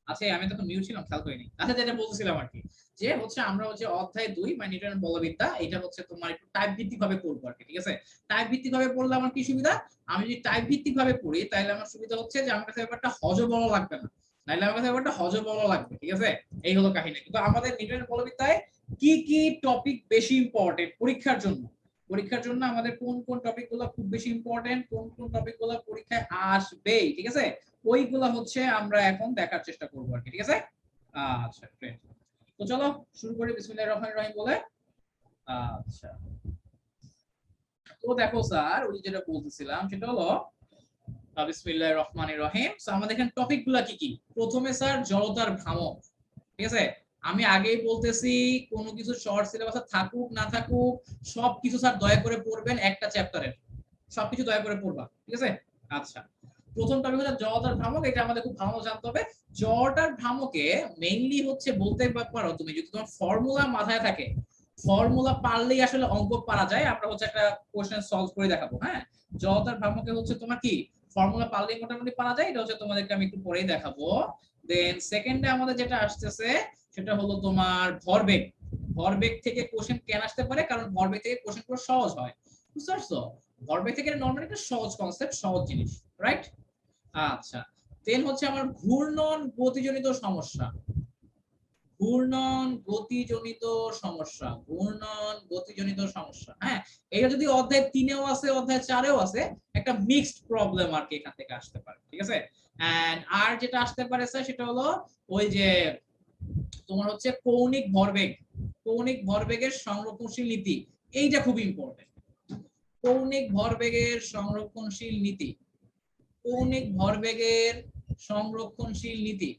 আচ্ছা আমি তখন মিউট ছিলাম, খেয়াল করিনি। আচ্ছা যেটা বলছিলাম আর কি, যে হচ্ছে আমরা হচ্ছে অধ্যায় 2 মানে নিউটনের বলবিদ্যা, এটা হচ্ছে তোমার একটু টাইপ ভিত্তিক ভাবে পড়বো আর কি, ঠিক আছে? টাইপ ভিত্তিক ভাবে পড়লে আমার কি সুবিধা, আমি যদি টাইপ ভিত্তিক ভাবে পড়ি তাহলে আমার সুবিধা হচ্ছে যে আমার কাছে ব্যাপারটা হজবল লাগবে না, নাইলে আমার কাছে ব্যাপারটা হজবল লাগবে, ঠিক আছে? এই হলো কাহিনী। কিন্তু আমাদের নিউটনের বলবিদ্যায় কি কি টপিক বেশি ইম্পর্টেন্ট পরীক্ষার জন্য, পরীক্ষার জন্য আমাদের কোন কোন টপিকগুলো খুব বেশি ইম্পর্টেন্ট, কোন কোন টপিকগুলো পরীক্ষায় আসবেই, ঠিক আছে? ওইগুলা হচ্ছে আমরা এখন দেখার চেষ্টা করবো আর কি, ঠিক আছে? আচ্ছা গ্রেট। তো চলো শুরু করি বিসমিল্লাহির রহমানির রহিম বলে। আচ্ছা তো দেখো স্যার, ওই যেটা বলতেছিলাম সেটা হলো বিসমিল্লাহির রহমানির রহিম। সো আমাদের এখানে টপিকগুলো কি কি? প্রথমে স্যার জড়তার ভ্রামক, ঠিক আছে? আমি আগেই বলতেছি, কোনো কিছু শর্ট সিলেবাসে থাকুক না থাকুক সবকিছু স্যার দয়া করে পড়বেন একটা চ্যাপ্টারের, সবকিছু দয়া করে পড়বা, ঠিক আছে? আচ্ছা প্রথম টপিক হচ্ছে জড়তার ভ্রামক, এটা আমাদের খুব ভালো জানতে হবে। জড়তার ভ্রামকে মেইনলি হচ্ছে বলতে পারো তুমি, যদি তোমার ফর্মুলা মাথায় থাকে, ফর্মুলা পারলেই আসলে অঙ্ক পারা যায়। আমরা হচ্ছে একটা কোশ্চেন সলভ করে দেখাবো, হ্যাঁ? জড়তার ভ্রামকে হচ্ছে তোমার কি ফর্মুলা পারলেই মোটামুটি পারা যায়, এটা হচ্ছে তোমাদেরকে আমি একটু পরেই দেখাবো। দেন সেকেন্ডে আমাদের যেটা আসতেছে সেটা হলো তোমার ভরবেগ। ভরবেগ থেকে কোশ্চেন কেন আসতে পারে, কারণ ভরবেগ থেকে কোশ্চেন পুরো সহজ হয়, বুঝতে পারছো? ভরবেগ থেকে নরমালি একটা সহজ কনসেপ্ট, সহজ জিনিস, রাইট? আচ্ছা দেন হচ্ছে আমার ঘূর্ণন গতিজনিত সমস্যা, ঘূর্ণন গতিজনিত সমস্যা, ঘূর্ণন গতিজনিত সমস্যা, হ্যাঁ? এটা যদি অধ্যায় 3-এও আছে অধ্যায় 4-এও আছে, একটা মিক্সড প্রবলেম আর কি এখান থেকে আসতে পারে, ঠিক আছে? এন্ড আর যেটা আসতে পারে স্যার সেটা হলো ওই যে তোমার হচ্ছে কৌণিক ভরবেগ, কৌণিক ভরবেগের সংরক্ষণশীল নীতি, এইটা খুব ইম্পর্টেন্ট। কৌণিক ভরবেগের সংরক্ষণশীল নীতি, কৌণিক ভরবেগের সংরক্ষণশীল নীতি,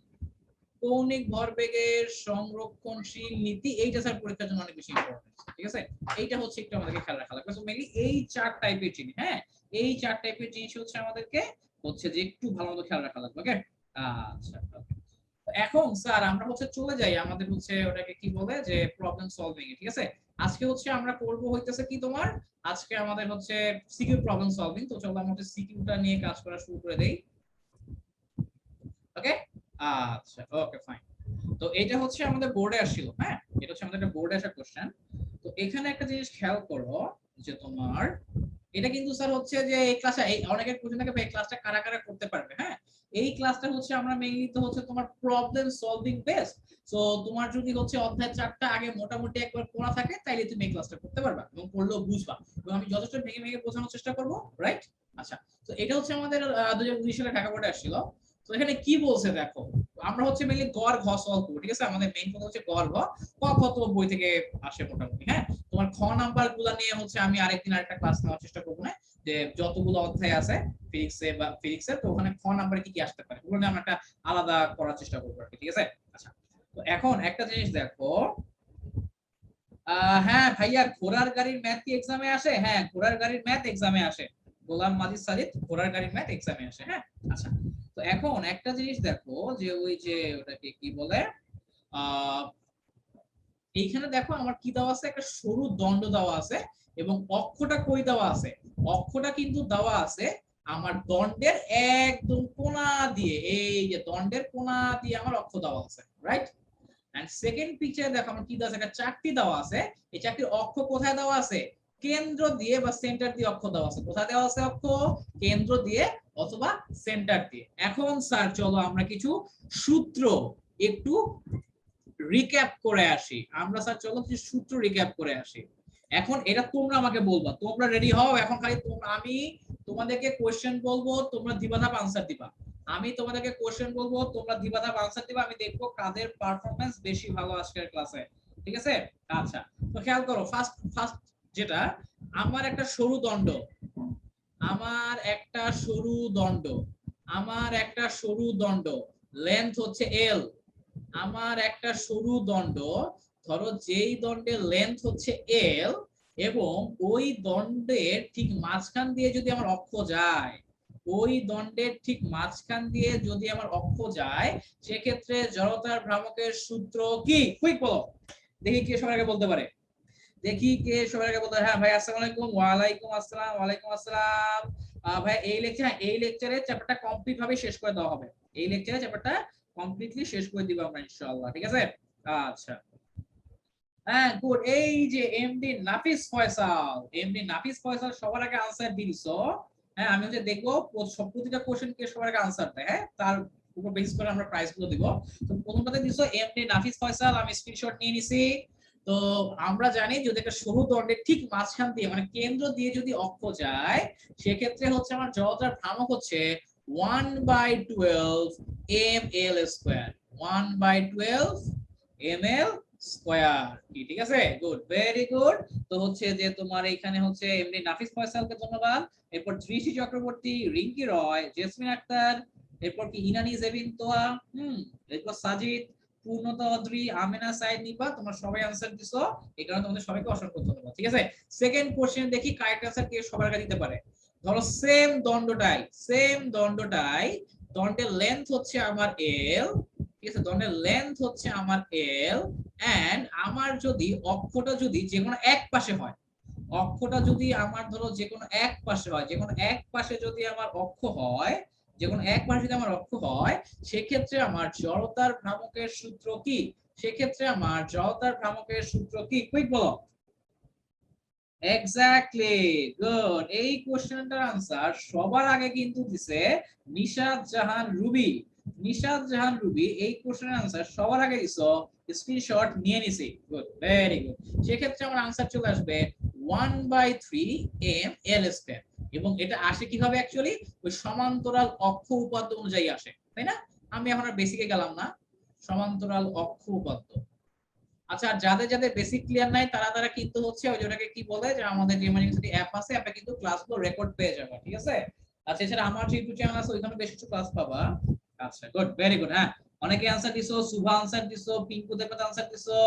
কৌণিক ভরবেগের সংরক্ষণশীল নীতি, এইটা স্যার পরীক্ষার জন্য অনেক বেশি ইম্পর্টেন্ট, ঠিক আছে? এইটা হচ্ছে একটু আমাদেরকে খেয়াল রাখা লাগবে। সো মেইনলি এই চার টাইপের জিনিস, হ্যাঁ, এই চার টাইপের জিনিস হচ্ছে আমাদেরকে হচ্ছে যে একটু ভালো মতো খেয়াল রাখা লাগবে, ওকে? আচ্ছা এখন স্যার আমরা হচ্ছে চলে যাই আমাদের হচ্ছে ওটাকে কি বলে যে প্রবলেম সলভিং এ, ঠিক আছে? আজকে হচ্ছে আমরা করব হইতেছে কি তোমার, আজকে আমাদের হচ্ছে সিকিউ প্রবলেম সলভিং। তো চলো আমরা হচ্ছে সিকিউটা নিয়ে কাজ করা শুরু করে দেই, ওকে? আচ্ছা ওকে ফাইন। তো এটা হচ্ছে আমাদের বোর্ডে আসছিল, হ্যাঁ, এটা হচ্ছে আমাদের একটা বোর্ডে আসা কোশ্চেন। তো এখানে একটা জিনিস খেয়াল করো যে তোমার এটা কিন্তু স্যার হচ্ছে যে এই ক্লাসে এই অনেকের কোশ্চেন থাকে এই ক্লাসটা কারা কারা করতে পারবে, হ্যাঁ? এই ক্লাসটা হচ্ছে আমরা মেইনলি তো হচ্ছে তোমার প্রবলেম সলভিং বেসড। সো তোমার যদি হচ্ছে অধ্যায় 4টা আগে মোটামুটি একবার পড়া থাকে তাইলে তুমি এই ক্লাসটা করতে পারবা এবং পড়লেও বুঝবা, এবং আমি যথেষ্ট ভেঙে ভেঙে বোঝানোর চেষ্টা করব, রাইট? আচ্ছা তো এটা হচ্ছে আমাদের 2019 সালে ঢাকা বোর্ডে আসছিল। তো এখানে কি বলছে দেখো, আমরা হচ্ছে মেইনলি গড় ঘ সলভ করব, ঠিক আছে? আমাদের মেইন কথা হচ্ছে গড় ঘ, ক খ তো বই থেকে আসে মোটামুটি, হ্যাঁ? তোমার খ নাম্বার গুলা নিয়ে হচ্ছে আমি আরেকদিন আরেকটা ক্লাস নেওয়ার চেষ্টা করবো, না যে যতগুলো অধ্যায় আছে ফিজিক্সে বা ফিজিক্সে, তো ওখানে খ নাম্বারে কি কি আসতে পারে ওগুলো নিয়ে আমরা একটা আলাদা করার চেষ্টা করবো আর কি, ঠিক আছে? আচ্ছা তো এখন একটা জিনিস দেখো, হ্যাঁ ভাইয়া ঘোড়ার গাড়ির ম্যাথ কি এক্সামে আসে? হ্যাঁ ঘোড়ার গাড়ির ম্যাথ এক্সামে আসে, গোলাম মাজিদ সাজিদ ঘোড়ার গাড়ির ম্যাথ এক্সামে আসে, হ্যাঁ? আচ্ছা তো এখন একটা জিনিস দেখো যে ওই যে ওটাকে কি বলে, আহ এইখানে দেখো আমার কি দেওয়া আছে, একটা সরু দণ্ড দেওয়া আছে এবং অক্ষটা কই দেওয়া আছে, অক্ষটা কিন্তু দেওয়া আছে আমার দণ্ডের একদম কোণা দিয়ে, এই যে দণ্ডের কোণা দিয়ে আমার অক্ষ দেওয়া আছে, রাইট? এন্ড সেকেন্ড পিকচারে দেখো আমার কি দেওয়া আছে, একটা চাকতি দেওয়া আছে, এই চাকতির অক্ষ কোথায় দেওয়া আছে, কেন্দ্র দিয়ে বা সেন্টার দিয়ে অক্ষ দেওয়া আছে, কোথায় দেওয়া আছে অক্ষ, কেন্দ্র দিয়ে অথবা সেন্টার দিয়ে। এখন স্যার চলো আমরা কিছু সূত্র একটু রিক্যাপ করে আসি, আমরা স্যার চলো কিছু সূত্র রিক্যাপ করে আসি। এখন এটা তোমরা আমাকে বলবা, তোমরা রেডি হও এখন, খালি তোমরা আমি তোমাদেরকে কোশ্চেন বলবো, তোমরা দিবাধাপ আনসার দিবা, আমি তোমাদেরকে কোশ্চেন বলবো, তোমরা দিবাধাপ আনসার দিবা, আমি দেখবো কাদের পারফরম্যান্স বেশি ভালো আজকের ক্লাসে, ঠিক আছে? আচ্ছা তো খেয়াল করো, ফার্স্ট ফার্স্ট যেটা, আমার একটা সরু দণ্ড, আমার একটা সরু দণ্ড, আমার একটা সরু দণ্ড, লেন্থ হচ্ছে এল, আমার একটা সরু দণ্ড, ধরো যেই দণ্ডের লেন্থ হচ্ছে এল এবং ওই দণ্ডের ঠিক মাঝখান দিয়ে যদি আমার অক্ষ যায়, ওই দণ্ডের ঠিক মাঝখান দিয়ে যদি আমার অক্ষ যায়, সেক্ষেত্রে জড়তার ভ্রামকের সূত্র কি? কুইক বলো দেখি, কে সবার আগে বলতে পারে, দেখি কে সবার আগে বলতে। হ্যাঁ ভাই আসসালামু আলাইকুম, ওয়ালাইকুম আসসালাম, ওয়ালাইকুম আসসালাম। ভাই এই লেকচারে চ্যাপ্টারটা কমপ্লিট ভাবে শেষ করে দেওয়া হবে, এই লেকচারে চ্যাপ্টারটা কমপ্লিটলি শেষ করে দিব আমরা ইনশাআল্লাহ, ঠিক আছে। আচ্ছা হ্যাঁ গুড, এই যে এমডি নাফিস ফয়সাল, এমডি নাফিস ফয়সাল সবার আগে আনসার দিছো। হ্যাঁ আমি হচ্ছে দেখবো প্রতিটা কোশ্চেন কে সবার আগে আনসার দেয়, হ্যাঁ তার উপর বেস করে আমরা প্রাইস গুলো দিব। তো প্রথমটাতে দিছো এমডি নাফিস ফয়সাল, আমি স্ক্রিনশট নিয়ে নিছি। তো আমরা জানি যদি একটা সরু দণ্ডের ঠিক মাঝখান দিয়ে মানে কেন্দ্র দিয়ে যদি অক্ষ যায়, সেক্ষেত্রে হচ্ছে আমার জড়তার ভ্রামক হচ্ছে 1/12 ml স্কয়ার, 1/12 ml স্কয়ার, ঠিক আছে গুড ভেরি গুড। তো হচ্ছে যে তোমার এখানে হচ্ছে এমনি নাফিস ফয়সালকে ধন্যবাদ, এরপর দৃষ্টি চক্রবর্তী, রিঙ্কি রয়, জেসমিন আক্তার, এরপর কি ইনানি জেবিন তোয়া, এরপর সাজিদ, পূর্ণতা অদ্রি, আমেনা সাইদ নিপা, তোমরা সবাই আনসার দিছো, এই কারণে তোমাদের সবাইকে অসংখ্য ধন্যবাদ, ঠিক আছে। সেকেন্ড কোশ্চেন দেখি কারেক্ট আনসার কে সবার আগে দিতে পারে। ধরো সেম দণ্ডটাই, দণ্ডের লেন্থ হচ্ছে আমার এল, ঠিক আছে, দণ্ডের লেন্থ হচ্ছে আমার এল, এন্ড আমার যদি অক্ষটা যদি যে কোনো এক পাশে হয়, অক্ষটা যদি আমার ধরো যে কোনো এক পাশে হয়, যে কোনো এক পাশে যদি আমার অক্ষ হয়, যে কোনো এক পাশে যদি আমার অক্ষ হয়, সেক্ষেত্রে আমার জড়তার ভ্রামকের সূত্র কি? সেক্ষেত্রে আমার জড়তার ভ্রামকের সূত্র কি? কুইক বলো। এক্স্যাক্টলি গুড, এই কোশ্চেনটার আনসার সবার আগে কিন্তু দিছে নিশাত জাহান রুবি। নিশাত জাহান রুবি এই কোশ্চেনের আনসার সবার আগে দিছো, স্ক্রিনশট নিয়ে নিছি, গুড ভেরি গুড। সেক্ষেত্রে আমার আনসার চলে আসবে 1/3 ml স্কয়ার, এবং এটা আসে কিভাবে অ্যাকচুয়ালি ওই সমান্তরাল অক্ষ উপাত্ত অনুযায়ী আসে, তাই না? আমি এখন আর বেসিকে গেলাম না, সমান্তরাল অক্ষ উপাত্ত। আচ্ছা যাদের যাদের বেসিক ক্লিয়ার নাই তারা কিন্তু হচ্ছে ওই যেটাকে কি বলে যে আমাদের যে ইমার্জেন্সি অ্যাপ আছে, অ্যাপে কিন্তু ক্লাসগুলো রেকর্ড পেয়ে যাবে, ঠিক আছে। আচ্ছা এছাড়া আমার যে ইউটিউব চ্যানেল আছে ওইখানে বেশ কিছু ক্লাস পাবা। আচ্ছা গুড ভেরি গুড, হ্যাঁ অনেকে আনসার দিছো, সুভা আনসার দিছো, পিঙ্কু দেবতা আনসার দিছো,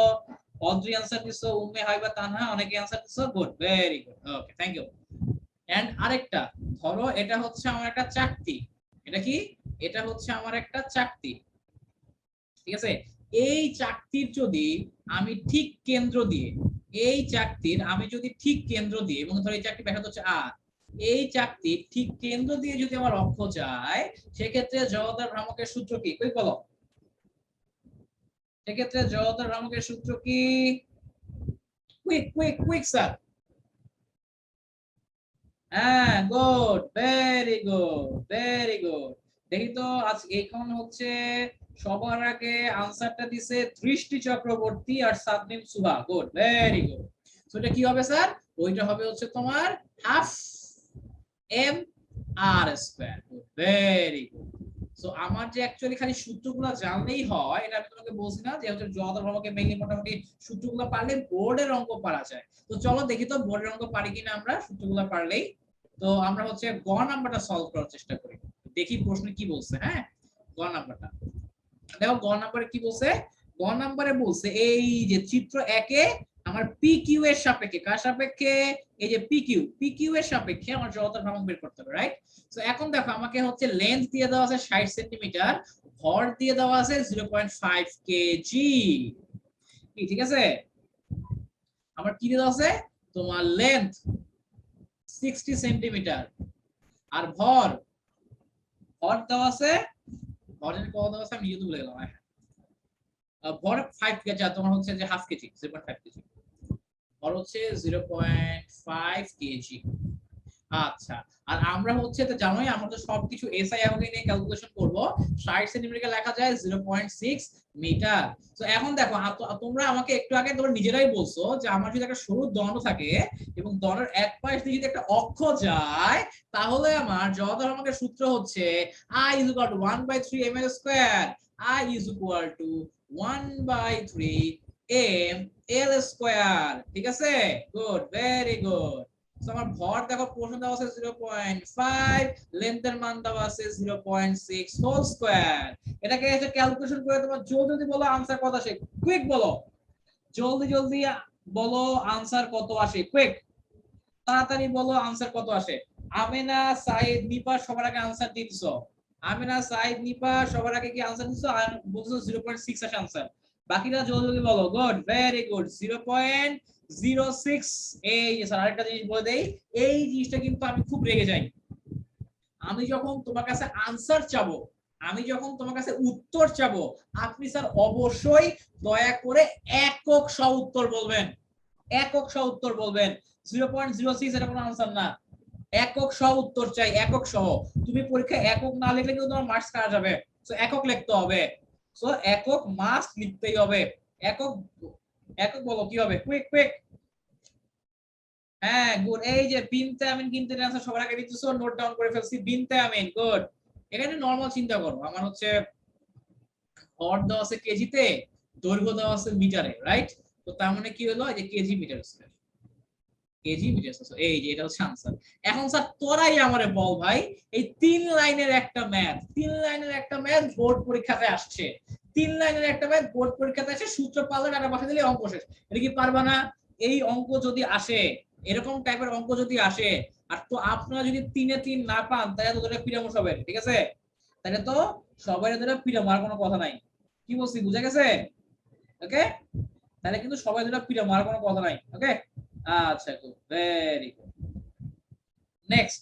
অদ্রি আনসার দিছো, উম্মে হাইবা তানহা অনেকে আনসার দিছো, good very good, okay thank you. And আরেকটা ধরো এটা হচ্ছে আমার একটা চাকতি, এটা কি? এটা হচ্ছে আমার একটা চাকতি, ঠিক আছে। এই চাকতির যদি আমি ঠিক কেন্দ্র দিয়ে, এই চাকতির আমি যদি ঠিক কেন্দ্র দিয়ে, এবং ধরো এই চাকতি ব্যাসার্ধ হচ্ছে আর, এই চাকতির ঠিক কেন্দ্র দিয়ে যদি আমার অক্ষ যায়, সেক্ষেত্রে জড়তার ভ্রামকের সূত্র কি? কই বলো। সেক্ষেত্রে জড়তার ভ্রামকের সূত্র কি? Quick quick quick sir. হ্যাঁ good very good very good. দেখি তো আজ এখন হচ্ছে সবার আগে আনসারটা দিছে দৃষ্টি চক্রবর্তী আর সাদনিম Subha, good very good. So এটা কি হবে স্যার? ওইটা হবে হচ্ছে তোমার half M R square, good very good. So আমার যে অ্যাকচুয়ালি খালি সূত্রগুলো জানলেই হয়, এটা আমি তোমাকে বলছি না যে হচ্ছে জড়তার ভ্রামকে মেইনলি মোটামুটি সূত্রগুলো পারলে বোর্ডের অঙ্ক পারা যায়। তো চলো দেখি তো বোর্ডের অঙ্ক পারি কিনা আমরা সূত্রগুলো পারলেই। তো আমরা হচ্ছে গ নাম্বারটা সলভ করার চেষ্টা করি, দেখি প্রশ্নে কি বলছে। হ্যাঁ গ নাম্বারটা দেখো, গ নাম্বারে কি বলছে? গ নাম্বারে বলছে এই যে চিত্র একে আমার পি কিউ এর সাপেক্ষে, কার সাপেক্ষে? এই যে পি কিউ এর সাপেক্ষে আমার জড়তার ভ্রামক বের করতে হবে, রাইট। তো এখন দেখো আমাকে হচ্ছে লেন্থ দিয়ে দেওয়া আছে 60 সেন্টিমিটার, ভর দিয়ে দেওয়া আছে 0.5 কেজি, ঠিক আছে। আমার কি দিয়ে দেওয়া আছে? তোমার লেন্থ 60 সেন্টিমিটার, আর ভর দেওয়া আছে, ভরের কত দেওয়া আছে আমি নিজে ভুলে গেলাম, ভর 5 কেজি, তোমার হচ্ছে যে হাফ কেজি, 0.5 কেজি, ভর হচ্ছে 0.5 কেজি। আচ্ছা আর আমরা হচ্ছে তো জানোই আমরা তো সবকিছু এসআই এভাবে নিয়ে ক্যালকুলেশন করব, 60 সেন্টিমিটারকে লেখা যায় 0.6 মিটার। তো এখন দেখো তোমরা আমাকে একটু আগে তোমরা নিজেরাই বলছো যে আমার যদি একটা সরু দণ্ড থাকে এবং দণ্ডের এক পাশ দিয়ে যদি একটা অক্ষ যায়, তাহলে আমার জড়তার ভ্রামকের সূত্র হচ্ছে I is equal to 1/3 ml square, I is equal to 1/3 ml square, ঠিক আছে গুড ভেরি গুড। আমার ভর দেখো প্রশ্ন দেওয়া আছে 0.5, লেন্থের মান দেওয়া আছে 0.6 হোল স্কয়ার। এটাকে এসে ক্যালকুলেশন করে তোমার জলদি বলো আনসার কত আসে, কুইক বলো, জলদি বলো আনসার কত আসে, কুইক তাড়াতাড়ি বলো আনসার কত আসে। আমেনা সাইদ নিপা সবার আগে আনসার দিছো, আমেনা সাইদ নিপা সবার আগে কি আনসার দিছো? আর বলছো 0.6 আসে আনসার, বাকিরা জলদি বলো, গুড ভেরি গুড 0.06। এই যে স্যার আরেকটা জিনিস বলে দেই, এই জিনিসটা কিন্তু আমি খুব রেগে যাই, আমি যখন তোমার কাছে আনসার চাবো, আমি যখন তোমার কাছে উত্তর চাবো আপনি স্যার অবশ্যই দয়া করে একক সহ উত্তর বলবেন, একক সহ উত্তর বলবেন। 0.06 এটা কোনো আনসার না, একক সহ উত্তর চাই, একক সহ। তুমি পরীক্ষায় একক না লিখলে কিন্তু তোমার মার্কস কাটা যাবে। সো একক লিখতে হবে, সো একক মাস্ট লিখতেই হবে। একক, একক বলো কি হবে, কুইক কুইক। হ্যাঁ গুড, এই যে বিনতে আমিন কিন্তু আনসার সবার আগে দিতেছো, নোট ডাউন করে ফেলছি বিনতে আমিন, গুড। এখানে নরমাল চিন্তা করো, আমার হচ্ছে হর দেওয়া আছে কেজিতে, দৈর্ঘ্য দেওয়া আছে মিটারে, রাইট? তো তার মানে কি হলো, এই যে KG metre square, KG metre square, এই যে এটা হচ্ছে আনসার। এখন স্যার তোরাই আমারে বল ভাই, এই 3 লাইনের একটা ম্যাথ, 3 লাইনের একটা ম্যাথ বোর্ড পরীক্ষাতে আসছে, 3 লাইনের একটা ম্যাথ বোর্ড পরীক্ষাতে আসে, সূত্র পাল্লা ডাটা বসা দিলে অঙ্ক শেষ। এটা কি পারবা না? এই অঙ্ক যদি আসে, এরকম টাইপের অঙ্ক যদি আসে, আর তো আপনারা যদি 3 এ 3 না পান, তাহলে তো এটা পিরামশ হবে, ঠিক আছে? তাহলে তো সবাই ধরে পিরাম, আর কোনো কথা নাই। কি বলছি, বুঝা গেছে? ওকে, তাহলে কিন্তু সবাই ধরে পিরাম, আর কোনো কথা নাই। ওকে, আচ্ছা গুড, ভেরি গুড। নেক্সট,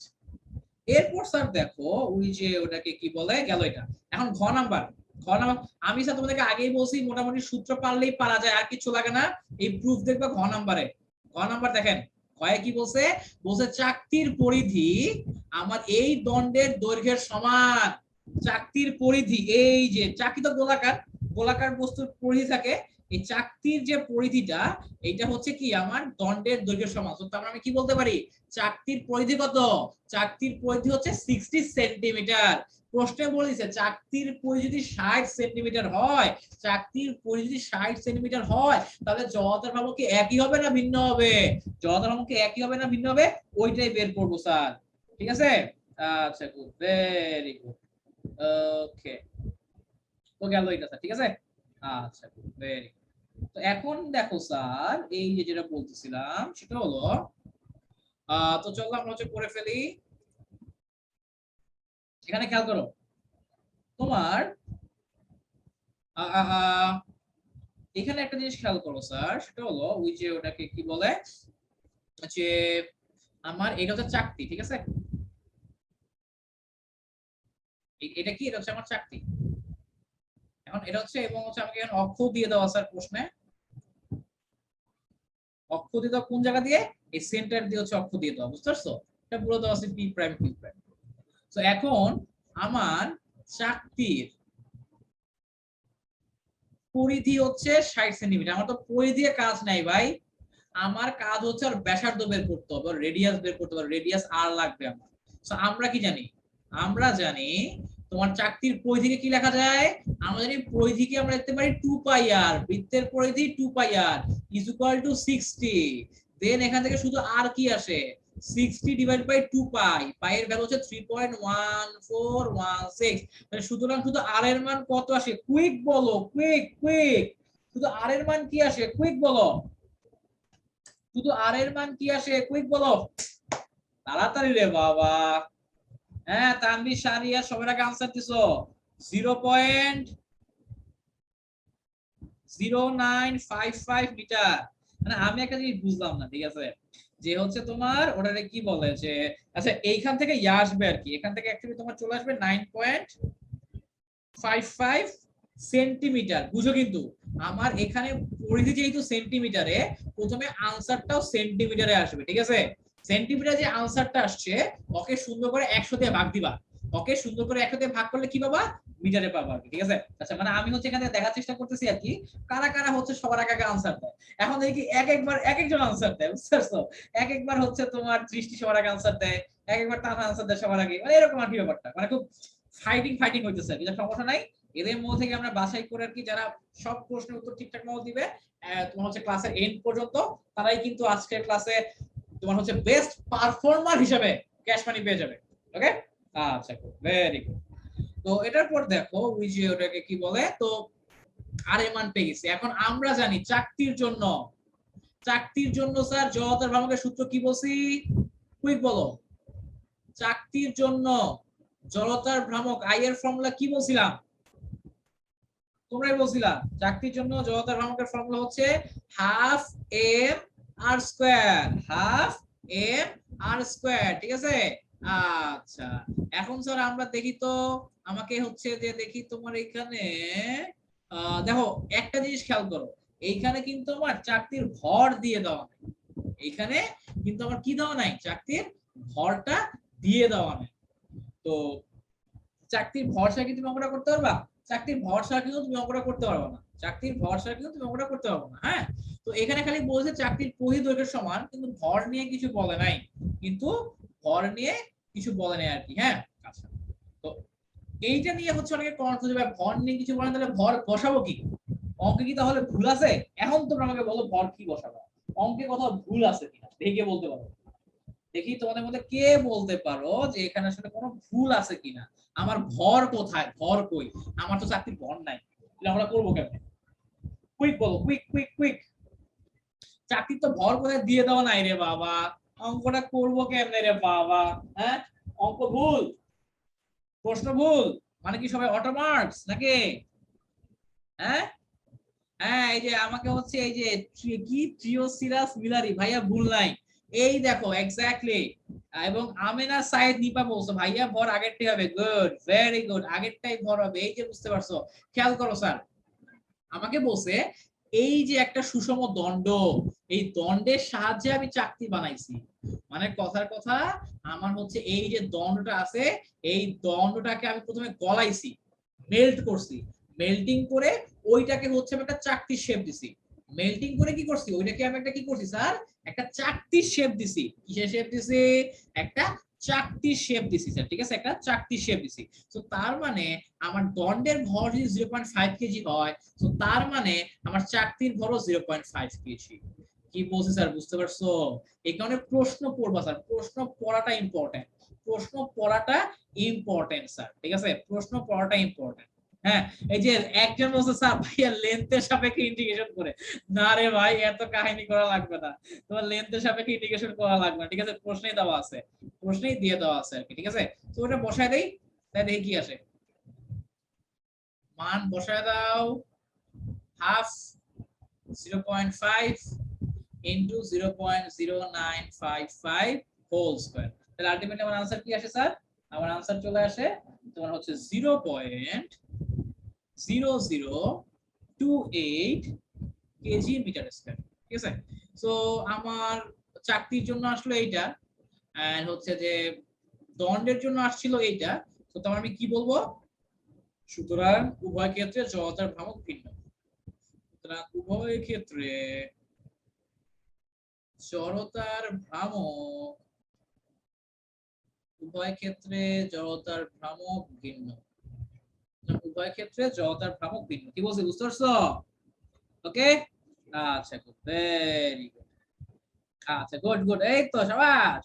এরপর স্যার দেখো ওই যে ওটাকে কি বলে গেল এটা। এখন ঘ নাম্বার, ঘ নাম্বার আমি স্যার তোমাদেরকে আগেই বলছি মোটামুটি সূত্র পারলেই পারা যায়, আর কিছু লাগে না। এই প্রুফ দেখবে ঘ নাম্বারে। ঘ নাম্বার দেখেন, ঘয়ে কি বলছে, বলছে চাকতির পরিধি আমার এই দণ্ডের দৈর্ঘ্যের সমান। চাকতির পরিধি, এই যে চাকতি তো গোলাকার, গোলাকার বস্তুর পরিধি থাকে, এই চাকতির যে পরিধিটা, এইটা হচ্ছে কি আমার দণ্ডের দৈর্ঘ্যের সমান। তো তার মানে আমি কি বলতে পারি, চাকতির পরিধি কত, চাকতির পরিধি হচ্ছে 60 সেন্টিমিটার। প্রশ্নে বলেছে চাকতির পরিধি যদি 60 সেন্টিমিটার হয়, চাকতির পরিধি যদি 60 সেন্টিমিটার হয়, তাহলে জড়তার ভ্রামক কি একই হবে না ভিন্ন হবে? জড়তার ভ্রামক কি একই হবে না ভিন্ন হবে? ওইটাই বের করব স্যার, ঠিক আছে? আচ্ছা গুড, ভেরি গুড। ওকে, তো গেল এটা স্যার, ঠিক আছে? আচ্ছা গুড, ভেরি গুড। তো এখন দেখো স্যার, এই যে যেটা বলতেছিলাম সেটা হলো, তো চলো আমরা হচ্ছে করে ফেলি। এখানে খেয়াল করো, তোমার এখানে একটা জিনিস খেয়াল করো স্যার, সেটা হলো ওই যে ওটাকে কি বলে, যে আমার এটা হচ্ছে চাকতি, ঠিক আছে? এটা কি, এটা হচ্ছে আমার চাকতি। এখন এটা হচ্ছে, এবং হচ্ছে আমাকে এখানে অক্ষ দিয়ে দেওয়া স্যার প্রশ্নে, অক্ষ দিয়ে দেওয়া কোন জায়গা দিয়ে, এই সেন্টার দিয়ে হচ্ছে অক্ষ দিয়ে দেওয়া, বুঝতে পারছো? এটা পুরো দেওয়া আছে পি প্রাইম কিউ প্রাইম। তো এখন আমার চাকতির পরিধি হচ্ছে 60 সেন্টিমিটার। আমার তো পরিধি কাজ নাই ভাই, আমার কাজ হচ্ছে আর ব্যাসার্ধ বের করতে হবে, রেডিয়াস বের করতে হবে, রেডিয়াস আর লাগবে আমার। সো আমরা কি জানি, আমরা জানি তোমার চাকতির পরিধিকে কি লেখা যায়, আমরা জানি পরিধিকে আমরা লিখতে পারি 2 পাই আর, বৃত্তের পরিধি 2 পাই আর ইজ ইকুয়াল টু 60। দেন এখান থেকে শুধু আর কি আসে, 60 ডিভাইড বাই 2 পাই, পাই এর ভ্যালু হচ্ছে 3.1416। তাহলে সুতরাং শুধু আর এর মান কত আসে, কুইক বলো, কুইক কুইক, শুধু আর এর মান কি আসে, কুইক বলো, শুধু আর এর মান কি আসে, কুইক বলো, তাড়াতাড়ি রে বাবা। হ্যাঁ তানভীর সারিয়া সবার আগে আনসার দিছো, 0.0955 মিটার। মানে আমি একটা জিনিস বুঝলাম না, ঠিক আছে, যে হচ্ছে তোমার ওটারে কি বলে, যে আচ্ছা এইখান থেকে ইয়ে আসবে আর কি, এখান থেকে অ্যাকচুয়ালি তোমার চলে আসবে 9.55 সেন্টিমিটার, বুঝো কিন্তু আমার এখানে পরিধি যেহেতু সেন্টিমিটারে, প্রথমে আনসারটাও সেন্টিমিটারে আসবে, ঠিক আছে? সেন্টিমিটার যে আনসারটা আসছে, ওকে সুন্দর করে 100 দিয়ে ভাগ দিবা, ওকে সুন্দর করে 100 দিয়ে ভাগ করলে কি পাবা, মিটারে পাবা, ঠিক আছে? আচ্ছা মানে আমি হচ্ছে এখানে দেখার চেষ্টা করতেছি আর কি, কারা কারা হচ্ছে সবার আগে আগে আনসার দেয়। এখন দেখি এক একবার এক একজন আনসার দেয়, বুঝতে পারছো? এক একবার হচ্ছে তোমার দৃষ্টি সবার আগে আনসার দেয়, এক একবার টানা আনসার দেয় সবার আগে, মানে এরকম আর কি ব্যাপারটা, মানে খুব ফাইটিং ফাইটিং হইতেছে, কিন্তু সমস্যা নাই। এদের মধ্যে থেকে আমরা বাছাই করে আর কি, যারা সব প্রশ্নের উত্তর ঠিকঠাক মতো দিবে তোমার হচ্ছে ক্লাসের এন্ড পর্যন্ত, তারাই কিন্তু আজকের ক্লাসে তোমার হচ্ছে বেস্ট পারফর্মার হিসেবে ক্যাশ মানি পেয়ে যাবে। ওকে, আচ্ছা ভেরি গুড। তো এটার পর দেখো ওই যে ওটাকে কি বলে, তো আর এর মান পেয়ে গেছি। এখন আমরা জানি চাকতির জন্য, চাকতির জন্য স্যার জড়তার ভ্রামকের সূত্র কি বলছি, কুইক বলো, চাকতির জন্য জড়তার ভ্রামক আই এর ফর্মুলা কি বলছিলাম, তোমরাই বলছিলা, চাকতির জন্য জড়তার ভ্রামকের ফর্মুলা হচ্ছে half M R square, half M R square, ঠিক আছে? আচ্ছা, এখন স্যার আমরা দেখি তো, আমাকে হচ্ছে যে দেখি তোমার এখানে দেখো একটা জিনিস খেয়াল করো, এইখানে কিন্তু আমার চাকতির ভর দিয়ে দেওয়া নাই, এইখানে কিন্তু আমার কি দেওয়া নাই, চাকতির ভরটা দিয়ে দেওয়া নাই। তো চাকতির ভরসা কি তুমি অঙ্কটা করতে পারবা? চাকতির ভরসা কিন্তু তুমি অঙ্কটা করতে পারবে না, চাকতির ভরসা কিন্তু তুমি অঙ্কটা করতে পারবে না। হ্যাঁ, তো এখানে খালি বলছে চাকতির পরিধি দৈর্ঘ্যের সমান, কিন্তু ভর নিয়ে কিছু বলে নাই, কিন্তু ভর নিয়ে কিছু বলে নাই আর কি। হ্যাঁ, আচ্ছা, তো এইটা নিয়ে হচ্ছে অনেকে কনফিউজ, ভাই ভর নিয়ে কিছু বলে তাহলে ভর বসাবো কি, অঙ্কে কি তাহলে ভুল আছে? এখন তোমরা আমাকে বলো ভর কি বসাবো, অঙ্কে কোথাও ভুল আছে কিনা দেখে বলতে পারো। দেখি তোমাদের মধ্যে কে বলতে পারো যে এখানে আসলে কোনো ভুল আছে কিনা, আমার ভর কোথায়, ভর কই, আমার তো চাকরির ভর নাই, তাহলে আমরা করবো কেমনে? কুইক বলো, কুইক কুইক কুইক, চাকরির তো ভর কোথায় দিয়ে দেওয়া নাই রে বাবা, অঙ্কটা করবো কেমনে রে বাবা? হ্যাঁ, অঙ্ক ভুল, প্রশ্ন ভুল, মানে কি সবাই অটো মার্কস নাকি? হ্যাঁ, হ্যাঁ, এই যে আমাকে হচ্ছে এই যে কি ট্রিওসিরাস মিলারি ভাইয়া ভুল নাই, এই দেখো এক্স্যাক্টলি, এবং আমেনা সাইদ নিপা বলছো ভাইয়া ভর আগেরটাই হবে, গুড ভেরি গুড, আগেরটাই ভর হবে, এই যে বুঝতে পারছো। খেয়াল করো স্যার, আমাকে বলছে এই যে একটা সুষম দণ্ড, এই দণ্ডের সাহায্যে আমি চাকতি বানাইছি, মানে কথার কথা, আমার হচ্ছে এই যে দণ্ডটা আছে, এই দণ্ডটাকে আমি প্রথমে গলাইছি, মেল্ট করছি, মেল্টিং করে ওইটাকে হচ্ছে আমি একটা চাকতির শেপ দিছি, মেল্টিং করে কি করছি, ওইটাকে আমি একটা কি করছি স্যার, একটা চাকতির শেপ দিছি, কিসের শেপ দিছি, একটা চাকতির শেপ দিছি স্যার, ঠিক আছে, একটা চাকতির শেপ দিছি। তো তার মানে আমার দণ্ডের ভর যদি 0.5 কেজি হয়, তো তার মানে আমার চাকতির ভরও 0.5 কেজি। কি বলছি স্যার, বুঝতে পারছো? এই কারণে প্রশ্ন পড়বা স্যার, প্রশ্ন পড়াটা ইম্পর্টেন্ট, প্রশ্ন পড়াটা ইম্পর্টেন্ট স্যার, ঠিক আছে, প্রশ্ন পড়াটা ইম্পর্টেন্ট। হ্যাঁ, এই যে একজন বলছে স্যার ভাইয়া লেন্থের সাপেক্ষে ইন্টিগ্রেশন করে, না রে ভাই এত কাহিনী করা লাগবে না, তোমার লেন্থের সাপেক্ষে ইন্টিগ্রেশন করা লাগবে না, ঠিক আছে, প্রশ্নেই দেওয়া আছে, প্রশ্নেই দিয়ে দেওয়া আছে আর কি, ঠিক আছে। তো ওটা বসায় দেই, তাই দেখি কি আসে, মান বসায় দাও, হাফ 0.5 ইনটু 0.0955 হোল স্কয়ার, তাহলে আলটিমেটলি আমার आंसर কি আসে স্যার, আমার आंसर চলে আসে তোমার হচ্ছে 0.0028 কেজি মিটার স্কয়ার, ঠিক আছে। সো আমার চাকতির জন্য আসলে এইটা, এন্ড হচ্ছে যে দণ্ডের জন্য আসছিল এইটা, তো তোমার আমি কি বলবো, সুতরাং উভয় ক্ষেত্রে জড়তার ভ্রামক ভিন্ন, সুতরাং উভয় ক্ষেত্রে জড়তার ভ্রামক, উভয় ক্ষেত্রে জড়তার ভ্রামক ভিন্ন, উভয় ক্ষেত্রে জড়তার ভ্রামক ভিন্ন, কি বলছি বুঝতে পারছো? ওকে, আচ্ছা গুড, ভেরি গুড, আচ্ছা গুড গুড, এই তো সাবাস,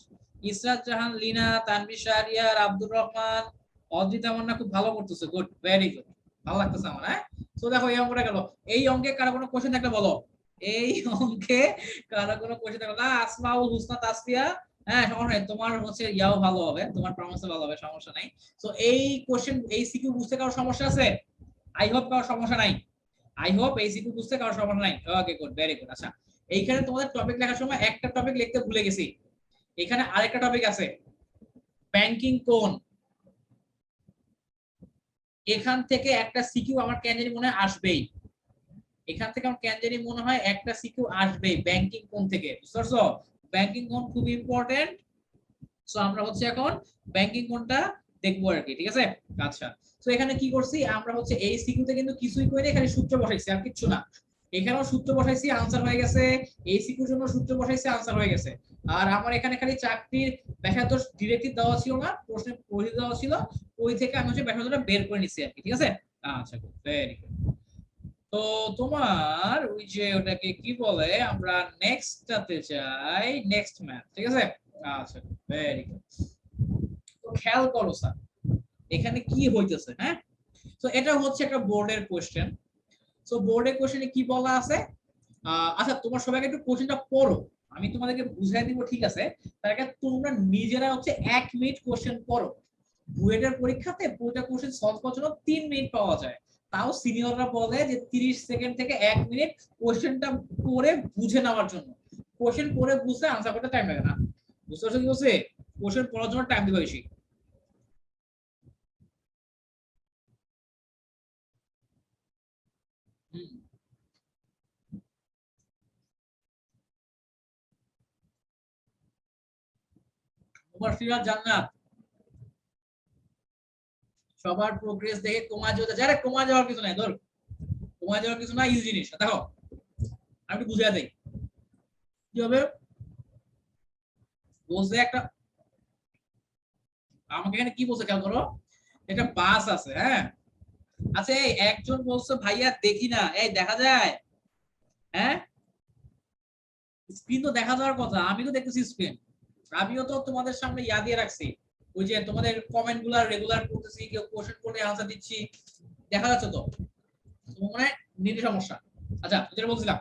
ইসরাত জাহান, লিনা, তানভীর শাহরিয়ার, আব্দুর রহমান, অদ্রিতা মান্না খুব ভালো করতেছে, গুড ভেরি গুড, ভালো লাগতেছে আমার। হ্যাঁ, তো দেখো এই অঙ্কটা গেল, এই অঙ্কে কারো কোনো কোশ্চেন থাকলে বলো, এই অঙ্কে কারো কোনো কোশ্চেন থাকলে না, আসমাউল হুসনা তাসফিয়া, হ্যাঁ সমস্যা নাই, তোমার হচ্ছে ইয়াও ভালো হবে, তোমার পারফরম্যান্স ভালো হবে, সমস্যা নাই। তো এই কোশ্চেন এই সিকিউ বুঝতে কারো সমস্যা আছে? আই হোপ কারো সমস্যা নাই, আই হোপ এই সিকিউ বুঝতে কারো সমস্যা নাই। Okay good very good. আচ্ছা, এইখানে তোমাদের টপিক লেখার সময় একটা টপিক লিখতে ভুলে গেছি, এখানে আরেকটা টপিক আছে, ব্যাংকিং কোণ, এখান থেকে একটা সিকিউ আমার কেন জানি মনে হয় আসবেই, এখান থেকে আমার কেন জানি মনে হয় একটা সিকিউ আসবেই ব্যাংকিং কোণ থেকে, বুঝতে পারছো? ব্যাংকিং কোণ খুব ইম্পর্টেন্ট, সো আমরা হচ্ছে এখন ব্যাংকিং কোণটা দেখবো আর কি, ঠিক আছে। আচ্ছা, তো এখানে কি করছি আমরা হচ্ছে এই সিকিউতে কিন্তু কিছুই করি না, এখানে সূত্র বসাইছি আর কিছু না, এখানেও সূত্র বসাইছি আনসার হয়ে গেছে, এই সিকিউর জন্য সূত্র বসাইছি আনসার হয়ে গেছে। আর আমার এখানে খালি চাকরির ব্যাসার্ধ ডিরেক্টলি দেওয়া ছিল না, প্রশ্নের পরিধি দেওয়া ছিল, ওই থেকে আমি হচ্ছে ব্যাসার্ধটা বের করে নিছি আর কি, ঠিক আছে। আচ্ছা গুড ভেরি গুড। তো তোমার ওই যে ওটাকে কি বলে, আমরা নেক্সটটাতে যাই, নেক্সট ম্যাথ, ঠিক আছে। আচ্ছা ভেরি গুড। তো খেয়াল করো স্যার এখানে কি হইতেছে, হ্যাঁ, তো এটা হচ্ছে একটা বোর্ডের কোশ্চেন। সো বোর্ডের কোশ্চেনে কি বলা আছে, আচ্ছা তোমার সবাইকে একটু কোশ্চেনটা পড়ো, আমি তোমাদেরকে বুঝাই দিব, ঠিক আছে, তার আগে তোমরা নিজেরা হচ্ছে 1 মিনিট কোশ্চেন পড়ো, বুয়েটের পরীক্ষাতে পুরোটা কোশ্চেন সলভ করার জন্য 3 মিনিট পাওয়া যায়, তাও সিনিয়ররা বলে যে 30 সেকেন্ড থেকে 1 মিনিট কোশ্চেনটা পড়ে বুঝে নেওয়ার জন্য, কোশ্চেন পড়ে বুঝতে আনসার করতে টাইম লাগে না, বুঝতে পারছো কি বলছি? কোশ্চেন পড়ার জন্য টাইম দিবে বেশি। মুবাশশিরা জান্নাত সবার প্রোগ্রেস দেখে কমা যাবে, কমা যাওয়ার কিছু নাই, ধর কমা যাওয়ার কিছু না, ইজি জিনিস। দেখো আমি একটু বুঝিয়ে দেই কি হবে। বলছে একটা, আমাকে এখানে কি বলছে খেয়াল করো, একটা বাস আছে, হ্যাঁ আচ্ছা এই একজন বলছে ভাইয়া দেখি না, এই দেখা যায়, হ্যাঁ স্ক্রিন তো দেখা যাওয়ার কথা, আমি তো দেখতেছি স্ক্রিন, আমিও তো তোমাদের সামনে ইয়া দিয়ে রাখছি, ওই যে তোমাদের কমেন্ট গুলা রেগুলার করতেছি, কেউ কোশ্চেন করলে আনসার দিচ্ছি, দেখা যাচ্ছে তো, মানে নেটের সমস্যা। আচ্ছা যেটা বলছিলাম,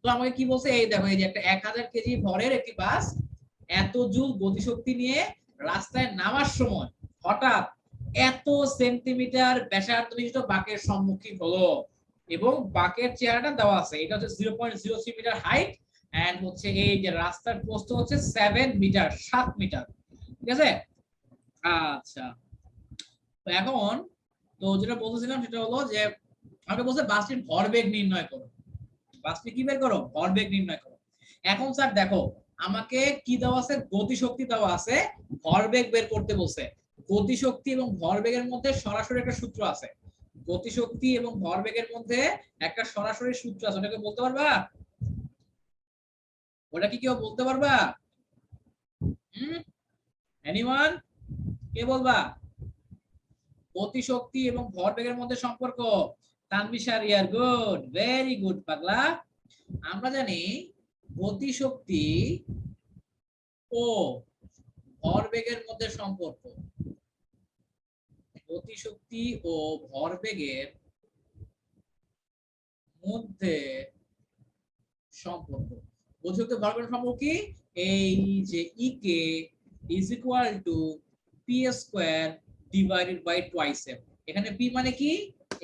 তো আমাকে কি বলছে, এই দেখো এই যে একটা 1000 কেজি ভরের একটি বাস এত জুল গতিশক্তি নিয়ে রাস্তায় নামার সময় হঠাৎ এত সেন্টিমিটার ব্যাসার্ধ বিশিষ্ট বাঁকের সম্মুখীন হলো, এবং বাঁকের চেহারাটা দেওয়া আছে, এটা হচ্ছে 0.03 মিটার হাইট, এন্ড হচ্ছে এই যে রাস্তার প্রস্থ হচ্ছে 7 মিটার, 7 মিটার, ঠিক আছে। আচ্ছা তো এখন তো যেটা বলতেছিলাম সেটা হলো যে আমাকে বলছে বাসটির ভরবেগ নির্ণয় করো, বাসটি কি বের করো, ভরবেগ নির্ণয় করো। এখন স্যার দেখো আমাকে কি দেওয়া আছে, গতিশক্তি দেওয়া আছে, ভরবেগ বের করতে বলছে। গতিশক্তি এবং ভরবেগের মধ্যে সরাসরি একটা সূত্র আছে, গতিশক্তি এবং ভরবেগের মধ্যে একটা সরাসরি সূত্র আছে, ওটাকে বলতে পারবা, ওটা কি কেউ বলতে পারবা? এনিওয়ান, কে বলবা? গতিশক্তি এবং ভরবেগের মধ্যে সম্পর্ক, তানবিশার ইয়ার, গুড, ভেরি গুড পাগলা। আমরা জানি গতিশক্তি ও ভরবেগের মধ্যে সম্পর্ক, গতিশক্তি ও ভরবেগের মধ্যে সম্পর্ক, গতিশক্তি ভরবেগের সম্পর্ক কি, এই যে E K is equal to P square divided by twice M. এখানে পি মানে কি,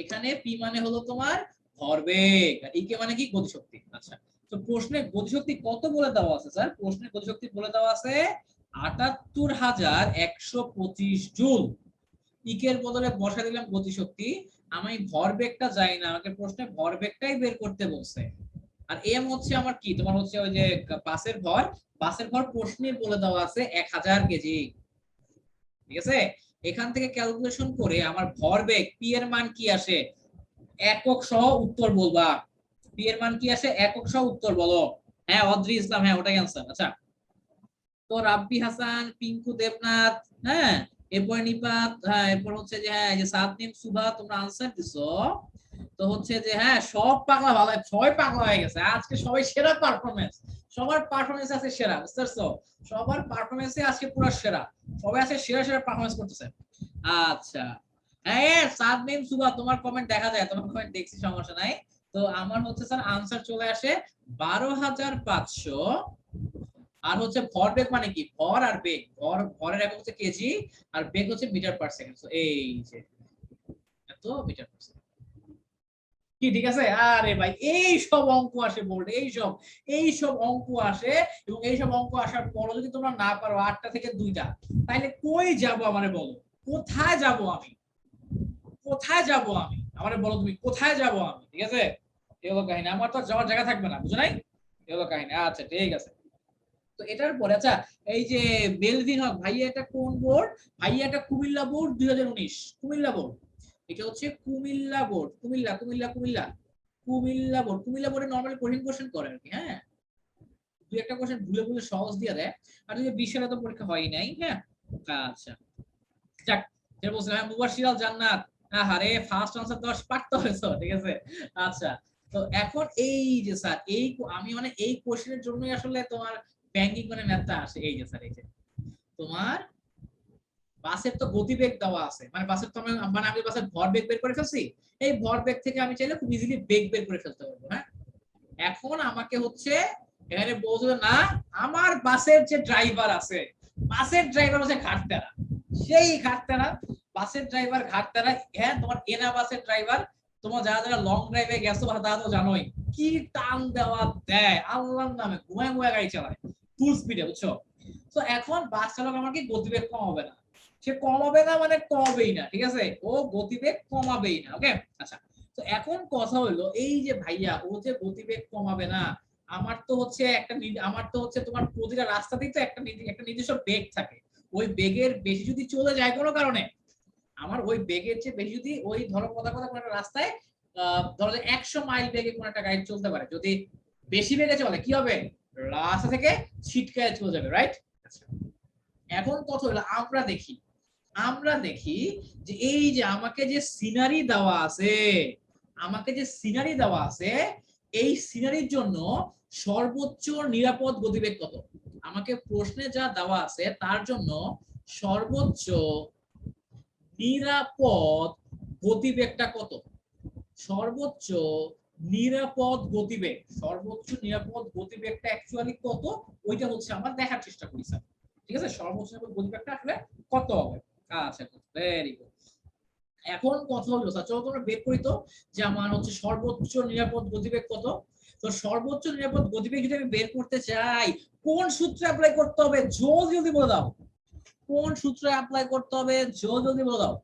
এখানে পি মানে হলো তোমার ভরবেগ, আর ই কে মানে কি, গতিশক্তি। আচ্ছা তো প্রশ্নে গতিশক্তি কত বলে দেওয়া আছে স্যার, প্রশ্নে গতিশক্তি বলে দেওয়া আছে ৭৮,১২৫ জুল, ইকের বদলে বসা দিলাম গতিশক্তি, আমি ভরবেগটা জানি না, আমাকে প্রশ্নে ভরবেগটাই বের করতে বলছে। আর এম হচ্ছে আমার কি, তোমার হচ্ছে ওই যে বাসের ভর, বাসের ভর প্রশ্নে বলে দেওয়া আছে 1000 কেজি, ঠিক আছে। এখান থেকে ক্যালকুলেশন করে আমার ভরবেগ পি এর মান কি আসে, একক সহ উত্তর বলবা, পি এর মান কি আসে, একক সহ উত্তর বলো। হ্যাঁ অদ্রি ইসলাম, হ্যাঁ ওটাই আনসার। আচ্ছা তো রাব্বি হাসান, পিঙ্কু দেবনাথ, হ্যাঁ এরপর নিপাত, হ্যাঁ এরপর হচ্ছে যে হ্যাঁ যে সাদনিম সুভা, তোমরা আনসার দিছো। তো হচ্ছে যে হ্যাঁ সব পাগলা ভালো, সবাই পাগলা হয়ে গেছে আজকে, সবাই সেরা পারফরমেন্স, সবার পারফরমেন্স আছে সেরা, বুঝতে পারছো, সবার পারফরমেন্সে আজকে পুরো সেরা, সবাই আছে সেরা সেরা পারফরমেন্স করতেছে। আচ্ছা হ্যাঁ সাদনিম সুভা, তোমার কমেন্ট দেখা যায়, তোমার কমেন্ট দেখছি, সমস্যা নাই। তো আমার হচ্ছে স্যার আনসার চলে আসে ১২,৫০০, আর হচ্ছে ভরবেগ মানে কি, ভর আর বেগ, ভরের একক হচ্ছে কেজি, আর বেগ হচ্ছে মিটার পার সেকেন্ড, এই যে এত মিটার পার সেকেন্ড, কি ঠিক আছে। আরে ভাই এই সব অঙ্ক আসে বোর্ডে, এই সব অঙ্ক আসে, এবং এই সব অঙ্ক আসার পরও যদি তোমরা না পারো 8টা থেকে 2টা, তাহলে কই যাব আমারে বলো, কোথায় যাব আমি, কোথায় যাব আমি, আমারে বলো তুমি কোথায় যাব আমি, ঠিক আছে। এই হলো কাহিনী, আমার তো যাওয়ার জায়গা থাকবে না, বুঝো নাই, এই হলো কাহিনী। আচ্ছা ঠিক আছে, তো এটার পরে আচ্ছা এই যে বেলভিন হক ভাইয়া, এটা কোন বোর্ড, ভাইয়া এটা কুমিল্লা বোর্ড 2019, কুমিল্লা বোর্ড, এটা হচ্ছে কুমিল্লা বোর্ড, কুমিল্লা কুমিল্লা কুমিল্লা কুমিল্লা বোর্ড, কুমিল্লা বোর্ডে নরমালি কঠিন কোশ্চেন করে আর কি, হ্যাঁ দুই একটা কোশ্চেন ভুলে ভুলে সহজ দিয়ে দেয়, আর যদি 20 সালে তো পরীক্ষা হয় নাই, হ্যাঁ। আচ্ছা যাক, যেটা বলছিলাম, হ্যাঁ মুবাশশিরাল জান্নাত, আরে ফার্স্ট আনসার তো পারতে হয়েছে, ঠিক আছে। আচ্ছা তো এখন এই যে স্যার এই আমি মানে এই কোশ্চেনের জন্যই আসলে তোমার ব্যাংকিং মানে ম্যাথটা আসে, এই যে স্যার এই যে তোমার বাসের তো গতিবেগ দেওয়া আছে, মানে বাসের তো মানে আমি বাসের ভরবেগ বের করে ফেলছি, এই ভরবেগ থেকে আমি চাইলে খুব ইজিলি বেগ বের করে ফেলতে পারবো, হ্যাঁ। এখন আমাকে হচ্ছে এখানে বলতে না, আমার বাসের যে ড্রাইভার আছে, বাসের ড্রাইভার হচ্ছে ঘাটতারা, সেই ঘাটতারা, বাসের ড্রাইভার ঘাটতারা, হ্যাঁ তোমার এনা বাসের ড্রাইভার, তোমার যারা যারা লং ড্রাইভে গেছো তারা তো জানোই কি টান দেওয়া দেয়, আল্লাহর নামে ঘুমায় ঘুমায় গাড়ি চালায় ফুল স্পিডে, বুঝছো। তো এখন বাস চালক আমাকে গতিবেগ কমাবে না, সে কমাবে না মানে কমাবেই না, ঠিক আছে, ও গতিবেগ কমাবেই না। ওকে, আচ্ছা, তো এখন কথা হলো এই যে ভাইয়া ও যে গতিবেগ কমাবে না, আমার তো হচ্ছে আমার তো হচ্ছে তোমার প্রতিটা রাস্তাতেই তো একটা নির্দিষ্ট বেগ থাকে, ওই বেগের বেশি যদি চলে যায় কোনো কারণে, আমার ওই বেগের চেয়ে বেশি যদি ওই ধরো কথা কথা কোনো একটা রাস্তায় ধরো 100 মাইল বেগে কোনো একটা গাড়ি চলতে পারে, যদি বেশি বেগে চলে কি হবে, রাস্তা থেকে ছিটকায় চলে যাবে, রাইট? এখন কথা হলো আমরা দেখি যে এই যে আমাকে যে সিনারি দেওয়া আছে, এই সিনারির জন্য সর্বোচ্চ নিরাপদ গতিবেগ কত? আমাকে প্রশ্নে যা দেওয়া আছে তার জন্য সর্বোচ্চ নিরাপদ গতিবেগটা কত? সর্বোচ্চ নিরাপদ গতিবেগটা অ্যাকচুয়ালি কত, ওইটা হচ্ছে আমরা দেখার চেষ্টা করি স্যার, ঠিক আছে? সর্বোচ্চ নিরাপদ গতিবেগটা আসলে কত হবে? আচ্ছা, ভেরি গুড। এখন কথা হলো স্যার, চলো তোমরা বের করি তো যে আমার হচ্ছে সর্বোচ্চ নিরাপদ গতিবেগ কত। তো সর্বোচ্চ নিরাপদ গতিবেগ যদি আমি বের করতে চাই, কোন সূত্র অ্যাপ্লাই করতে হবে জলদি বলে দাও, কোন সূত্র অ্যাপ্লাই করতে হবে জলদি বলে দাও,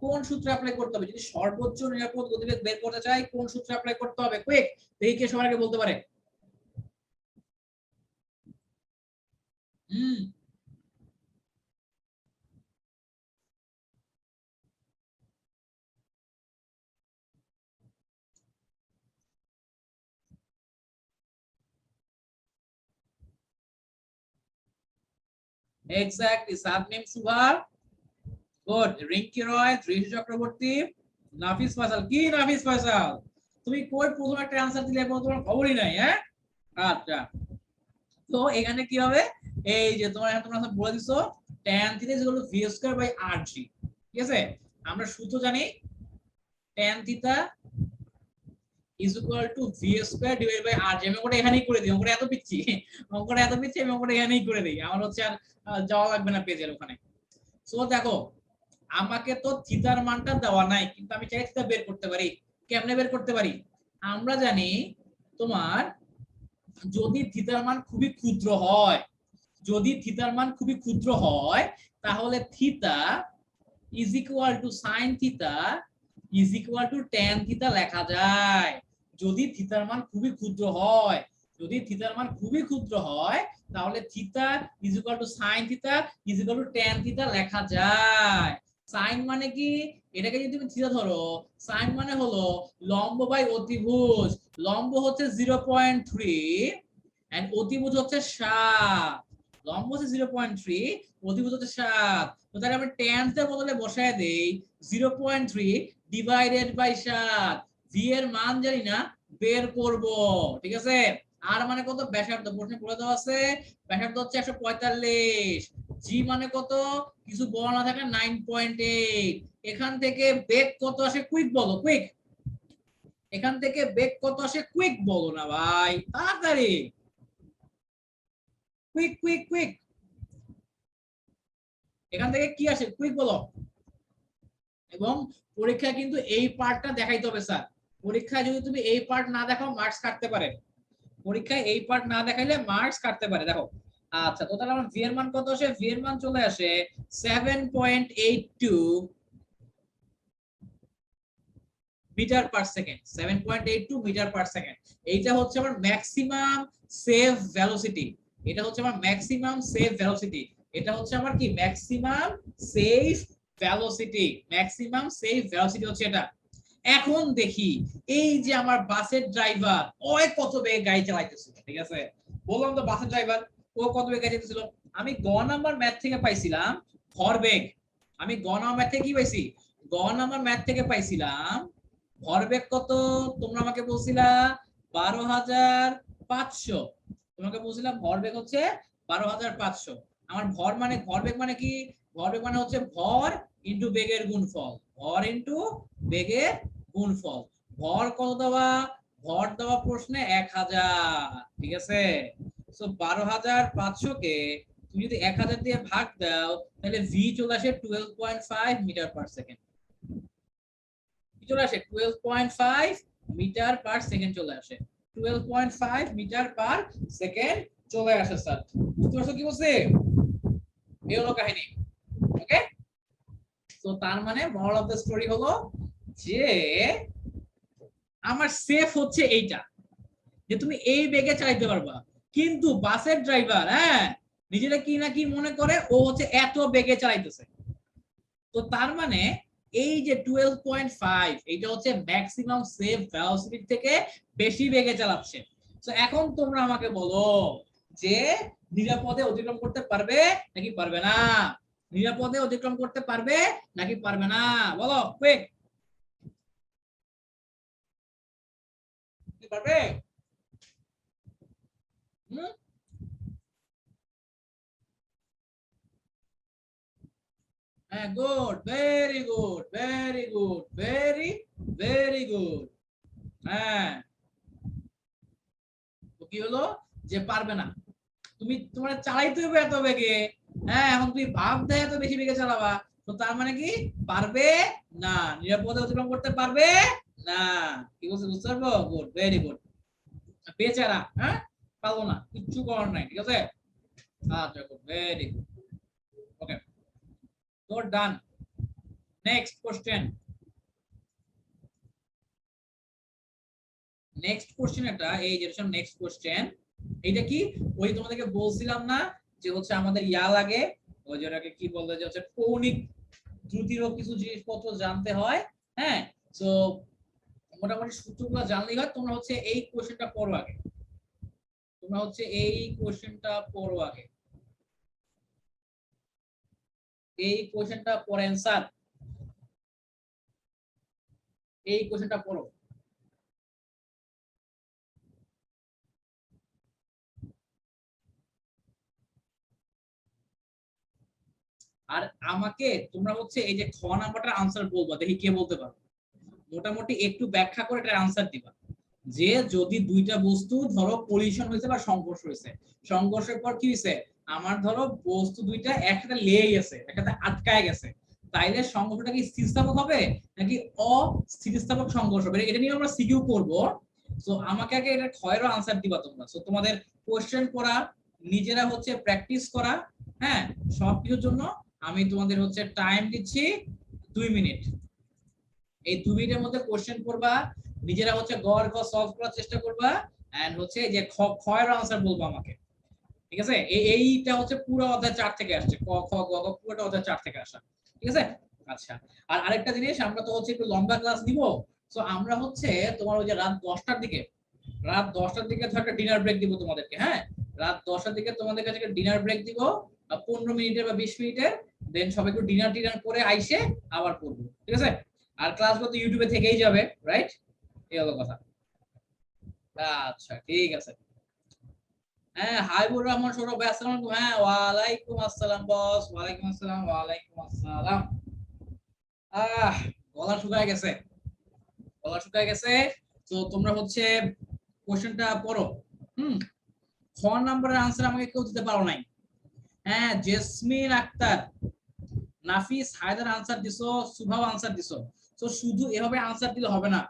কোন সূত্র অ্যাপ্লাই করতে হবে যদি সর্বোচ্চ নিরাপদ গতিবেগ বের করতে চাই, কোন সূত্র অ্যাপ্লাই করতে হবে? কুইক, দেখি কে সবার আগে বলতে পারে। এক্স্যাক্টলি, সাবনেম সুভা, গুড, রিঙ্কি রয়, দৃশ্য চক্রবর্তী, নাফিস ফয়সাল। কি নাফিস ফয়সাল, তুমি কই প্রথম একটা আনসার দিলে এবং তোমার খবরই নাই? হ্যাঁ, আচ্ছা, তো এখানে কি হবে, এই যে তোমরা বলে দিছো tan theta is equal to v square by rg, ঠিক আছে? আমরা সূত্র জানি tan theta is equal to v square divide by rg। আমি ওটা এখানেই করে দিই, ওটা এত পিচ্ছি, আমি ওটা এখানেই করে দিই, আমার হচ্ছে আর যাওয়া লাগবে না পেজের ওখানে। সো দেখো, আমাকে তো থিটার মানটা দেওয়া নাই, কিন্তু আমি চাই থিটা বের করতে পারি। কেমনে বের করতে পারি? আমরা জানি তোমার যদি থিটার মান খুবই ক্ষুদ্র হয়, তাহলে theta is equal two sine theta is equal two tan theta লেখা যায়। যদি থিটার মান খুবই ক্ষুদ্র হয়, তাহলে theta is equal two sine theta is equal two tan theta লেখা যায়। সাইন মানে কি, এটাকে যদি তুমি থিটা ধরো, সাইন মানে হলো লম্ব বাই অতিভুজ, লম্ব হচ্ছে 0.3 এন্ড অতিভুজ হচ্ছে 7, লম্ব হচ্ছে 0.3, অতিভুজ হচ্ছে 7। তো তাহলে আমরা tan এর বদলে বসায় দেই 0.3 ডিভাইডেড বাই 7, v এর মান জানি না, বের করব, ঠিক আছে? আর মানে কত, ব্যাসার্ধ, প্রশ্নে বলে দেওয়া আছে ব্যাসার্ধ হচ্ছে 145, জি মানে কত, কিছু বলা না থাকে 9.8। এখান থেকে বেগ কত আসে কুইক বলো, কুইক, এখান থেকে বেগ কত আসে কুইক বলো না ভাই, তাড়াতাড়ি, কুইক কুইক কুইক, এখান থেকে কি আসে কুইক বলো। এবং পরীক্ষা কিন্তু এই পার্টটা দেখাইতে হবে স্যার, পরীক্ষায় যদি তুমি এই পার্ট না দেখাও মার্কস কাটতে পারে, পরীক্ষায় এই পার্ট না দেখাইলে মার্কস কাটতে পারে। দেখো, আচ্ছা, তো তাহলে আমার ভি এর মান কত আসে, ভি এর মান চলে আসে 7.82 metre per second, 7.82 metre per second. এইটা হচ্ছে আমার ম্যাক্সিমাম সেভ ভেলোসিটি, এটা হচ্ছে আমার ম্যাক্সিমাম সেভ ভেলোসিটি, এটা হচ্ছে আমার কি maximum save velocity, maximum save velocity হচ্ছে এটা। এখন দেখি এই যে আমার বাসের ড্রাইভার ও কত বেগে গাড়ি চালাইতেছিল, ঠিক আছে? বললাম তো বাসের ড্রাইভার ও কত বেগে গাড়ি চালাইতেছিল। আমি গ নাম্বার ম্যাথ থেকে পাইছিলাম ভরবেগ, আমি গ নাম্বার ম্যাথ থেকে কি পাইছি, গ নাম্বার ম্যাথ থেকে পাইছিলাম ভরবেগ কত, তোমরা আমাকে বলছিলা 12,500, তোমাকে বলছিলাম ভরবেগ হচ্ছে 12,500। আমার ভরবেগ মানে কি, ভরবেগ মানে হচ্ছে ভর ইনটু বেগের গুণফল, ভর ইনটু বেগের গুণফল। ভর কত দেওয়া, ভর দেওয়া প্রশ্নে 1000, ঠিক আছে? সো 12,500 কে তুমি যদি 1000 দিয়ে ভাগ দাও, তাহলে ভি চলে আসে 12.5 মিটার পার সেকেন্ড, চলে আসে 12.5 মিটার পার সেকেন্ড, চলে আসে 12.5 মিটার পার সেকেন্ড চলে আসে। স্যার বুঝতে পারছো কি বলছে? এই হলো কাহিনী। ওকে, তো তার মানে মরাল অফ দ্য স্টোরি হলো যে আমার সেফ হচ্ছে এইটা, যে তুমি এই বেগে চালাইতে পারবা। কিন্তু বাসের ড্রাইভার নিজেরা কি না কি মনে করে ও হচ্ছে এত বেগে চালাইতেছে। তো তার মানে এই যে 12.5 এইটা হচ্ছে ম্যাক্সিমাম সেফ ভেলোসিটি থেকে বেশি বেগে চালাচ্ছে। তো এখন তোমরা আমাকে বলো যে নিরাপদে অতিক্রম করতে পারবে নাকি পারবে না? নিরাপদে অতিক্রম করতে পারবে নাকি পারবে না? বলো কুইক, পারবে? হ্যাঁ, good, very good, very good, very very good. হ্যাঁ, তো কি হলো যে পারবে না। তুমি তোমার চালাইতে হবে এত বেগে, এখন তুমি ভাব দেয় এত বেশি বেগে চালাবা, তো তার মানে কি পারবে না, নিরাপদে অতিক্রম করতে পারবে না। কি বলছে বুঝতে পারবো? Good, very good. বেচারা পারবো না, কিচ্ছু করার নাই, ঠিক আছে। আচ্ছা, গুড, ভেরি গুড। ওকে, তো done. Next question, next question এটা, এই যে নেক্সট কোশ্চেন এইটা কি, ওই তোমাদেরকে বলছিলাম না যে হচ্ছে আমাদের ইয়া লাগে, ওই যেটাকে কি বলতে যে হচ্ছে কৌণিক দ্রুতিরও কিছু জিনিসপত্র জানতে হয়। হ্যাঁ, তো মোটামুটি সূত্রগুলো জানলেই হয়। তোমরা হচ্ছে এই কোশ্চেনটা পড়ো আগে, তোমরা হচ্ছে এই কোশ্চেনটা পড়ো আগে, এই কোশ্চেনটা পড়ে অ্যান্সার, এই কোশ্চেনটা পড়ো। আর আমাকে তোমরা হচ্ছে এই যে খ নাম্বারটার আনসার বলবা, দেখি কে বলতে পারো। মোটামুটি একটু ব্যাখ্যা করে এটার আনসার দিবা যে যদি দুইটা বস্তু ধরো কলিশন হয়েছে বা সংঘর্ষ হয়েছে, সংঘর্ষের পর কি হয়েছে, আমার ধরো বস্তু দুইটা একসাথে লেগে গেছে, একসাথে আটকায় গেছে, তাইলে সংঘর্ষটা কি স্থিতিস্থাপক হবে নাকি অস্থিতিস্থাপক সংঘর্ষ হবে, এটা নিয়ে আমরা সিকিউ করব। তো আমাকে আগে এটা ক্ষয়েরও আনসার দিবা তোমরা। তো তোমাদের কোশ্চেন করা, নিজেরা হচ্ছে প্র্যাকটিস করা, হ্যাঁ, সবকিছুর জন্য আমি তোমাদের হচ্ছে টাইম দিচ্ছি 2 মিনিট। এই 2 মিনিটের মধ্যে কোশ্চেন করবা, নিজেরা হচ্ছে গড় খ সলভ করার চেষ্টা করবা, এন্ড হচ্ছে যে খ এর আনসার বলবো আমাকে, ঠিক আছে। এইটা হচ্ছে পুরো অধ্যায় 4 থেকে আসছে, ক খ গ ঘ পুরোটা অধ্যায় 4 থেকে আসা, ঠিক আছে। আচ্ছা, আর আরেকটা জিনিস, আমরা তো হচ্ছে একটু লম্বা ক্লাস নিব। তো আমরা হচ্ছে তোমার ওই যে রাত 10টার দিকে, রাত 10টার দিকে তো একটা ডিনার ব্রেক দিব তোমাদেরকে। হ্যাঁ, রাত 10টার দিকে তোমাদের কাছে ডিনার ব্রেক দিব, 15 মিনিটের বা 20 মিনিটের। দেন সবাই একটু ডিনার টিনার করে আইসে আবার করবো, ঠিক আছে। আর ক্লাসগুলো তো ইউটিউবে থেকেই যাবে, রাইট? এই হলো কথা। আচ্ছা, ঠিক আছে। হ্যাঁ, হাবিবুর রহমান সৌরভ ভাই, আসসালামু আলাইকুম। হ্যাঁ, ওয়ালাইকুম আসসালাম বস, ওয়ালাইকুম আসসালাম, ওয়ালাইকুম আসসালাম। আহ গলা শুকায় গেছে, গলা শুকায় গেছে। তো তোমরা হচ্ছে কোশ্চেনটা পড়ো। হুম, 4 নাম্বারের আনসার আমাকে কেউ দিতে পারো নাই। হ্যাঁ, জেসমিন আক্তার, নাফিস হায়দার আনসার দিছো, সুভাও আনসার দিছো। তো শুধু এভাবে আনসার দিলে হবে না,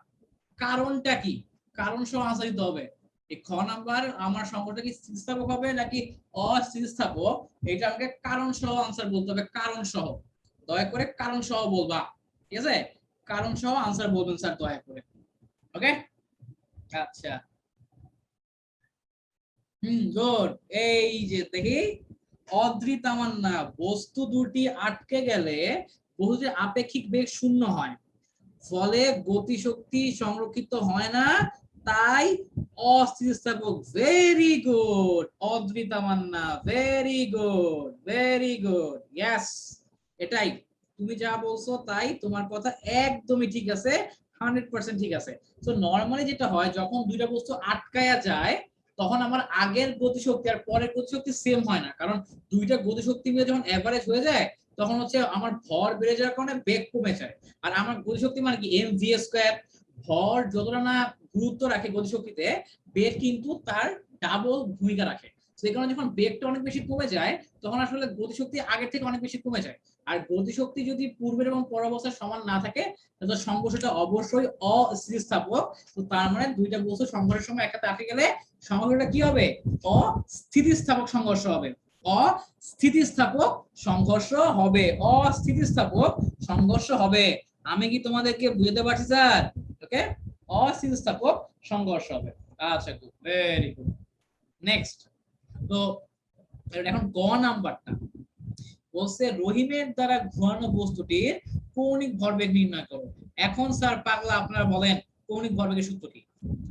কারণটা কি, কারণ সহ আনসার দিতে হবে। এই খ নাম্বার আমার সংখ্যাটা কি স্থিতিস্থাপক হবে নাকি অস্থিতিস্থাপক, এটা আমাকে কারণ সহ আনসার বলতে হবে, কারণ সহ। দয়া করে কারণ সহ বলবা, ঠিক আছে। কারণ সহ আনসার বলবেন স্যার, দয়া করে। ওকে, আচ্ছা। গুড। এই যে দেখি, অদ্রিতামান্না, বস্তু দুটি আটকে গেলে বস্তুটির আপেক্ষিক বেগ শূন্য হয়, ফলে গতিশক্তি সংরক্ষিত হয় না, তাই অস্থিতিস্থাপক। ভেরি গুড অদ্রিতামান্না, very good, very good, yes, এটাই। তুমি যা বলছো তাই, তোমার কথা একদমই ঠিক আছে, 100% ঠিক আছে। তো নরমালি যেটা হয়, যখন দুইটা বস্তু আটকায়া যায়, তখন আমার আগের গতিশক্তি আর পরের গতিশক্তি সেম হয় না, কারণ দুইটা গতিশক্তি মিলে যখন এভারেজ হয়ে যায়, তখন হচ্ছে আমার ভর বেড়ে যাওয়ার কারণে বেগ কমে যায়। আর আমার গতিশক্তি মানে কি, এম জি স্কয়ার। ভর যতটা না গুরুত্ব রাখে গতিশক্তিতে, বেগ কিন্তু তার ডাবল ভূমিকা রাখে। সেই কারণে যখন বেগটা অনেক বেশি কমে যায়, তখন আসলে গতিশক্তি আগের থেকে অনেক বেশি কমে যায়। আর গতিশক্তি যদি পূর্বের এবং পরাবস্থার সমান না থাকে, তাহলে সংঘর্ষটা অবশ্যই অস্থিতিস্থাপক। তো তার মানে দুইটা বস্তু সংঘর্ষের সময় একসাথে আটকে গেলে সংঘর্ষটা কি হবে, অস্থিতিস্থাপক সংঘর্ষ হবে। অস্থিতিস্থাপক সংঘর্ষ হবে, অস্থিতিস্থাপক সংঘর্ষ হবে। আমি কি তোমাদেরকে বুঝাতে পারছি স্যার? ওকে, অস্থিতিস্থাপক সংঘর্ষ হবে। আচ্ছা, গুড, ভেরি গুড। নেক্সট, তো এখন গ নাম্বারটা বলছে রহিমের দ্বারা ঘোরানো বস্তুটির কৌণিক ভরবেগ নির্ণয় করো। এখন স্যার পাগলা আপনারা বলেন কৌণিক ভরবেগের সূত্র কি?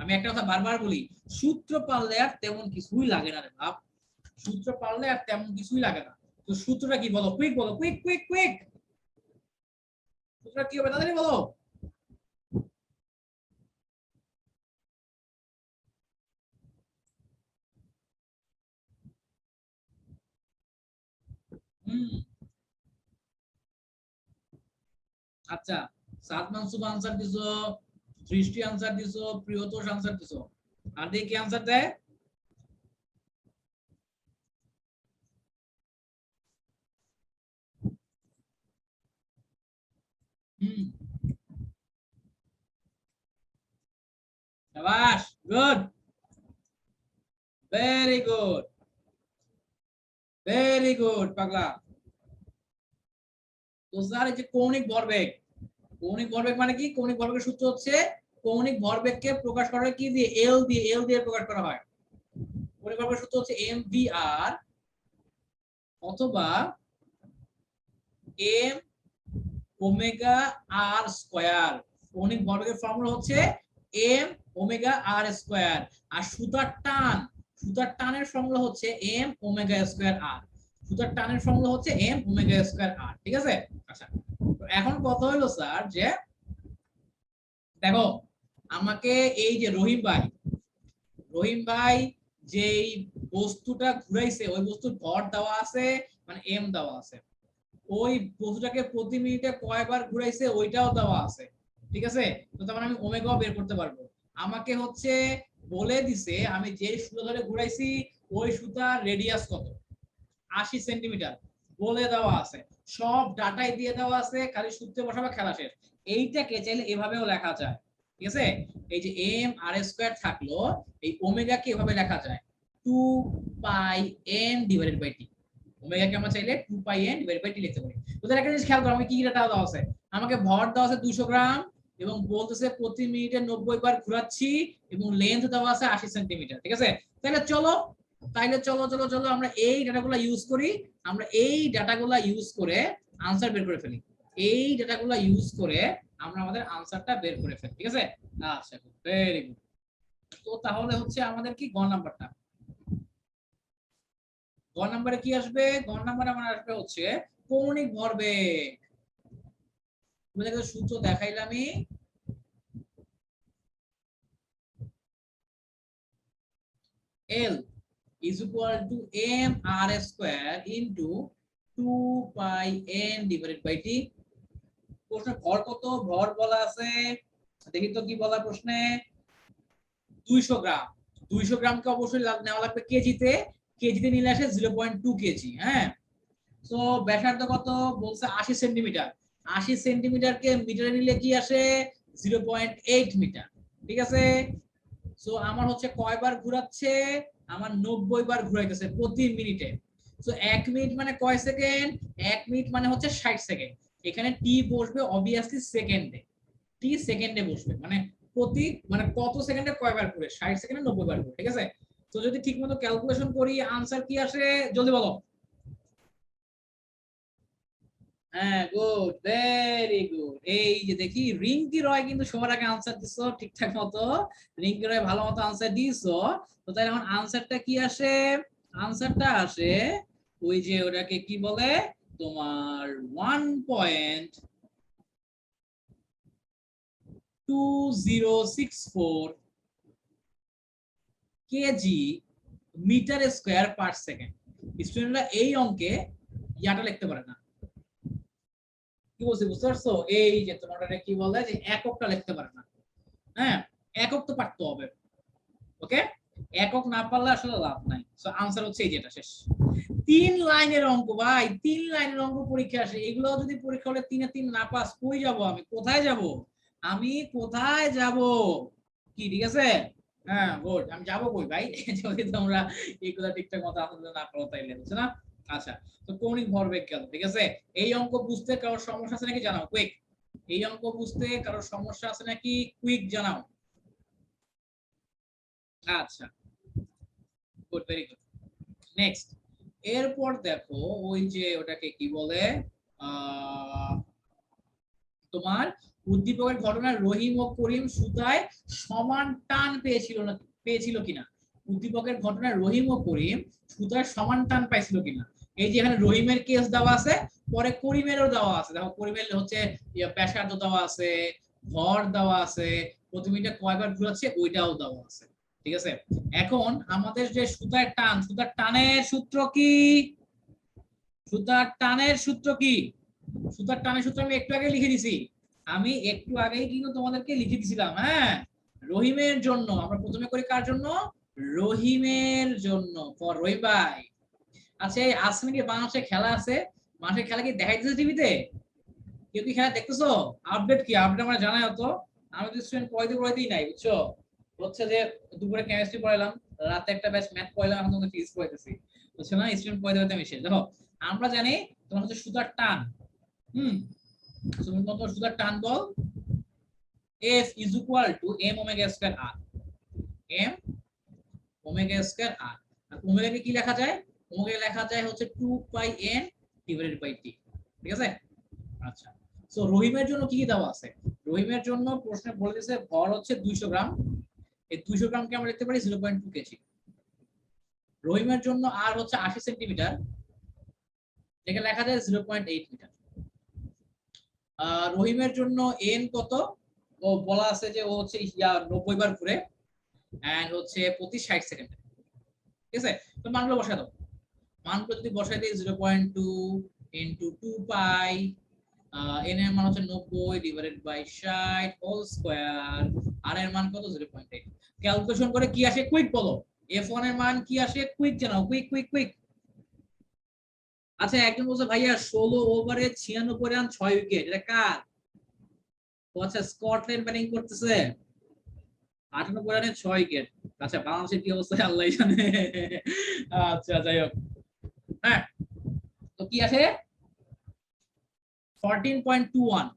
আমি একটা কথা বারবার বলি, সূত্র পারলে আর তেমন কিছুই লাগে না রে বাপ, সূত্র পারলে আর তেমন কিছুই লাগে না। তো সূত্রটা কি বলো, কুইক বলো, কুইক কুইক কুইক, সূত্রটা কি হবে তাড়াতাড়ি বলো। হুম, আচ্ছা, সাদমান সুব আনসার দিছো, দৃষ্টি আনসার দিছো, প্রিয়তোষ আনসার দিছো, আর দিয়ে কি আনসার দেয়? হুম, শাবাশ, good, very good, very good পাগলা। তো স্যার এই যে কৌণিক ভরবেগ, কৌণিক ভরবেগ মানে কি? কৌণিক ভরবেগের সূত্র হচ্ছে, কৌণিক ভরবেগকে প্রকাশ করা হয় কি দিয়ে? এল দিয়ে, এল দিয়ে প্রকাশ করা হয়। কৌণিক ভরবেগের সূত্র হচ্ছে এম ভি আর অথবা এম ওমেগা আর স্কয়ার। কৌণিক ভরবেগের ফর্মুলা হচ্ছে এম ওমেগা আর স্কয়ার। আর সুতার টান, সুতার টানের ফর্মুলা হচ্ছে এম ওমেগা স্কয়ার আর। সুতার টানের ফর্মুলা হচ্ছে এম ওমেগা স্কয়ার আর, ঠিক আছে? আচ্ছা, এখন কথা হলো স্যার যে দেখো আমাকে এই যে রহিম ভাই, রহিম ভাই যেই বস্তুটা ঘুরাইছে ওই বস্তুর ভর দেওয়া আছে, মানে এম দেওয়া আছে। ওই বস্তুটাকে প্রতি মিনিটে কয়বার ঘুরাইছে ওইটাও দেওয়া আছে, ঠিক আছে? তো তার মানে আমি ওমেগাও বের করতে পারবো। আমাকে হচ্ছে বলে দিছে আমি যে সুতা ধরে ঘুরাইছি ওই সুতার রেডিয়াস কত, 80 সেন্টিমিটার বলে দেওয়া আছে। সব ডাটাই দিয়ে দেওয়া আছে, খালি সূত্রে বসাবা, খেলা শেষ। এইটাকে চাইলে এভাবেও লেখা যায়, ঠিক আছে? এই যে এম আর স্কয়ার থাকলো, এই ওমেগা কে এভাবে লেখা যায় 2 pi N divided by T. Omega কে আমরা চাইলে 2 pi N divided by T লিখতে পারি। তো তাহলে একটা জিনিস খেয়াল করো, আমি কি ডাটা দেওয়া আছে? আমাকে ভর দেওয়া আছে 200 গ্রাম এবং বলতেছে প্রতি মিনিটে 90 বার ঘোরাচ্ছি এবং লেন্থ দেওয়া আছে 80 সেন্টিমিটার, ঠিক আছে? তাহলে চলো, তাইলে চলো চলো চলো আমরা এই ডাটাগুলো ইউজ করি, আমরা এই ডাটাগুলো ইউজ করে আনসার বের করে ফেলি। এই ডাটাগুলো ইউজ করে আমরা আমাদের আনসারটা বের করে ফেলি, ঠিক আছে? আচ্ছা, ভেরি গুড। তো তাহলে হচ্ছে আমাদের কি গ নাম্বারটা, গ নাম্বারে কি আসবে? গ নাম্বারে আমার আসবে হচ্ছে কৌণিক ভরবেগ। তোমাদেরকে সূত্র দেখাইলামই, L is equal to mr square into 2 pi n divided by t। প্রশ্নে ভর কত? ভর বলা আছে, দেখি তো কি বলা প্রশ্নে, 200 গ্রাম। 200 গ্রামকে অবশ্যই নেওয়া লাগবে কেজিতে, কেজিতে নিলে আসে 0.2 কেজি। হ্যাঁ, তো ব্যাসার্ধ কত বলছে? 80 সেন্টিমিটার। 80 সেন্টিমিটারকে মিটারে নিলে কি আসে? 0.8 মিটার, ঠিক আছে? সো আমার হচ্ছে কয়বার ঘোরাচ্ছে? আমার 90 বার ঘুরাইতেছে প্রতি মিনিটে। সো 1 মিনিট মানে কয় সেকেন্ড? 1 মিনিট মানে হচ্ছে 60 সেকেন্ড। এখানে টি বসবে অবভিয়াসলি সেকেন্ডে, টি সেকেন্ডে বসবে, মানে প্রতি মানে কত সেকেন্ডে কয়বার ঘুরে? 60 সেকেন্ডে 90 বার ঘুরে, ঠিক আছে? তো যদি ঠিকমতো ক্যালকুলেশন করি আনসার কি আসে জলদি বলো। হ্যাঁ, গুড, ভেরি গুড। এই যে দেখি রিঙ্কি রয় কিন্তু সবার আগে আনসার দিছো ঠিকঠাক মতো, রিঙ্কি রয় ভালো মতো আনসার দিছো। তো তাহলে এখন আনসারটা কি আসে? আনসারটা আসে ওই যে ওটাকে কি বলে তোমার 1.2064 KG metre square per second. স্টুডেন্টরা এই অঙ্কে ইয়াটা লিখতে পারে না, কি বলছি বুঝতে পারছো? এই যে তোমার কি বলে যে এককটা লিখতে পারে না। হ্যাঁ, একক তো পারতে হবে, ওকে? একক না পারলে আসলে লাভ নাই। সো আনসার হচ্ছে এই যেটা শেষ। 3 লাইনের অঙ্ক ভাই, 3 লাইনের অঙ্ক পরীক্ষা আসে, এগুলো যদি পরীক্ষা হলে 3 এ 3 না পাস, কই যাব আমি? কোথায় যাব আমি? কোথায় যাব? কি, ঠিক আছে? হ্যাঁ গুড, আমি যাবো কই ভাই যদি তোমরা এইগুলা ঠিকঠাক মতো আসলে না করো তাইলে, বুঝছো না? আচ্ছা, তো কৌণিক ভরবেগ গেল, ঠিক আছে। এই অঙ্ক বুঝতে কারোর সমস্যা আছে নাকি জানাও কুইক। এই অঙ্ক বুঝতে কারোর সমস্যা আছে নাকি কুইক জানাও। আচ্ছা গুড, ভেরি গুড। নেক্সট, এরপর দেখো ওই যে ওটাকে কি বলে, আহ তোমার উদ্দীপকের ঘটনায় রহিম ও করিম সুতায় সমান টান পেয়েছিল কিনা। উদ্দীপকের ঘটনায় রহিম ও করিম সুতায় সমান টান পাইছিল কিনা। এই যে এখানে রহিমের কেস দেওয়া আছে, পরে করিমেরও দেওয়া আছে। দেখো করিমের হচ্ছে ব্যাসার্ধ দেওয়া আছে, ভর দেওয়া আছে, প্রতি মিনিটে কয়বার ঘুরাচ্ছে ওইটাও দেওয়া আছে, ঠিক আছে। এখন আমাদের যে সুতার টান, সুতার টানের সূত্র কি? সুতার টানের সূত্র কি? সুতার টানের সূত্র আমি একটু আগে লিখে দিছি। আমি একটু আগেই কিন্তু তোমাদেরকে লিখে দিছিলাম। হ্যাঁ, রহিমের জন্য আমরা প্রথমে করি কার জন্য? রহিমের জন্য, ফর রহিম ভাই। আচ্ছা, এই আজ নাকি বাংলাদেশে খেলা আছে, মাঠে খেলা কি দেখাই দিচ্ছে টিভিতে? কেউ কি খেলা দেখতেছো? আপডেট কি? আপডেট আমরা জানাই হতো। আমি তো স্টুডেন্ট পড়াইতেই নাই, বুঝছো। হচ্ছে যে দুপুরে কেমিস্ট্রি পড়াইলাম, রাতে একটা ব্যাচ ম্যাথ পড়াইলাম, এখন তোমাকে ফিজিক্স পড়াইতেছি, বুঝছো না? স্টুডেন্ট পড়াইতে আমি শেষ। দেখো আমরা জানি তোমার হচ্ছে সুতার টান। হুম, সুতার টান বল F is equal to m omega square r, m omega square r। R omega কে কি লেখা যায়? ওমেগা লেখা যায় হচ্ছে 2 pi n divided by t, ঠিক আছে। আচ্ছা, সো রহিমের জন্য কি কি দেওয়া আছে? রহিমের জন্য প্রশ্নে বলে দিয়েছে ভর হচ্ছে 200 গ্রাম। এই 200 গ্রামকে আমরা লিখতে পারি 0.2 কেজি। রহিমের জন্য আর হচ্ছে 80 সেন্টিমিটার, যেটা লেখা যায় 0.8 মিটার। রহিমের জন্য এন কত? ও বলা আছে যে ও হচ্ছে 90 বার ঘুরে এন্ড হচ্ছে প্রতি 60 সেকেন্ডে, ঠিক আছে। তো মানগুলো বসায় দাও। মানগুলো যদি বসাই দিই 0.2 ইনটু 2 পাই, এন এর মান হচ্ছে 90 ডিভাইডেড বাই 60 হোল স্কয়ার, আর এর মান কত? 0.8। ক্যালকুলেশন করে কি আসে কুইক বলো। f1 এর মান কি আসে কুইক জানাও, কুইক কুইক কুইক। আচ্ছা, একজন বলছে ভাইয়া 16 ওভারে 96 রান 6 উইকেট, এটা কার? আচ্ছা, স্কটল্যান্ড ব্যাটিং করতেছে, 98 রানে 6 উইকেট। আচ্ছা, বাংলাদেশের কি অবস্থা আল্লাহ জানে। আচ্ছা যাই হোক, হ্যাঁ, তো কি আছে 14.21,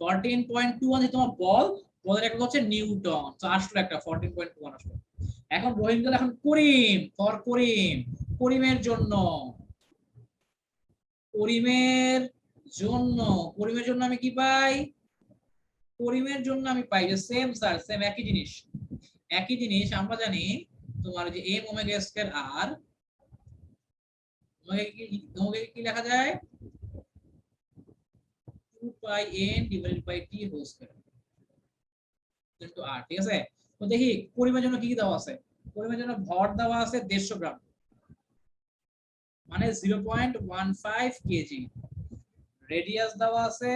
14.21 তোমার বল, বলের একক হচ্ছে নিউটন। তো আসলো একটা 14.21 আসলো। এখন রহিম গেল, এখন করিম, ফর করিম, করিমের জন্য, করিমের জন্য, করিমের জন্য আমি কি পাই? করিমের জন্য আমি পাই যে সেম স্যার, সেম একই জিনিস, একই জিনিস। আমরা জানি তোমার যে m omega square r, omega কি লেখা যায়? 2 pi n divided by t whole square into r, ঠিক আছে। তো দেখি পরিমাপের জন্য কি কি দেওয়া আছে। পরিমাপের জন্য ভর দেওয়া আছে 150 গ্রাম, মানে 0.15 কেজি। রেডিয়াস দেওয়া আছে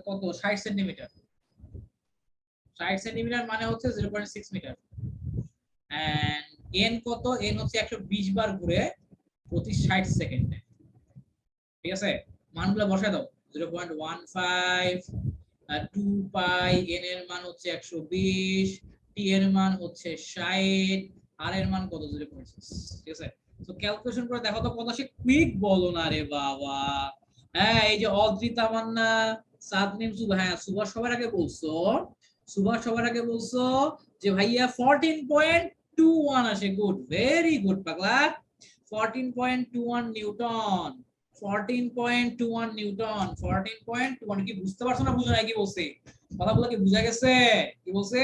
কত? 60 সেন্টিমিটার। 60 সেন্টিমিটার মানে হচ্ছে 0.6 মিটার। এন্ড n কত? n হচ্ছে 120 বার ঘুরে প্রতি 60 সেকেন্ডে, ঠিক আছে। মানগুলো বসায় দাও। 0.15, 2 পাই, n এর মান হচ্ছে 120, t এর মান হচ্ছে 60, r এর মান কত? 0.6, ঠিক আছে। তো ক্যালকুলেশন করে দেখো তো কত আসে। কুইক বলো না রে বাবা। হ্যাঁ, এই যে অদ্রিত তামান্না, সাদনিম, সুভা, হ্যাঁ সুভাষ সবার আগে বলছো, সুভাষ সবার আগে বলছো যে ভাইয়া 14.21 আসে। গুড, ভেরি গুড পাগলা। 14.21 নিউটন, 14.21 নিউটন, 14.21। কি বুঝতে পারছো না? বুঝো নাই কি বলছে? কথাগুলো কি বুঝা গেছে? কি বলছে?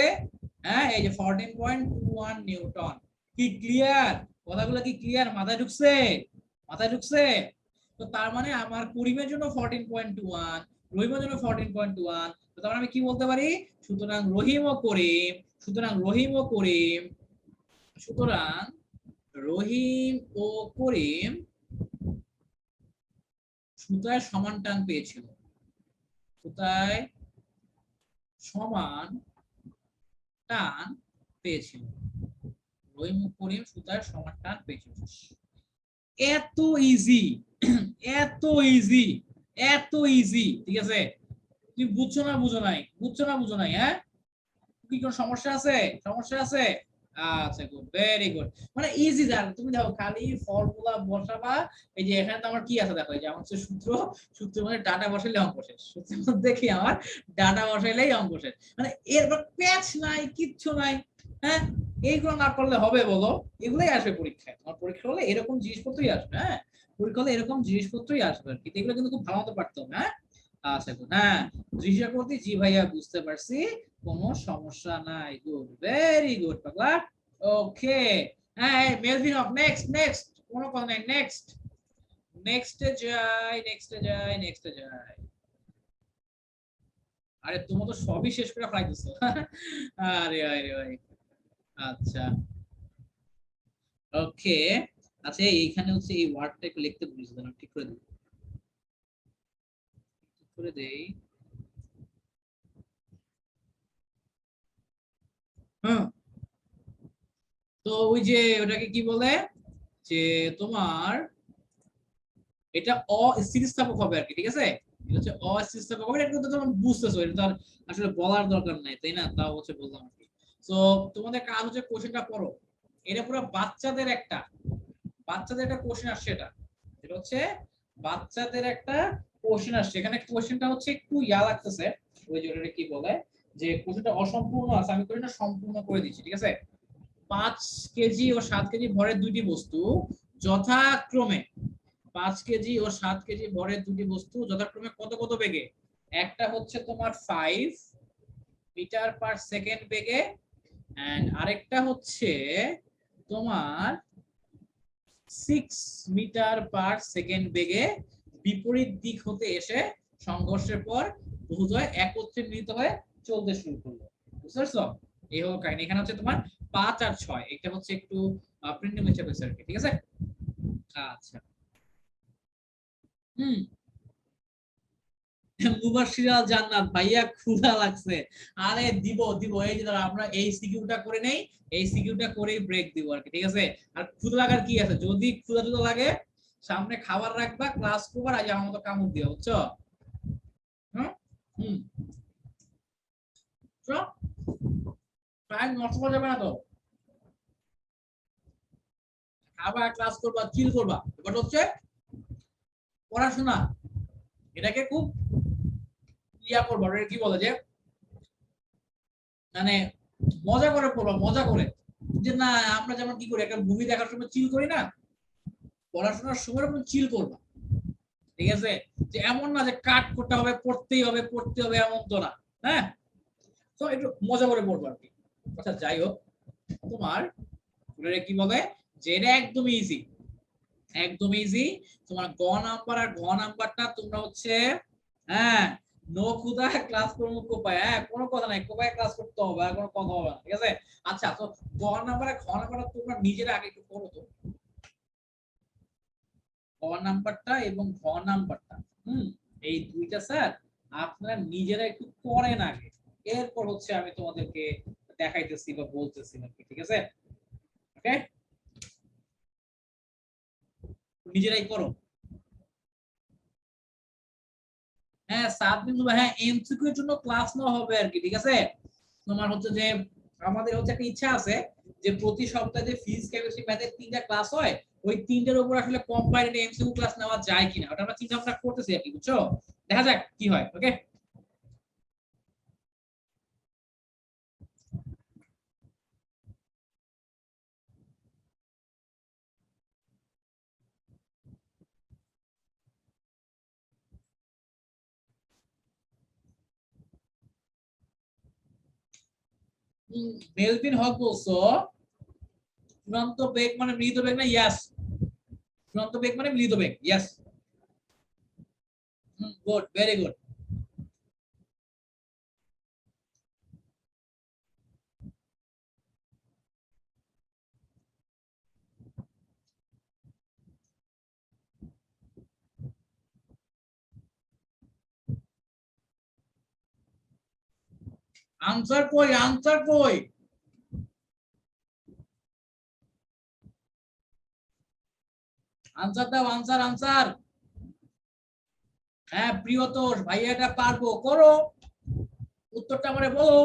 হ্যাঁ, এই যে 14.21 নিউটন। কি ক্লিয়ার? কথাগুলো কি ক্লিয়ার? মাথায় ঢুকছে? মাথায় ঢুকছে? তো তার মানে আমার করিমের জন্য 14.21, রহিমের জন্য 14.21। তো তার মানে আমি কি বলতে পারি? সুতরাং রহিম ও করিম, সুতরাং রহিম ও করিম, সুতরাং রহিম ও করিম সুতায় সমান টান পেয়েছিল, সুতায় সমান টান পেয়েছিল, রহিম ও করিম সুতায় সমান টান পেয়েছিল। এত ইজি, এত ইজি, এত ইজি, ঠিক আছে। তুমি বুঝছো না বুঝো নাই, বুঝছো না বুঝো নাই, হ্যাঁ? কি কোনো সমস্যা আছে? সমস্যা আছে? আচ্ছা গুড, ভেরি গুড। মানে ইজি জান, তুমি দেখো খালি ফর্মুলা বসাবা। এই যে এখানে তো আমার কি আছে দেখো, এই যে আমার হচ্ছে সূত্র, সূত্রের মধ্যে ডাটা বসাইলে অঙ্ক শেষ, সূত্রের মধ্যে কি আমার ডাটা বসাইলেই অঙ্ক শেষ। মানে এরপর প্যাচ নাই, কিচ্ছু নাই। হ্যাঁ, এইগুলো না করলে হবে বলো? এগুলোই আসবে পরীক্ষায়, তোমার পরীক্ষা হলে এরকম জিনিসপত্রই আসবে। হ্যাঁ, পরীক্ষা হলে এরকম জিনিসপত্রই আসবে আর কি, এগুলো কিন্তু খুব ভালো মতো পারতে হবে। হ্যাঁ, আচ্ছা গুড। হ্যাঁ, দৃশ্যকৃতি, জি ভাইয়া বুঝতে পারছি, কোনো সমস্যা নাই। গুড, ভেরি গুড পাগলা। ওকে, হ্যাঁ মেলভিন হক, নেক্সট নেক্সট, কোনো কথা নাই, নেক্সট নেক্সটে যাই, নেক্সটে যাই, নেক্সটে যাই। আরে তুমি তো সবই শেষ করে ফেলাইতেছো। আরে আরে ভাই, আচ্ছা ওকে। আচ্ছা এইখানে হচ্ছে এই ওয়ার্ডটা একটু লিখতে ভুলেছি, আমি ঠিক করে দিই, ঠিক করে দেই। হুম, তো ওই যে ওটাকে কি বলে, যে তোমার এটা অস্থিতিস্থাপক হবে আর কি, ঠিক আছে? এটা হচ্ছে অস্থিতিস্থাপক হবে, এটা কিন্তু তোমরা বুঝতেছো, এটা তো আর আসলে বলার দরকার নাই, তাই না? তাও হচ্ছে বললাম আর কি। তো তোমাদের কাজ হচ্ছে কোশ্চেনটা পড়ো। এটা পুরো বাচ্চাদের একটা, বাচ্চাদের একটা কোশ্চেন আসছে, এটা এটা হচ্ছে বাচ্চাদের একটা কোশ্চেন আসছে। এখানে কোশ্চেনটা হচ্ছে একটু ইয়া লাগতেছে, ওই যে ওটা কি বলে, যে কোশ্চেনটা অসম্পূর্ণ আছে, আমি কোশ্চেনটা সম্পূর্ণ করে দিচ্ছি, ঠিক আছে? 5 কেজি ও 7 কেজি ভরের দুইটি বস্তু যথাক্রমে, 5 কেজি ও 7 কেজি ভরের দুটি বস্তু যথাক্রমে কত কত বেগে, একটা হচ্ছে তোমার 5 মিটার পার সেকেন্ড বেগে, এন্ড আরেকটা হচ্ছে তোমার 6 মিটার পার সেকেন্ড বেগে বিপরীত দিক হতে এসে সংঘর্ষের পর উভয় একত্রে মিলিত হয়ে চলতে শুরু করলো। বুঝতে পারছো? এই হলো কাহিনী। এখানে হচ্ছে তোমার 5 আর 6, এটা হচ্ছে একটু প্রিন্টিং মিস্টেক হয়েছে আর কি, ঠিক আছে? আচ্ছা, হুম। মুবাশশিরাল জান্নাত ভাইয়া, ক্ষুধা লাগছে। আরে দিব দিব, এই যে ধরো আমরা এই সিকিউটা করে নেই, এই সিকিউটা করেই ব্রেক দিব আর কি, ঠিক আছে? আর ক্ষুধা লাগার কি আছে, যদি ক্ষুধা টুধা লাগে সামনে খাবার রাখবা, ক্লাস করবার, আজ আমার মতো কামড় দিও, বুঝছো? হুম, হুম, টাইম নষ্ট করা যাবে না তো, খাবার, ক্লাস করবা, চিল করবা। এবার হচ্ছে পড়াশোনা, এটাকে খুব ইয়া করবা, কি বলে যে মানে মজা করে পড়বা, মজা করে। যে না, আমরা যেমন কি করি, একটা মুভি দেখার সময় চিল করি না, পড়াশোনার সময় এরকম চিল করবা, ঠিক আছে? যে এমন না যে কাট করতে হবে, পড়তেই হবে, পড়তে হবে, এমন তো না। হ্যাঁ, তো একটু মজা করে পড়বো আর কি। আচ্ছা যাই হোক, তোমার কি বলে, যে এটা একদম ইজি, একদম ইজি। তোমার গ নাম্বার আর ঘ নাম্বারটা তোমরা হচ্ছে, হ্যাঁ, নো ক্ষুদা ক্লাস করবো কোপায়, হ্যাঁ কোনো কথা নাই, কোপায় ক্লাস করতে হবে, আর কোনো কথা হবে না, ঠিক আছে? আচ্ছা, তো গ নাম্বার আর ঘ নাম্বারটা তোমরা নিজেরা আগে একটু করো তো, ক নাম্বারটা এবং ঘ নাম্বারটা। হুম, এই দুইটা স্যার আপনারা নিজেরা একটু করেন আগে, এরপর হচ্ছে আমি তোমাদেরকে দেখাইতেছি বা বলতেছি নাকি, ঠিক আছে? ওকে, নিজেরাই করো। হ্যাঁ সাত বিন্দু, হ্যাঁ এমসিকিউ এর জন্য ক্লাস নেওয়া হবে আর কি, ঠিক আছে? তোমার হচ্ছে যে আমাদের হচ্ছে একটা ইচ্ছা আছে যে প্রতি সপ্তাহে যে ফিজিক্স কেমিস্ট্রি ম্যাথের 3টা ক্লাস হয়, ওই 3টার উপর আসলে কম্বাইন্ড এমসিকিউ ক্লাস নেওয়া যায় কিনা, ওটা আমরা চিন্তা ভাবনা করতেছি আর কি, বুঝছো? দেখা যাক কি হয়। ওকে, মেলভিন হক বলছো চূড়ান্ত বেগ মানে মৃত বেগ না? ইয়াস, চূড়ান্ত বেগ মানে মৃত বেগ, yes. Good, very good. Answer কই, আনসার কই? আনসার দাও, আনসার, আনসার। হ্যাঁ প্রিয়তোষ ভাইয়া, এটা পারবো, করো, উত্তরটা আমারে বলো।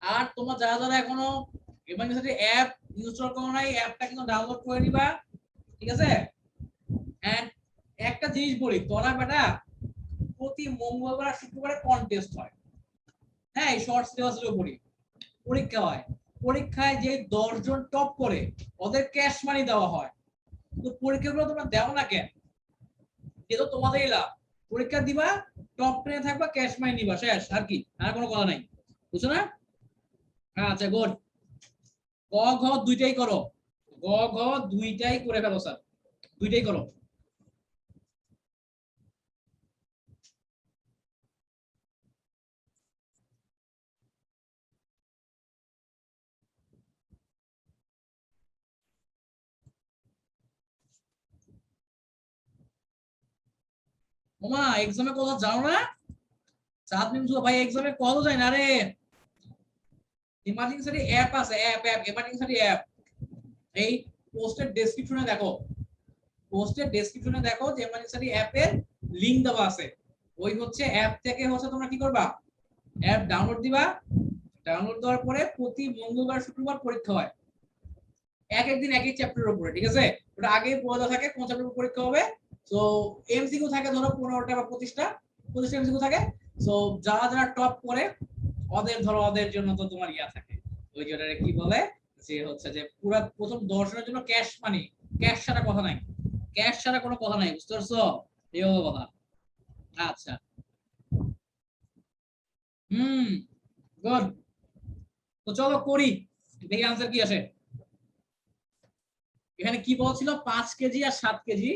আর তোমার যারা যারা এখনো এমার্জেন্সি অ্যাপ ইনস্টল করো নাই, অ্যাপটা কিন্তু ডাউনলোড করে নিবা, ঠিক আছে। এন্ড একটা জিনিস বলি, তোরা বেটা প্রতি মঙ্গলবার আর শুক্রবারে কন্টেস্ট হয়, হ্যাঁ এই শর্ট সিলেবাসের উপরই পরীক্ষা হয়। পরীক্ষায় যে 10 জন টপ করে ওদের ক্যাশ মানি দেওয়া হয়। তো পরীক্ষাগুলো তোমরা দাও না কেন? এটা তো তোমাদেরই লাভ। পরীক্ষা দিবা, টপ 10 থাকবা, ক্যাশ মানি নিবা, শেষ। আর কি, আর কোনো কথা নাই, বুঝছো না? আচ্ছা গুড। গ ঘ দুইটাই করো, গ ঘ দুইটাই করে ফেলো স্যার, দুইটাই করো। ওমা এক্সামে কোথাও যাও না? চাঁদ মিমসু ভাই এক্সামে কোথাও যায় না রে। ইমার্জেন্সি অ্যাপ আছে, অ্যাপ ইমার্জেন্সি অ্যাপ। এই পোস্টের ডেসক্রিপশনে দেখো, পোস্টের ডেসক্রিপশনে দেখো যে ইমার্জেন্সি অ্যাপের লিংক দেওয়া আছে। ওই হচ্ছে অ্যাপ থেকে হচ্ছে তোমরা কি করবা, অ্যাপ ডাউনলোড দিবা। ডাউনলোড দেওয়ার পরে প্রতি মঙ্গলবার শুক্রবার পরীক্ষা হয়, এক এক দিন এক এক চ্যাপ্টারের উপরে, ঠিক আছে। ওটা আগেই বলা থাকে কোন চ্যাপ্টারের পরীক্ষা হবে। সো এমসিকিউ থাকে ধরো 15টা বা 25টা এমসিকিউ থাকে। সো যারা যারা টপ করে ওদের ধরো ওদের জন্য তো তোমার ইয়া থাকে, ওই যেটা কি বলে যে হচ্ছে যে পুরো প্রথম দর্শনের জন্য ক্যাশ মানি, ক্যাশ ছাড়া কথা নাই, ক্যাশ ছাড়া কোনো কথা নাই, বুঝতে পারছো? এই হলো কথা। আচ্ছা, হুম, গুড। তো চলো করি, দেখি আনসার কি আসে। এখানে কি বলছিল 5 কেজি আর 7 কেজি,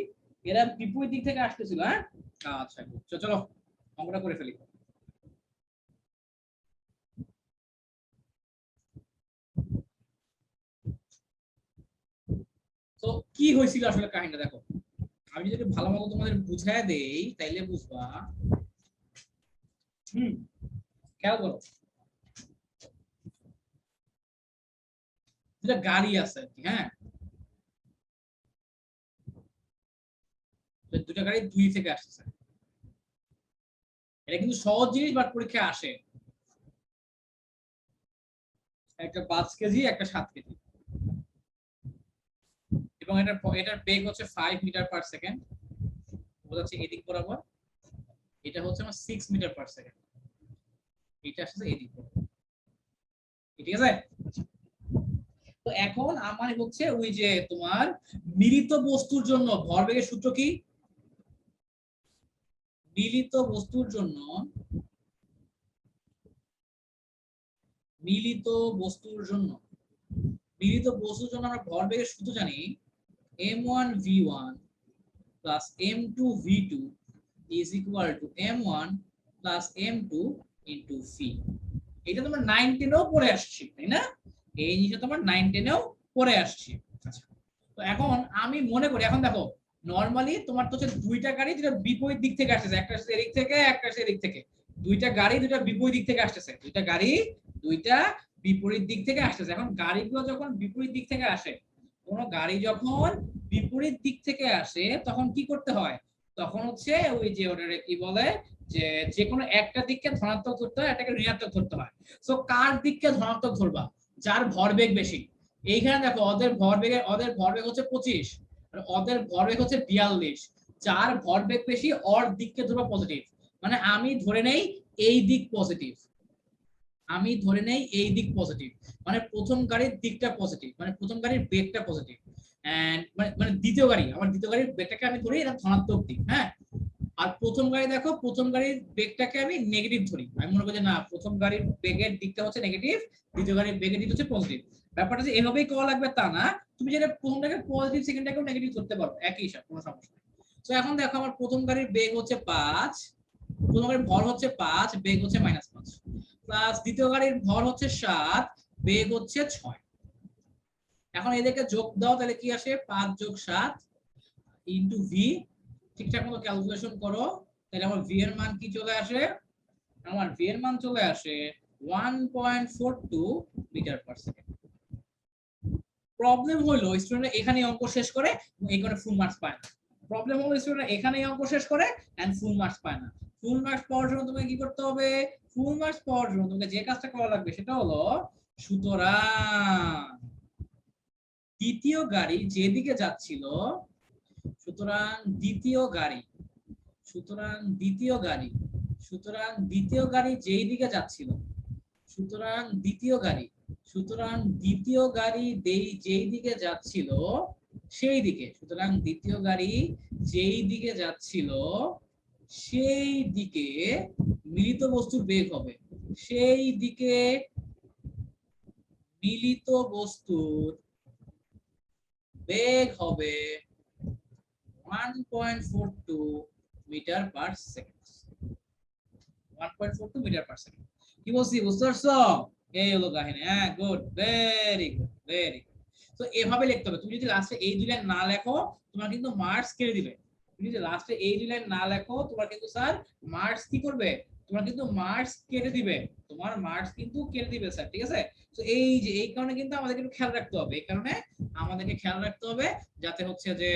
এরা বিপরীত দিক থেকে আসতেছিল, হ্যাঁ। আচ্ছা চলো অঙ্কটা করে ফেলি। তো কি হয়েছিল আসলে কাহিনীটা দেখো, আমি যদি ভালো মতো তোমাদের বুঝায় দেই তাইলে বুঝবা। হুম, খেয়াল করো, দুটা গাড়ি আছে আর কি, হ্যাঁ। দুটা গাড়ি দুই থেকে আসছে, এটা কিন্তু সহজ জিনিস বাট পরীক্ষায় আসে। একটা 5 কেজি, একটা 7 কেজি, এবং এটার বেগ হচ্ছে 5 মিটার/সেকেন্ড, বোঝাচ্ছে এদিক বরাবর। এটা হচ্ছে আমার 6 মিটার/সেকেন্ড, এটা আসছে এদিক বরাবর, ঠিক আছে। তো এখন আমার হচ্ছে ওই যে তোমার মিলিত বস্তুর জন্য ভরবেগের সূত্র কি? মিলিত বস্তুর জন্য, মিলিত বস্তুর জন্য মিলিত বস্তুর জন্য আমরা ভরবেগের সূত্র জানি, m1v1 plus m2v2 is equal to m1 plus m2 into v। এটা তোমার 9-10 এও পড়ে আসছি, তাই না? এই জিনিসটা তোমার 9-10 এও পড়ে আসছি। আচ্ছা, তো এখন আমি মনে করি, এখন দেখো নরমালি তোমার তো হচ্ছে দুইটা গাড়ি যেটা বিপরীত দিক থেকে আসতেছে, একটা আসছে এদিক থেকে, একটা আসছে এদিক থেকে। দুইটা গাড়ি দুইটা বিপরীত দিক থেকে আসতেছে, দুইটা গাড়ি দুইটা বিপরীত দিক থেকে আসতেছে। এখন গাড়িগুলো যখন বিপরীত দিক থেকে আসে, কোন গাড়ি যখন বিপরীত দিক থেকে আসে তখন কি করতে হয়? তখন হচ্ছে ওই যে ওটারে কি বলে যে যে কোনো একটা দিককে ধনাত্মক ধরতে হয়, এটাকে ঋণাত্মক ধরতে হয়। সো কার দিককে ধনাত্মক ধরবা? যার ভরবেগ বেশি। এইখানে দেখো ওদের ভরবেগ হচ্ছে 25, আর ওদের ভরবেগ হচ্ছে 42। যার ভরবেগ বেশি ওর দিককে ধরবা পজিটিভ। মানে আমি ধরে নেই এই দিক পজিটিভ, আমি ধরে নেই এই দিক পজিটিভ, মানে প্রথম গাড়ির দিকটা পজিটিভ, মানে প্রথম গাড়ির বেগটা পজিটিভ। এন্ড মানে দ্বিতীয় গাড়ি, আমার দ্বিতীয় গাড়ির বেগটাকে আমি ধরি এটা ধনাত্মক দিক, হ্যাঁ। আর প্রথম গাড়ি দেখো, প্রথম গাড়ির বেগটাকে আমি নেগেটিভ ধরি, আমি মনে করি যে না প্রথম গাড়ির বেগের দিকটা হচ্ছে নেগেটিভ, দ্বিতীয় গাড়ির বেগের দিক হচ্ছে পজিটিভ। ব্যাপারটা যে এভাবেই করা লাগবে তা না, তুমি যেটা প্রথমটাকে পজিটিভ সেকেন্ডটাকেও নেগেটিভ ধরতে পারো, একই হিসাব, কোনো সমস্যা নেই। তো এখন দেখো আমার প্রথম গাড়ির বেগ হচ্ছে 5, প্রথম গাড়ির ভর হচ্ছে 5, বেগ হচ্ছে -5, প্লাস দ্বিতীয় গাড়ির ভর হচ্ছে 7, বেগ হচ্ছে 6। এখন এদেরকে যোগ দাও, তাহলে কি আসে? 5 যোগ 7 ইনটু ভি। ঠিকঠাক মতো ক্যালকুলেশন করো, তাহলে আমার ভি এর মান কি চলে আসে? আমার ভি এর মান চলে আসে 1.42 মিটার/সেকেন্ড। প্রবলেম হলো স্টুডেন্ট এখানে অঙ্ক শেষ করে এখানে ফুল মার্কস পায় না। প্রবলেম হলো স্টুডেন্ট এখানে অঙ্ক শেষ করে এন্ড ফুল মার্কস পায় না। ফুল মার্কস পাওয়ার জন্য তোমাকে কি করতে হবে? ফুল মার্কস পাওয়ার জন্য তোমাকে যে কাজটা করা লাগবে সেটা হলো, সুতরাং দ্বিতীয় গাড়ি যেদিকে যাচ্ছিল, সুতরাং দ্বিতীয় গাড়ি, সুতরাং দ্বিতীয় গাড়ি, সুতরাং দ্বিতীয় গাড়ি যেই দিকে যাচ্ছিল, সুতরাং দ্বিতীয় গাড়ি, সুতরাং দ্বিতীয় গাড়ি যেই দিকে যাচ্ছিল সেই দিকে, সুতরাং দ্বিতীয় গাড়ি যেই দিকে যাচ্ছিল সেই দিকে মিলিত বস্তুর বেগ হবে, সেই দিকে মিলিত বস্তুর বেগ হবে 1.42 metre per second. 1.42 metre per second. কি বলছি বুঝতে পারছো? এই হলো কাহিনী। হ্যাঁ, good, very good, very good. তো এভাবে লিখতে হবে। তুমি যদি লাস্টে এই দুই লাইন না লেখো তোমার কিন্তু মার্কস কেটে দিবে। তুমি যদি লাস্টে এই দুই লাইন না লেখো তোমার কিন্তু স্যার মার্কস কি করবে? তোমার কিন্তু মার্কস কেটে দিবে। তোমার মার্কস কিন্তু কেটে দিবে স্যার, ঠিক আছে? তো এই যে এই কারণে কিন্তু আমাদেরকে একটু খেয়াল রাখতে হবে। এই কারণে আমাদেরকে খেয়াল রাখতে হবে যাতে হচ্ছে যে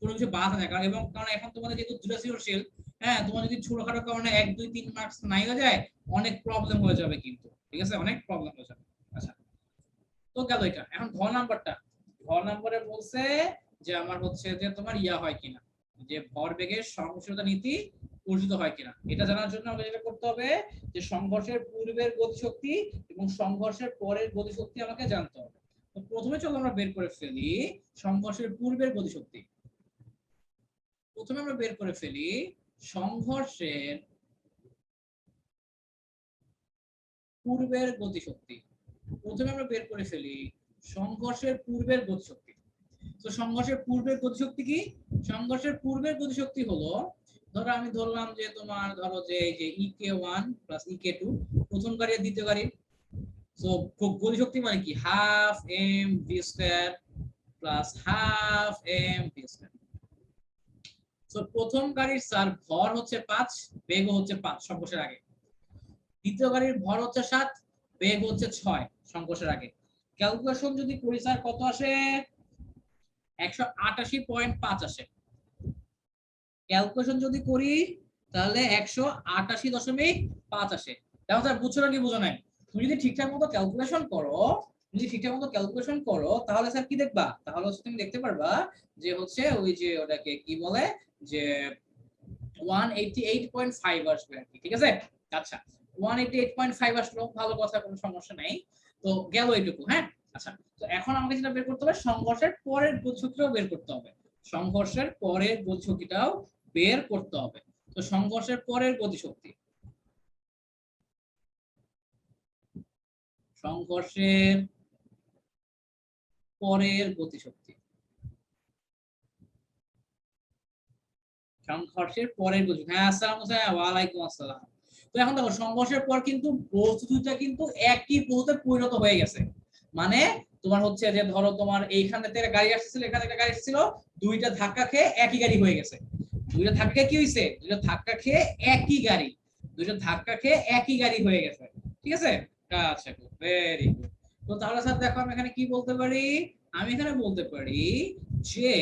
কোনো কিছু বাদ না যায়। কারণ এবং কারণ এখন তোমাদের যেহেতু দুটো সৃজনশীল, হ্যাঁ, তোমার যদি ছোটখাটো কারণে 1 2 3 মার্কস নাই হয়ে যায় অনেক প্রবলেম হয়ে যাবে কিন্তু, ঠিক আছে? অনেক প্রবলেম হয়ে যাবে। আচ্ছা, তো গেল এটা। এখন ঘ নাম্বারটা, ঘ নাম্বারে বলছে যে আমার হচ্ছে যে তোমার ইয়া হয় কিনা, যে ভরবেগের সহনশীলতা নীতি অর্জিত হয় কিনা। এটা জানার জন্য আমাদের যেটা করতে হবে যে সংঘর্ষের পূর্বের গতিশক্তি এবং সংঘর্ষের পরের গতিশক্তি আমাকে জানতে হবে। তো প্রথমে চলো আমরা বের করে ফেলি সংঘর্ষের পূর্বের গতিশক্তি। প্রথমে আমরা বের করে ফেলি সংঘর্ষের পূর্বের গতিশক্তি। প্রথমে আমরা বের করে ফেলি সংঘর্ষের পূর্বের গতিশক্তি। তো সংঘর্ষের পূর্বের গতিশক্তি কি? সংঘর্ষের পূর্বের গতিশক্তি হলো, ধরো আমি ধরলাম যে তোমার ধরো যে এই যে ek1 প্লাস ek2 প্রথম গাড়ি আর দ্বিতীয় গাড়ি। সো গতিশক্তি মানে কি? Half M V square plus half M V square. So প্রথম গাড়ির স্যার ভর হচ্ছে 5, বেগ হচ্ছে 5 সংঘর্ষের আগে। দ্বিতীয় গাড়ির ভর হচ্ছে 7, বেগ হচ্ছে 6 সংঘর্ষের আগে। ক্যালকুলেশন যদি করি স্যার কত আসে? 188.5 আসে। ক্যালকুলেশন যদি করি তাহলে 188.5 আসে। দেখো স্যার বুঝছো নাকি বুঝো নাই? তুমি যদি ঠিকঠাক মতো ক্যালকুলেশন করো, যদি ঠিকঠাক মতো ক্যালকুলেশন করো তাহলে স্যার কি দেখবা? তাহলে হচ্ছে তুমি দেখতে পারবা যে হচ্ছে ওই যে ওটাকে কি বলে যে 188.5 আসবে আর কি, ঠিক আছে? আচ্ছা, 188.5 আসলো, ভালো কথা, কোনো সমস্যা নাই। তো গেল এইটুকু, হ্যাঁ? আচ্ছা, তো এখন আমাকে যেটা বের করতে হবে সংঘর্ষের পরের গতিশক্তিটাও বের করতে হবে। সংঘর্ষের পরের গতিশক্তিটাও বের করতে হবে। তো সংঘর্ষের পরের গতিশক্তি, সংঘর্ষের পরের গতিশক্তি, সংঘর্ষের পরের গতিশক্তি। হ্যাঁ, আসসালামু আলাইকুম। ওয়ালাইকুম আসসালাম। তো এখন দেখো সংঘর্ষের পর কিন্তু বস্তু দুইটা কিন্তু একই বস্তুতে পরিণত হয়ে গেছে। মানে তোমার হচ্ছে যে ধরো তোমার এইখান থেকে গাড়ি আসছিল, এখানে একটা গাড়ি আসছিল, দুইটা ধাক্কা খেয়ে একই গাড়ি হয়ে গেছে। দুইটা ধাক্কা কি হইছে? দুইটা ধাক্কা খেয়ে একই গাড়ি, দুইটা ধাক্কা খেয়ে একই গাড়ি হয়ে গেছে, ঠিক আছে? আচ্ছা, গুড, ভেরি গুড। তো তাহলে স্যার দেখো আমি এখানে কি বলতে পারি? আমি এখানে বলতে পারি যে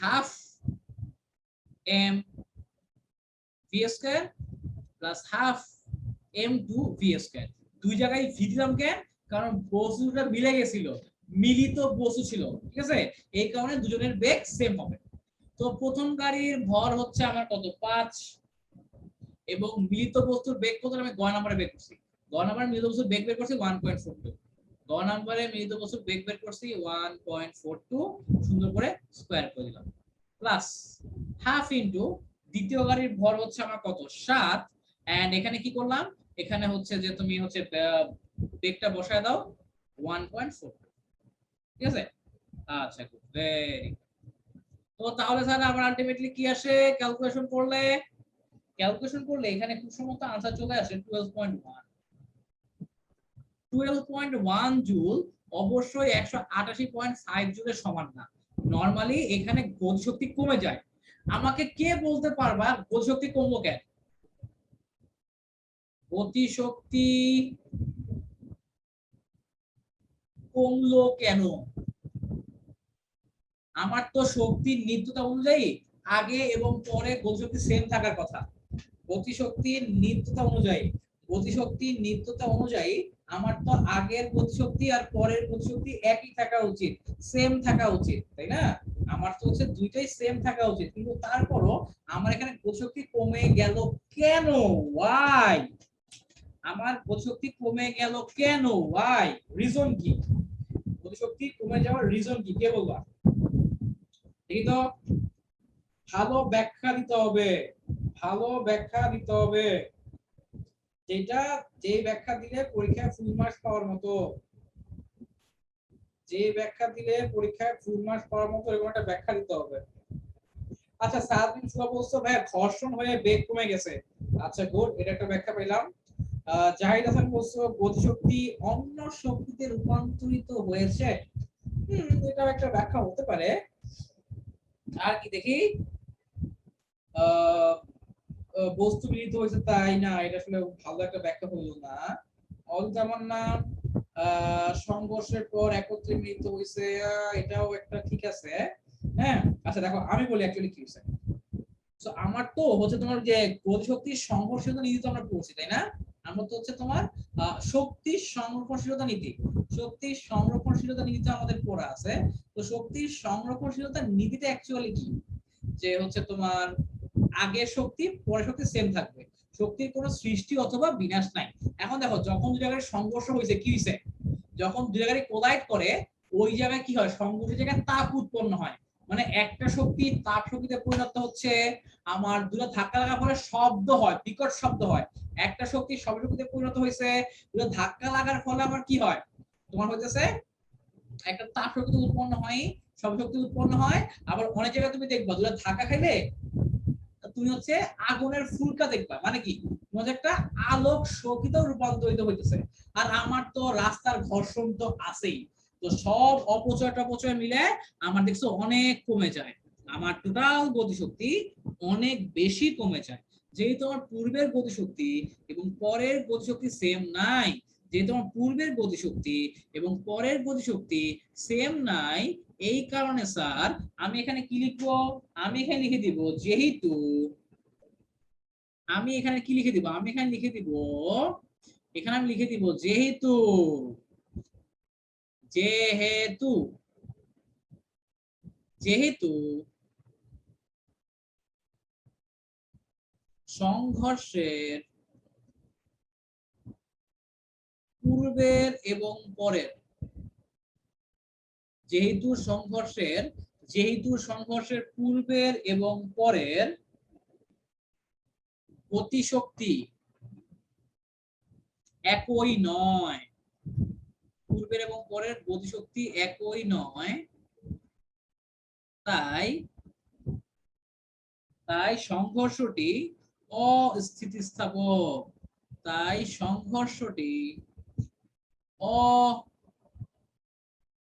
half M V square plus half M two V square. দুই জায়গায় ভি দিলাম কেন? কারণ বস্তুটা মিলে গেছিল, মিলিত বস্তু ছিল, ঠিক আছে? এই কারণে দুজনের বেগ সেম হবে। তো প্রথম গাড়ির ভর হচ্ছে আমার কত? 5 এবং মিলিত বস্তুর বেগ কত আমি গ নম্বরে বের করছি। গ নম্বরে মিলিত বস্তুর বেগ বের করছি 1.42। গ নম্বরে মিলিত বস্তুর বেগ বের করছি 1.42, সুন্দর করে স্কয়ার করে দিলাম, প্লাস হাফ ইনটু দ্বিতীয় গাড়ির ভর হচ্ছে আমার কত? 7। এন্ড এখানে কি করলাম? এখানে হচ্ছে যে তুমি হচ্ছে বেগটা বসায় দাও 1.42, ঠিক আছে? আচ্ছা, গুড, ভেরি। তো তাহলে স্যার আমার আলটিমেটলি কি আসে ক্যালকুলেশন করলে? ক্যালকুলেশন করলে এখানে খুব সম্ভবত আনসার চলে আসে 12.1। 12.1 জুল অবশ্যই 188.5 জুলের সমান না। নরমালি এখানে গতিশক্তি কমে যায়। আমাকে কে বলতে পারবা গতিশক্তি কমলো কেন? গতিশক্তি কমলো কেন? আমার তো শক্তির নিত্যতা অনুযায়ী আগে এবং পরে গতিশক্তি সেম থাকার কথা। গতিশক্তির নিত্যতা অনুযায়ী গতিশক্তির নিত্যতা অনুযায়ী আমার তো আগের গতিশক্তি আর পরের গতিশক্তি একই থাকা উচিত, সেম থাকা উচিত, তাই না? আমার তো হচ্ছে দুইটাই সেম থাকা উচিত, কিন্তু তারপরও আমার এখানে গতিশক্তি কমে গেল কেন? ওয়াই? আমার গতিশক্তি কমে গেল কেন? ওয়াই? রিজন কি? গতিশক্তি কমে যাওয়ার রিজন কি, কে বলবা? দেখি তো, ভালো ব্যাখ্যা দিতে হবে, ভালো ব্যাখ্যা দিতে হবে, যেটা যে ব্যাখ্যা দিলে পরীক্ষায় ফুল মার্কস পাওয়ার মতো, যে ব্যাখ্যা দিলে পরীক্ষায় ফুল মার্কস পাওয়ার মতো এরকম একটা ব্যাখ্যা দিতে হবে। আচ্ছা, সারাদিন শুভ বলছো ভাই ঘর্ষণ হয়ে বেগ কমে গেছে। আচ্ছা গুড, এটা একটা ব্যাখ্যা পেলাম। জাহিদ হাসান বলছো গতিশক্তি অন্য শক্তিতে রূপান্তরিত হয়েছে। এটাও একটা ব্যাখ্যা হতে পারে। আর কি দেখি, বস্তু মিলিত হয়েছে, তাই না, এটা আসলে ভালো একটা ব্যাখ্যা হলো না। যেমন না, সংঘর্ষের পর একত্রে মিলিত হয়েছে, এটাও একটা ঠিক আছে। হ্যাঁ, আচ্ছা দেখো আমি বলি অ্যাকচুয়ালি কি হয়েছে। তো আমার তো হচ্ছে তোমার যে গতিশক্তির সংঘর্ষীয়তা নীতি তো আমরা পড়ছি, তাই না? আমরা তো হচ্ছে তোমার শক্তির সংরক্ষণশীলতা নীতি, শক্তির সংরক্ষণশীলতা নীতি আমাদের পড়া আছে। তো শক্তির সংরক্ষণশীলতা নীতিটা অ্যাকচুয়ালি কি, যে হচ্ছে তোমার আগের শক্তি পরের শক্তি সেম থাকবে, শক্তির কোনো সৃষ্টি অথবা বিনাশ নাই। এখন দেখো যখন দুই জায়গায় সংঘর্ষ হয়েছে কি হয়েছে, যখন দুই জায়গায় কোলাইড করে ওই জায়গায় কি হয়, সংঘর্ষের জায়গায় তাপ উৎপন্ন হয়, মানে একটা শক্তি তাপ শক্তিতে পরিণত হচ্ছে, আমার দুটো ধাক্কা লাগার পরে শব্দ হয়, বিকট শব্দ হয়। একটা শক্তি সব শক্তিতে পরিণত হয়েছে, দুটো ধাক্কা লাগার ফলে আমার কি হয়, তোমার হইতেছে একটা তাপ শক্তি উৎপন্ন হয়, সব শক্তি উৎপন্ন হয়। আবার অনেক জায়গায় তুমি দেখবা দুটো ধাক্কা খাইলে তুমি হচ্ছে আগুনের ফুলকা দেখবা, মানে কি, তোমার একটা আলোক শোকিত রূপান্তরিত হইতেছে। আর আমার তো রাস্তার ঘর্ষণ তো আছেই, তো সব অপচয় টপচয় মিলে আমার দেখছো অনেক কমে যায়, আমার টোটাল গতিশক্তি অনেক বেশি কমে যায়। যেহেতু আমার পূর্বের গতিশক্তি এবং পরের গতিশক্তি সেম নাই, যেহেতু আমার পূর্বের গতিশক্তি এবং পরের গতিশক্তি সেম নাই, এই কারণে স্যার আমি এখানে কি লিখবো, আমি এখানে লিখে দিব যেহেতু, আমি এখানে কি লিখে দিব, আমি এখানে লিখে দিব, এখানে আমি লিখে দিব যেহেতু, যেহেতু, যেহেতু সংঘর্ষের পূর্বের এবং পরের, যেহেতু সংঘর্ষের, যেহেতু সংঘর্ষের পূর্বের এবং পরের গতিশক্তি একই নয়, পূর্বের এবং পরের গতিশক্তি একই নয়, তাই তাই সংঘর্ষটি অস্থিতিস্থাপক, তাই সংঘর্ষটি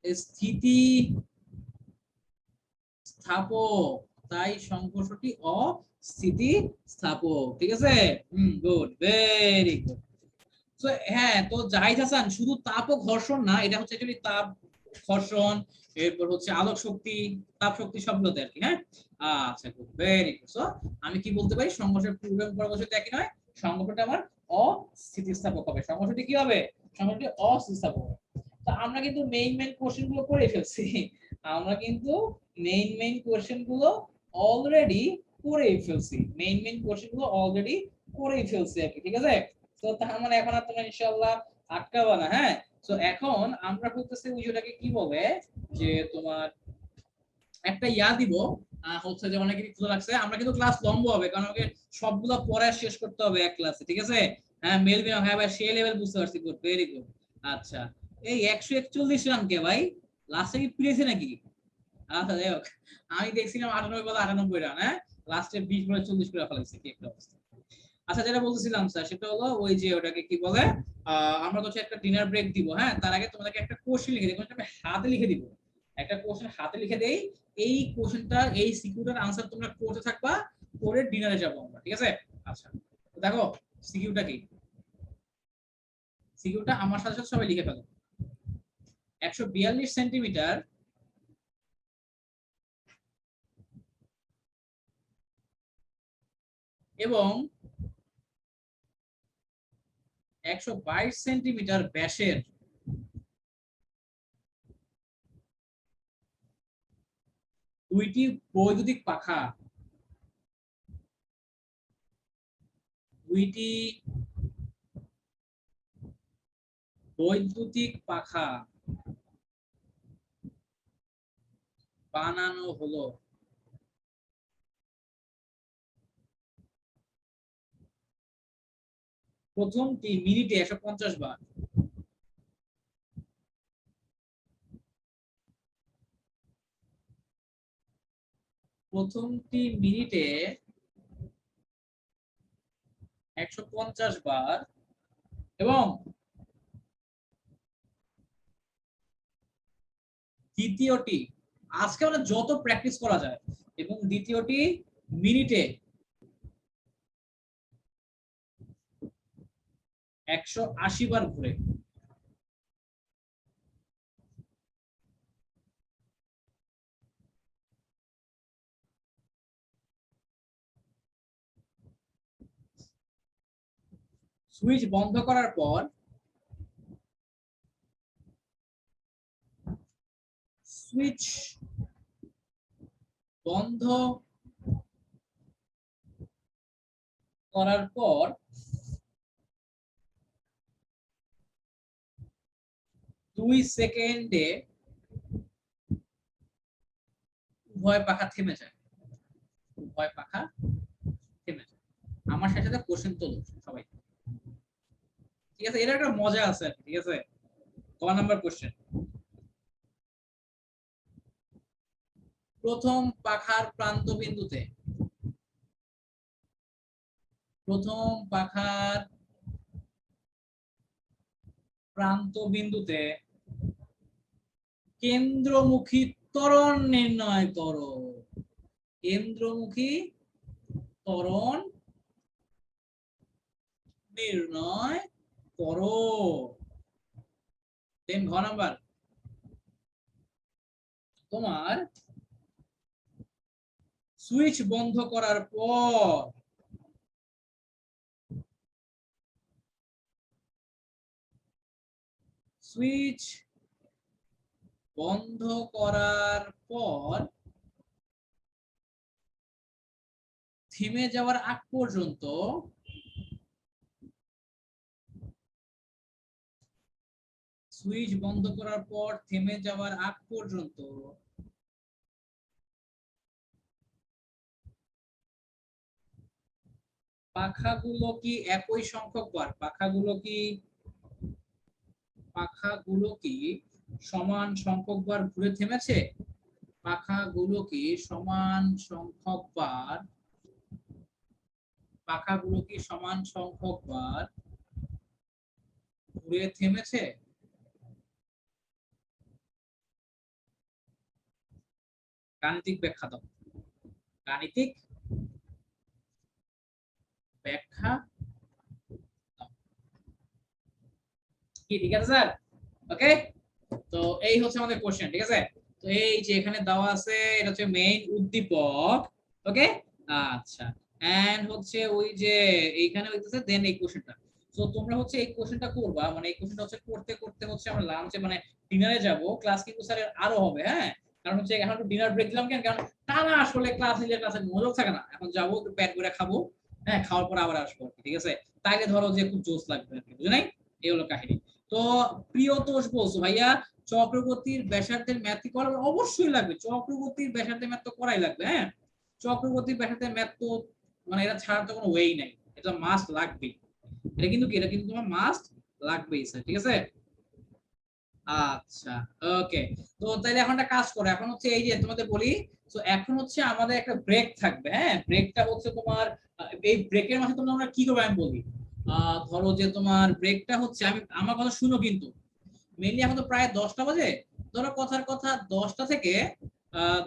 অস্থিতিস্থাপক, তাই সংঘর্ষটি অস্থিতিস্থাপক, ঠিক আছে? Good, very good. তো হ্যাঁ, তো জাহিদ হাসান শুধু তাপ ও ঘর্ষণ না, এটা হচ্ছে অ্যাকচুয়ালি তাপ, ঘর্ষণ, এরপর হচ্ছে আলোক শক্তি, তাপ শক্তি সবগুলোতে আর কি। হ্যাঁ, আচ্ছা গুড, ভেরি গুড। সো আমি কি বলতে পারি, সংঘর্ষের পূর্ব এবং পরবর্তী একই নয়, সংঘর্ষটা আমার অস্থিতিস্থাপক হবে, সংঘর্ষটি কি হবে, সংঘর্ষটি অস্থিতিস্থাপক হবে। তো আমরা কিন্তু মেইন কোশ্চেন গুলো করে ফেলছি, আমরা কিন্তু মেইন কোশ্চেন গুলো অলরেডি করে ফেলছি, মেইন কোশ্চেন গুলো অলরেডি করে ফেলছি আর কি, ঠিক আছে? তো তার মানে এখন আর তোমরা ইনশাআল্লাহ আটকাবা না। হ্যাঁ, তো এখন আমরা করতেছি ওইটাকে কি বলে, যে তোমার একটা ইয়া দিব, হচ্ছে যে অনেকেরই ক্ষুধা লাগছে, আমরা কিন্তু ক্লাস লম্বা হবে কারণ আমাকে সবগুলো পড়া শেষ করতে হবে এক ক্লাসে, ঠিক আছে? হ্যাঁ মেলভিন, হ্যাঁ ভাই সে লেভেল বুঝতে পারছি, গুড, ভেরি গুড। আচ্ছা, এই 141 রান কে ভাই, লাস্টে কি পিড়েছে নাকি? আচ্ছা যাই হোক, আমি দেখছিলাম 98 বলে 98 রান, হ্যাঁ লাস্টে 20 বলে 40 করে ফেলাইছে, কি একটা অবস্থা। আচ্ছা, যেটা বলতেছিলাম স্যার সেটা হলো ওই যে ওটাকে কি বলে, আমরা তো একটা ডিনার ব্রেক দিব, হ্যাঁ তার আগে তোমাদেরকে একটা কোশ্চেন লিখে দিই, আমি হাতে লিখে দিব, একটা কোশ্চেন হাতে লিখে দেই, এই কোশ্চেনটা, এই সিকিউটার আনসার তোমরা করতে থাকবা, করে ডিনারে যাব আমরা, ঠিক আছে? আচ্ছা, তো দেখো সিকিউটা কি, সিকিউটা আমার সাথে সাথে সবাই লিখে ফেলো। 142 সেন্টিমিটার এবং 122 সেন্টিমিটার ব্যাসের দুইটি বৈদ্যুতিক পাখা বানানো হলো। প্রথমটি মিনিটে 150 বার, প্রথমটি মিনিটে 150 বার এবং দ্বিতীয়টি, আজকে আমরা যত প্র্যাকটিস করা যায়, এবং দ্বিতীয়টি মিনিটে 180 বার ঘুরে। সুইচ বন্ধ করার পর সুইচ বন্ধ করার পর 2 সেকেন্ডে উভয় পাখা থেমে যায়। উভয় পাখা থেমে যায়। আমার সাথে সাথে কোশ্চেন তো সবাই, ঠিক আছে? এর একটা মজা আছে, ঠিক আছে? ক নাম্বার কোশ্চেন, প্রথম পাখার প্রান্ত বিন্দুতে, প্রথম পাখার প্রান্ত বিন্দুতে কেন্দ্রমুখী ত্বরণ নির্ণয় করো। কেন্দ্রমুখী ত্বরণ নির্ণয় করো। দেন ঘ নাম্বার, তোমার সুইচ বন্ধ করার পর সুইচ বন্ধ করার পর থেমে যাওয়ার আগ পর্যন্ত সুইচ বন্ধ করার পর থেমে যাওয়ার আগ পর্যন্ত পাখাগুলো কি একই সংখ্যক বার, পাখাগুলো কি সমান সংখ্যক বার ঘুরে থেমেছে? পাখাগুলো কি সমান সংখ্যক বার, পাখাগুলো কি সমান সংখ্যক বার ঘুরে থেমেছে? গাণিতিক ব্যাখ্যা দাও, গাণিতিক ব্যাখ্যা কি, ঠিক আছে স্যার? ওকে, তো এই হচ্ছে আমাদের কোশ্চেন, ঠিক আছে? তো এই যে এখানে দেওয়া আছে, এটা হচ্ছে মেইন উদ্দীপক। ওকে, আচ্ছা, এন্ড হচ্ছে ওই যে এইখানে হইতেছে দেন এই কোশ্চেনটা। তো তোমরা হচ্ছে এই কোশ্চেনটা করবা, মানে এই কোশ্চেনটা হচ্ছে করতে করতে হচ্ছে আমরা লাঞ্চে মানে ডিনারে যাব। ক্লাস কিন্তু স্যার আরো হবে, হ্যাঁ? কারণ হচ্ছে এখন একটু ডিনার ব্রেক দিলাম কেন, কারণ টানা আসলে ক্লাস নিলে ক্লাসে মনোযোগ থাকে না। এখন যাবো একটু পেট ভরে খাবো, হ্যাঁ, খাওয়ার পর আবার আসবো, ঠিক আছে? তাইলে ধরো যে খুব জোশ লাগবে, বুঝো নাই? এই হলো কাহিনী। তো প্রিয়তোষ বলছো ভাইয়া চক্রবর্তীর ব্যাসার্ধের ম্যাথ কি করা? অবশ্যই লাগবে, চক্রবর্তীর ব্যাসার্ধের ম্যাথ তো করাই লাগবে, হ্যাঁ? চক্রবর্তীর ব্যাসার্ধের ম্যাথ তো মানে এটা ছাড়া তো কোনো ওয়েই নাই, এটা মাস্ট লাগবে। এটা কিন্তু কি, এটা কিন্তু তোমার মাস্ট লাগবেই স্যার, ঠিক আছে? আচ্ছা, ওকে। তো তাহলে এখন একটা কাজ করো, এখন হচ্ছে এই যে তোমাদের বলি, তো এখন হচ্ছে আমাদের একটা ব্রেক থাকবে, হ্যাঁ? ব্রেকটা হচ্ছে তোমার এই ব্রেকের মাঝে তোমরা আমরা কি করবে আমি বলি। ধরো যে তোমার ব্রেকটা হচ্ছে, আমি আমার কথা শুনো কিন্তু, মেইনলি এখন তো প্রায় 10টা বাজে, ধরো কথার কথা 10টা থেকে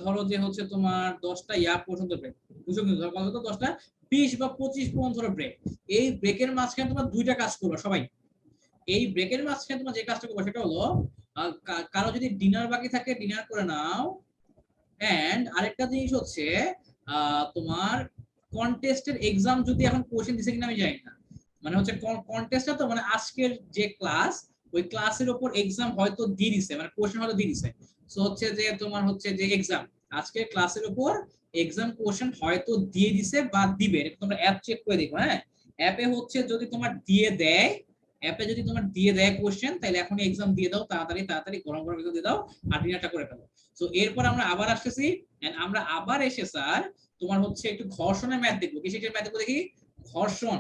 ধরো যে হচ্ছে তোমার 10টা পর্যন্ত ব্রেক, বুঝো? কিন্তু ধরো কথা 10টা 20 বা 25 পর্যন্ত ধরো ব্রেক। এই ব্রেকের মাঝখানে তোমরা দুইটা কাজ করবে সবাই। এই ব্রেকের মাঝখানে তোমরা যে কাজটা করবে সেটা হলো, কারো যদি ডিনার বাকি থাকে ডিনার করে নাও। এন্ড আরেকটা জিনিস হচ্ছে তোমার কন্টেস্টের এক্সাম যদি এখন কোশ্চেন দিছে কিনা আমি জানি না, মানে হচ্ছে কন্টেস্টটা তো মানে আজকের যে ক্লাস ওই ক্লাসের উপর এক্সাম হয়তো দিয়ে দিছে, মানে কোশ্চেন হয়তো দিয়ে দিছে। সো হচ্ছে যে তোমার হচ্ছে যে এক্সাম আজকের ক্লাসের উপর এক্সাম কোশ্চেন হয়তো দিয়ে দিছে বা দিবে, এটা তোমরা অ্যাপ চেক করে দেখো। হ্যাঁ, অ্যাপে হচ্ছে যদি তোমার দিয়ে দেয়, অ্যাপে যদি তোমার দিয়ে দেয় কোশ্চেন, তাহলে এখনই এক্সাম দিয়ে দাও, তাড়াতাড়ি তাড়াতাড়ি গরম গরম এক্সাম দিয়ে দাও আর ডিনারটা করে ফেলো। সো এরপর আমরা আবার আসতেছি, এন্ড আমরা আবার এসে স্যার তোমার হচ্ছে একটু ঘর্ষণের ম্যাথ দেখবো। কিসের ম্যাথ দেখবো দেখি? ঘর্ষণ,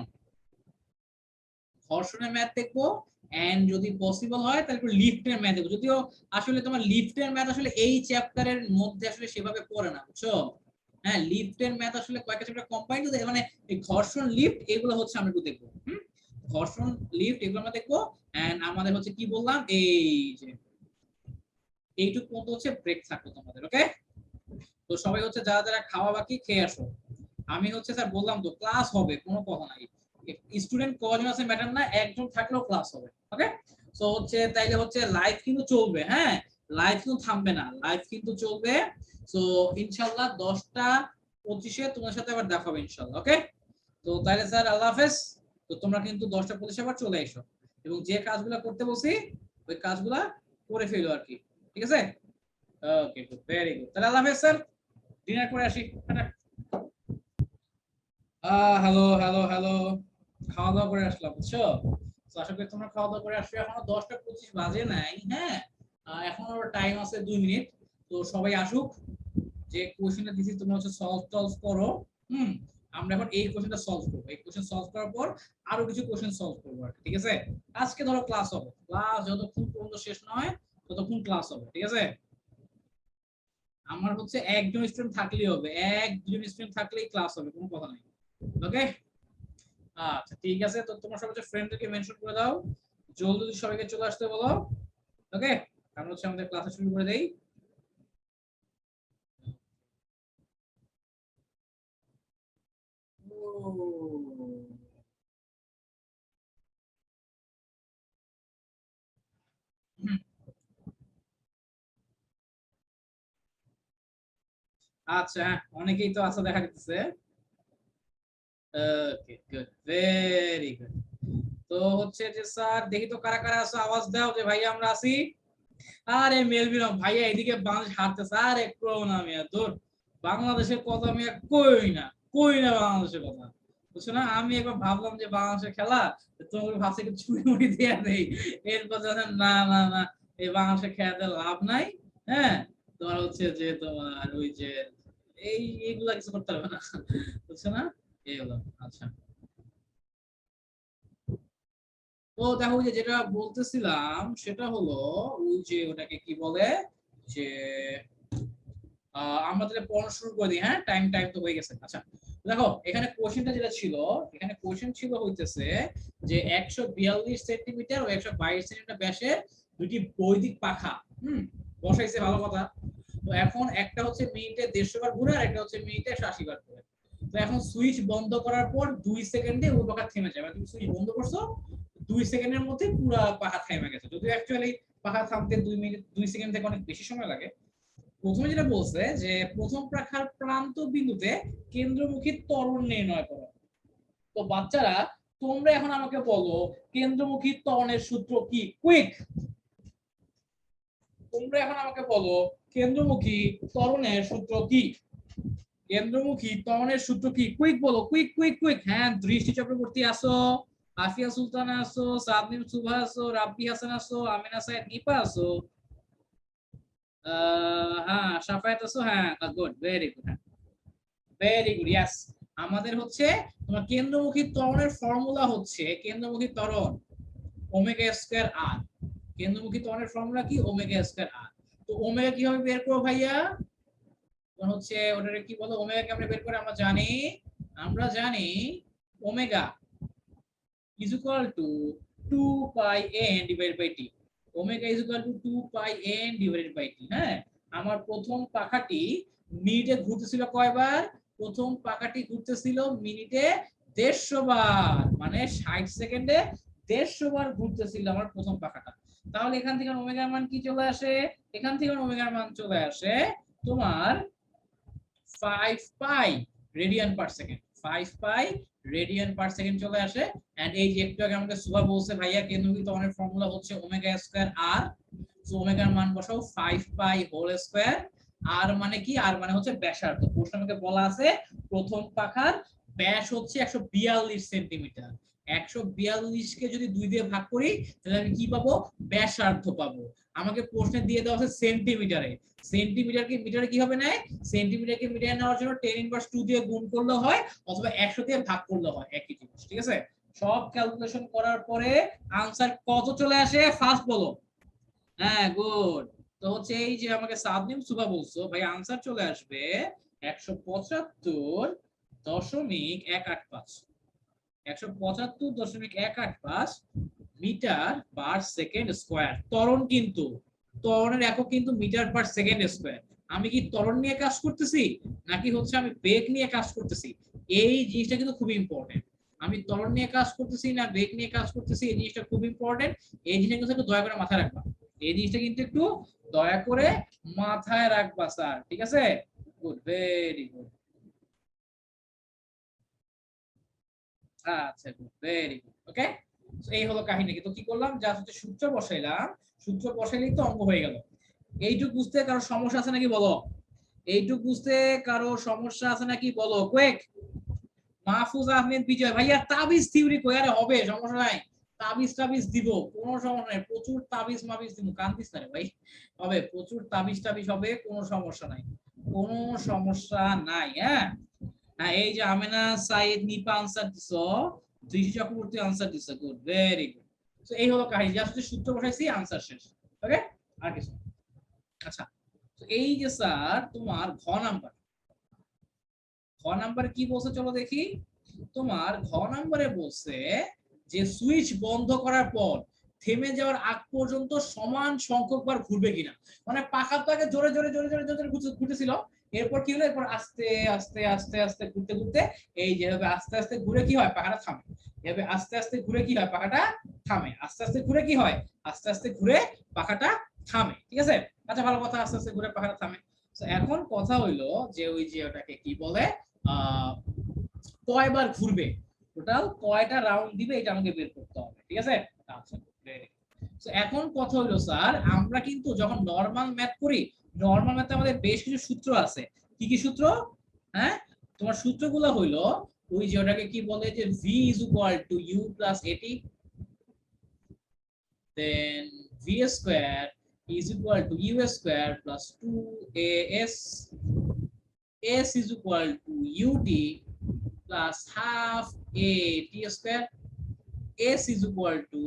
ঘর্ষণের ম্যাথ দেখবো। এন্ড যদি পসিবল হয় তাহলে একটু লিফটের ম্যাথ দেখবো, যদিও আসলে তোমার লিফটের ম্যাথ আসলে এই চ্যাপ্টারের মধ্যে আসলে সেভাবে পড়ে না, বুঝছো? হ্যাঁ, লিফটের ম্যাথ আসলে কয়েকটা চ্যাপ্টার কম্বাইন্ড, মানে এই ঘর্ষণ লিফট এগুলো হচ্ছে আমরা একটু দেখবো। ঘর্ষণ লিফট এগুলো আমরা দেখবো। এন্ড আমাদের হচ্ছে কি বললাম, এই যে এইটুকু পর্যন্ত হচ্ছে ব্রেক থাকলো তোমাদের। ওকে, তো সবাই হচ্ছে যারা যারা খাওয়া বাকি খেয়ে আসো। আমি হচ্ছে স্যার বললাম তো ক্লাস হবে, কোনো কথা নাই। স্টুডেন্ট কজন আছে ম্যাটার না, একজন থাকলেও ক্লাস হবে। ওকে, সো হচ্ছে তাইলে হচ্ছে লাইভ কিন্তু চলবে। হ্যাঁ, লাইভ কিন্তু থামবে না, লাইভ কিন্তু চলবে। সো ইনশাআল্লাহ 10টা 25-এ তোমার সাথে আবার দেখা হবে ইনশাআল্লাহ। ওকে, তো তাইলে স্যার আল্লাহ হাফেজ। তো তোমরা কিন্তু 10টা 25-এ আবার চলে এসো এবং যে কাজগুলো করতে বলছি ওই কাজগুলা করে ফেলো আর কি। ঠিক আছে? ওকে, গুড, ভেরি গুড। তাহলে আল্লাহ হাফেজ স্যার, ডিনার করে আসি। টাটা। হ্যালো হ্যালো হ্যালো, খাওয়া দাওয়া করে আসলাম, বুঝছো? তো আশা করি তোমরা খাওয়া দাওয়া করে আসছো। এখনো 10টা 25 বাজে নাই। হ্যাঁ, এখনো টাইম আছে 2 মিনিট। তো সবাই আসুক, যে কোশ্চেনটা দিছি তোমরা হচ্ছে সলভ টলভ করো। হুম, আমরা এখন এই কোশ্চেনটা সলভ করবো। এই কোশ্চেন সলভ করার পর আরো কিছু কোশ্চেন সলভ করবো আর কি, ঠিক আছে? আজকে ধরো ক্লাস হবে, ক্লাস যতক্ষণ পর্যন্ত শেষ নয় ততক্ষণ ক্লাস হবে, ঠিক আছে? আমার হচ্ছে একজন স্টুডেন্ট থাকলেই হবে, একজন স্টুডেন্ট থাকলেই ক্লাস হবে, কোনো কথা নাই। ওকে, আচ্ছা ঠিক আছে। তো তোমার সবাই ফ্রেন্ডদেরকে মেনশন করে দাও, জলদি সবাইকে চলে আসতে বলো। ওকে, কারণ হচ্ছে আমাদের ক্লাস শুরু করে দেই। আচ্ছা, হ্যাঁ, অনেকেই তো আছে দেখা যাচ্ছে। ওকে, গুড, ভেরি গুড। তো হচ্ছে যে স্যার দেখি তো কারা কারা আছো, আওয়াজ দাও যে ভাই আমরা আছি। আরে মেলভিন ভাইয়া এদিকে বাংলাদেশ হারতেছে, আরে করো না মিয়া, তোর বাংলাদেশের কথা মিয়া কই না, কই না বাংলাদেশের কথা, বুঝছো না? আমি একবার ভাবলাম যে বাংলাদেশের খেলা, তোমাকে ভাবছি একটু ছুটি মুড়ি দিয়ে দেই। এরপর জানেন না না না, এই বাংলাদেশের খেলাতে লাভ নাই। হ্যাঁ, তোমার হচ্ছে যে তোমার ওই যে এইগুলা কিছু করতে পারবে না, বুঝছো না? এই হলো। আচ্ছা, তো দেখো যে যেটা বলতেছিলাম সেটা হলো ওই যে ওটাকে কি বলে, যে আমরা তাহলে পড়ানো শুরু করে দিই। হ্যাঁ, টাইম টাইম তো হয়ে গেছে। আচ্ছা, দেখো এখানে কোশ্চেনটা যেটা ছিল, এখানে কোশ্চেন ছিল হইতেছে যে 142 সেন্টিমিটার ও 122 সেন্টিমিটার ব্যাসের দুটি বৈদিক পাখা বসাইছে, ভালো কথা। তো এখন একটা হচ্ছে মিনিটে 150 বার ঘুরে আর একটা হচ্ছে মিনিটে 180 বার ঘুরে। তো এখন সুইচ বন্ধ করার পর 2 সেকেন্ডে ওই পাখা থেমে যাবে। তুমি সুইচ বন্ধ করছো, 2 সেকেন্ডের মধ্যে পুরো পাখা থেমে গেছে। যদিও অ্যাকচুয়ালি পাখা থামতে 2 মিনিট 2 সেকেন্ড থেকে অনেক বেশি সময় লাগে। প্রথমে যেটা বলছে যে প্রথম পাখার প্রান্ত বিন্দুতে কেন্দ্রমুখী ত্বরণ নির্ণয় করো। তো বাচ্চারা তোমরা এখন আমাকে বলো কেন্দ্রমুখী ত্বরণের সূত্র কি, কুইক। তোমরা এখন আমাকে বলো কেন্দ্রমুখী ত্বরণের সূত্র কি, কেন্দ্রমুখী ত্বরণের সূত্র কি, কুইক বলো, কুইক কুইক কুইক। হ্যাঁ, দৃষ্টি চক্রবর্তী আসো, আফিয়া সুলতানা আসো, সাবনিম সুভা আসো, রাব্বি হাসান আসো, আমিনা সাইদ নিপা আসো, হ্যাঁ সাফায়াত আসো। হ্যাঁ, good, very good, very good, yes. আমাদের হচ্ছে তোমার কেন্দ্রমুখী ত্বরণের ফর্মুলা হচ্ছে কেন্দ্রমুখী ত্বরণ ওমেগা স্কয়ার আর। কেন্দ্রমুখী ত্বরণের ফর্মুলা কি? ওমেগা স্কয়ার আর। তো ওমেগা কিভাবে বের করব ভাইয়া? হচ্ছে ওটারে কি বলে, ওমেগা কে আমরা বের করে আমরা জানি omega is equal to 2 pi n divided by t। Omega is equal to 2 pi n divided by t। হ্যাঁ, আমার প্রথম পাখাটি মিনিটে ঘুরতেছিল কয়বার? প্রথম পাখাটি ঘুরতেছিল মিনিটে 150 বার, মানে 60 সেকেন্ডে 150 বার ঘুরতেছিল আমার প্রথম পাখাটা। তাহলে এখান থেকে ওমেগার মান কি চলে আসে? এখান থেকে ওমেগার মান চলে আসে তোমার 5 পাই রেডিয়ান পার সেকেন্ড, 5 পাই রেডিয়ান পার সেকেন্ড চলে আসে। এন্ড এই যে একটু আগে আমাকে সুভা বলছে ভাইয়া কেন্দ্রীয় ত্বরণের ফর্মুলা হচ্ছে ওমেগা স্কয়ার আর, সো ওমেগার মান বসাও 5 পাই হোল স্কয়ার। আর মানে কি? আর মানে হচ্ছে ব্যাসার্ধ। প্রশ্ন আমাকে বলা আছে প্রথম পাখার ব্যাস হচ্ছে 142 সেন্টিমিটার। 142 কে যদি 2 দিয়ে ভাগ করি তাহলে আমি কি পাবো? ব্যাসার্ধ পাবো। আমাকে প্রশ্নে দিয়ে দেওয়া আছে সেন্টিমিটারে। সেন্টিমিটারকে মিটারে কি হবে না? সেন্টিমিটারকে মিটারে নেওয়ার জন্য 10 ইনভার্স 2 দিয়ে গুণ করলে হয় অথবা 100 দিয়ে ভাগ করলে হয়, একই জিনিস। ঠিক আছে? সব ক্যালকুলেশন করার পরে আনসার কত চলে আসে ফার্স্ট বলো। হ্যাঁ, গুড। তো হচ্ছে এই যে আমাকে সাবনিম সুভা বলছো ভাই, আনসার চলে আসবে 175.185। 175.185 মিটার পার সেকেন্ড স্কয়ার। ত্বরণ কিন্তু, ত্বরণের একক কিন্তু মিটার পার সেকেন্ড স্কয়ার। আমি কি ত্বরণ নিয়ে কাজ করতেছি নাকি হচ্ছে আমি বেগ নিয়ে কাজ করতেছি? এই জিনিসটা কিন্তু খুব ইম্পর্টেন্ট। আমি ত্বরণ নিয়ে কাজ করতেছি না বেগ নিয়ে কাজ করতেছি, এই জিনিসটা খুব ইম্পর্টেন্ট। এই জিনিসটা কিন্তু একটু দয়া করে মাথায় রাখবা। এই জিনিসটা কিন্তু একটু দয়া করে মাথায় রাখবা স্যার, ঠিক আছে? Good, very good. আচ্ছা, গুড, ভেরি গুড। ওকে, এই হলো কাহিনী। কিন্তু কি করলাম, যা হচ্ছে সূত্র বসাইলাম, সূত্র বসাইলেই তো অঙ্ক হয়ে গেল। এইটুক বুঝতে কারো সমস্যা আছে নাকি বলো? এইটুক বুঝতে কারো সমস্যা আছে নাকি বলো? কুইক। মাহফুজ আহমেদ বিজয় ভাইয়া তাবিজ থিওরি কই? আরে হবে, সমস্যা নাই। তাবিজ টাবিজ দিব, কোনো সমস্যা নাই। প্রচুর তাবিজ মাবিজ দিব, কান্দিস না রে ভাই। হবে, প্রচুর তাবিজ টাবিজ হবে, কোনো সমস্যা নাই, কোনো সমস্যা নাই। হ্যাঁ, হ্যাঁ, এই যে আমেনা সাইদ নিপা আনসার দিছো, দৃষ্টি চক্রবর্তী আনসার দিছো, গুড, ভেরি গুড। তো এই হলো কাহিনী, জাস্ট সূত্র বসাইছি, আনসার শেষ। ওকে, আর কিছু। আচ্ছা, তো এই যে স্যার তোমার ঘ নাম্বার, ঘ নাম্বার কি বলছে চলো দেখি। তোমার ঘ নাম্বারে বলছে যে সুইচ বন্ধ করার পর থেমে যাওয়ার আগ পর্যন্ত সমান সংখ্যক বার ঘুরবে কিনা। মানে পাখা তো আগে জোরে জোরে জোরে জোরে জোরে ঘুরতেছিল, এরপর কি হলো, এরপর আস্তে আস্তে আস্তে আস্তে ঘুরতে ঘুরতে এই যেভাবে আস্তে আস্তে ঘুরে কি হয়, পাখাটা থামে। এভাবে আস্তে আস্তে ঘুরে কি হয়, পাখাটা থামে। আস্তে আস্তে ঘুরে কি হয়, আস্তে আস্তে ঘুরে পাখাটা থামে। ঠিক আছে? আচ্ছা, ভালো কথা, আস্তে আস্তে ঘুরে পাখাটা থামে। তো এখন কথা হইলো যে ওই যে ওটাকে কি বলে, কয়বার ঘুরবে, টোটাল কয়টা রাউন্ড দিবে, এটা আমাকে বের করতে হবে। ঠিক আছে? আচ্ছা, তো এখন কথা হলো স্যার, আমরা কিন্তু যখন নরমাল ম্যাথ করি, নরমাল ম্যাথে আমাদের বেশ কিছু সূত্র আছে। কি কি সূত্র? হ্যাঁ, তোমার সূত্রগুলো হইলো ওই যে ওটাকে কি বলে যে v is equal to u plus at, then v square is equal to u square plus 2as, s is equal to ut plus half a t square, s is equal to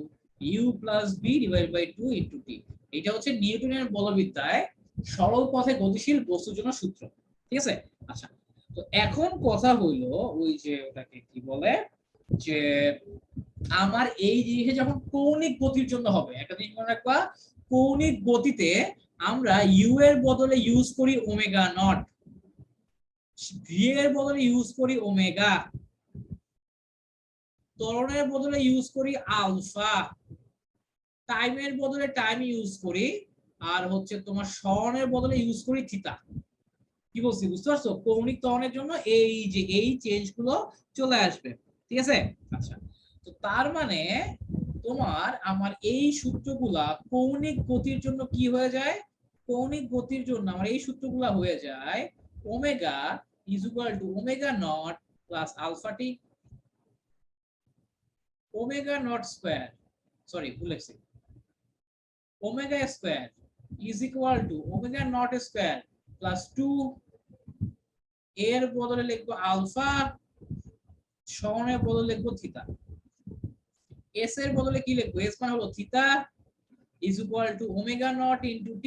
u plus b divided by 2 into t। এটা হচ্ছে নিউটনের বলবিদ্যায় সরল পথে গতিশীল বস্তুর জন্য সূত্র। ঠিক আছে? আচ্ছা, তো এখন কথা হইলো ওই যে ওটাকে কি বলে যে আমার এই জিনিসে যখন কৌণিক গতির জন্য হবে, একটা জিনিস মনে রাখবা, কৌণিক গতিতে আমরা ইউ এর বদলে ইউজ করি ওমেগা নট, ভি এর বদলে ইউজ করি ওমেগা, ত্বরণের বদলে ইউজ করি আলফা, টাইমের বদলে টাইম ইউজ করি, আর হচ্ছে তোমার সরণের বদলে ইউজ করি থিটা। কি বলছি বুঝতে পারছো? কৌণিক ত্বরণের জন্য এই যে এই চেঞ্জ গুলো চলে আসবে। ঠিক আছে? আচ্ছা, তো তার মানে তোমার আমার এই সূত্রগুলা কৌণিক গতির জন্য কি হয়ে যায়, কৌণিক গতির জন্য আমার এই সূত্রগুলা হয়ে যায় omega is equal to omega naught plus alpha T, omega naught square, sorry ভুল লিখছি, omega square is equal to omega naught square plus 2, এর বদলে লিখবো আলফা, সরণের বদলে লিখবো থিটা। এস এর বদলে কি লিখবো, এস মানে হলো theta is equal to omega naught into t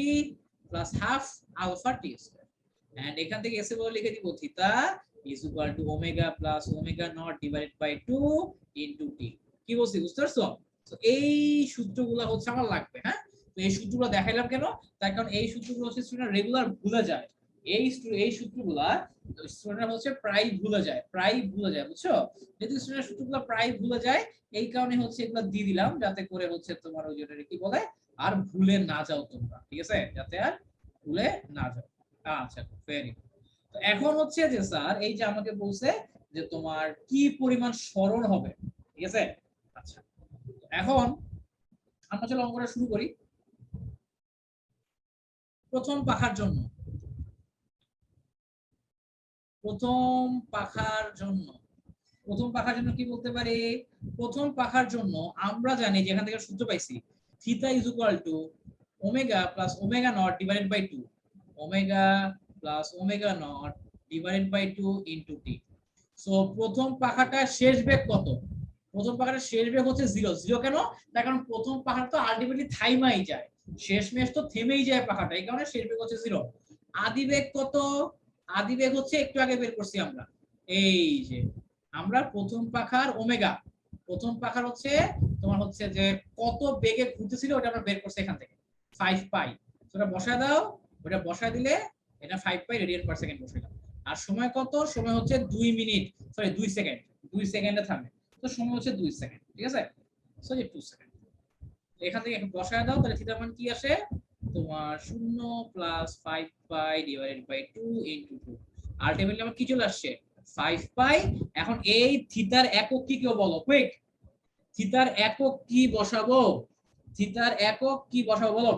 plus half alpha t square, and এখান থেকে এস এর বদলে লিখে দিব theta is equal to omega plus omega naught divided by 2 into t। কি বলছি বুঝতে পারছো? তো এই সূত্রগুলো হচ্ছে আমার লাগবে। হ্যাঁ, তো এই সূত্রগুলো দেখাইলাম কেন, তার কারণ এই সূত্রগুলো হচ্ছে স্টুডেন্ট রেগুলার ভুলে যায়। এই সূত্রগুলা স্টুডেন্ট হচ্ছে প্রায় ভুলে যায়, প্রায় ভুলে যায়, বুঝছো? যেহেতু স্টুডেন্ট সূত্রগুলো প্রায় ভুলে যায়, এই কারণে হচ্ছে এগুলো দিয়ে দিলাম যাতে করে হচ্ছে তোমার ওই যেটা কি বলে আর ভুলে না যাও তোমরা। ঠিক আছে? যাতে আর ভুলে না যাও। আচ্ছা, ভেরি। তো এখন হচ্ছে যে স্যার এই যে আমাকে বলছে যে তোমার কি পরিমাণ সরণ হবে, ঠিক আছে। আচ্ছা, এখন আমরা চলো অঙ্কটা শুরু করি। প্রথম পাখার জন্য, প্রথম পাখার জন্য প্রথম পাখার জন্য কি বলতে পারি? প্রথম পাখার জন্য আমরা জানি যে এখান থেকে সূত্র পাইছি theta is equal to omega plus omega naught divided by 2, omega plus omega naught divided by 2 into T. So প্রথম পাখাটার শেষ বেগ কত? প্রথম পাখাটার শেষ বেগ হচ্ছে 0। 0 কেন? তার কারণ প্রথম পাখাটা তো আলটিমেটলি থাইমাই যায়, শেষমেশ তো থেমেই যায় পাখাটা, এই কারণে শেষ বেগ হচ্ছে 0। আদি বেগ কত? আদি বেগ হচ্ছে একটু আগে বের করছি আমরা, এই যে আমরা প্রথম পাখার ওমেগা, প্রথম পাখার হচ্ছে তোমার হচ্ছে যে কত বেগে ঘুরতেছিল ওটা আমরা বের করছি এখান থেকে 5 পাই। ওটা বসায় দাও, ওটা বসায় দিলে এটা 5 পাই রেডিয়ান পার সেকেন্ড বসে গেল। আর সময় কত? সময় হচ্ছে 2 মিনিট, সরি 2 সেকেন্ড, 2 সেকেন্ডে থামে, তো সময় হচ্ছে 2 সেকেন্ড, ঠিক আছে। সো যে 2 সেকেন্ড এখান থেকে একটু বসায় দাও, তাহলে থিটার মান কি আসে তোমার 0 plus 5 pi divided by 2 into 2, ultimately আমার কি চলে আসছে 5 পাই। এখন এই থিটার একক কি কেউ বলো কুইক, থিটার একক কি বসাবো? থিটার একক কি বসাবো বলো?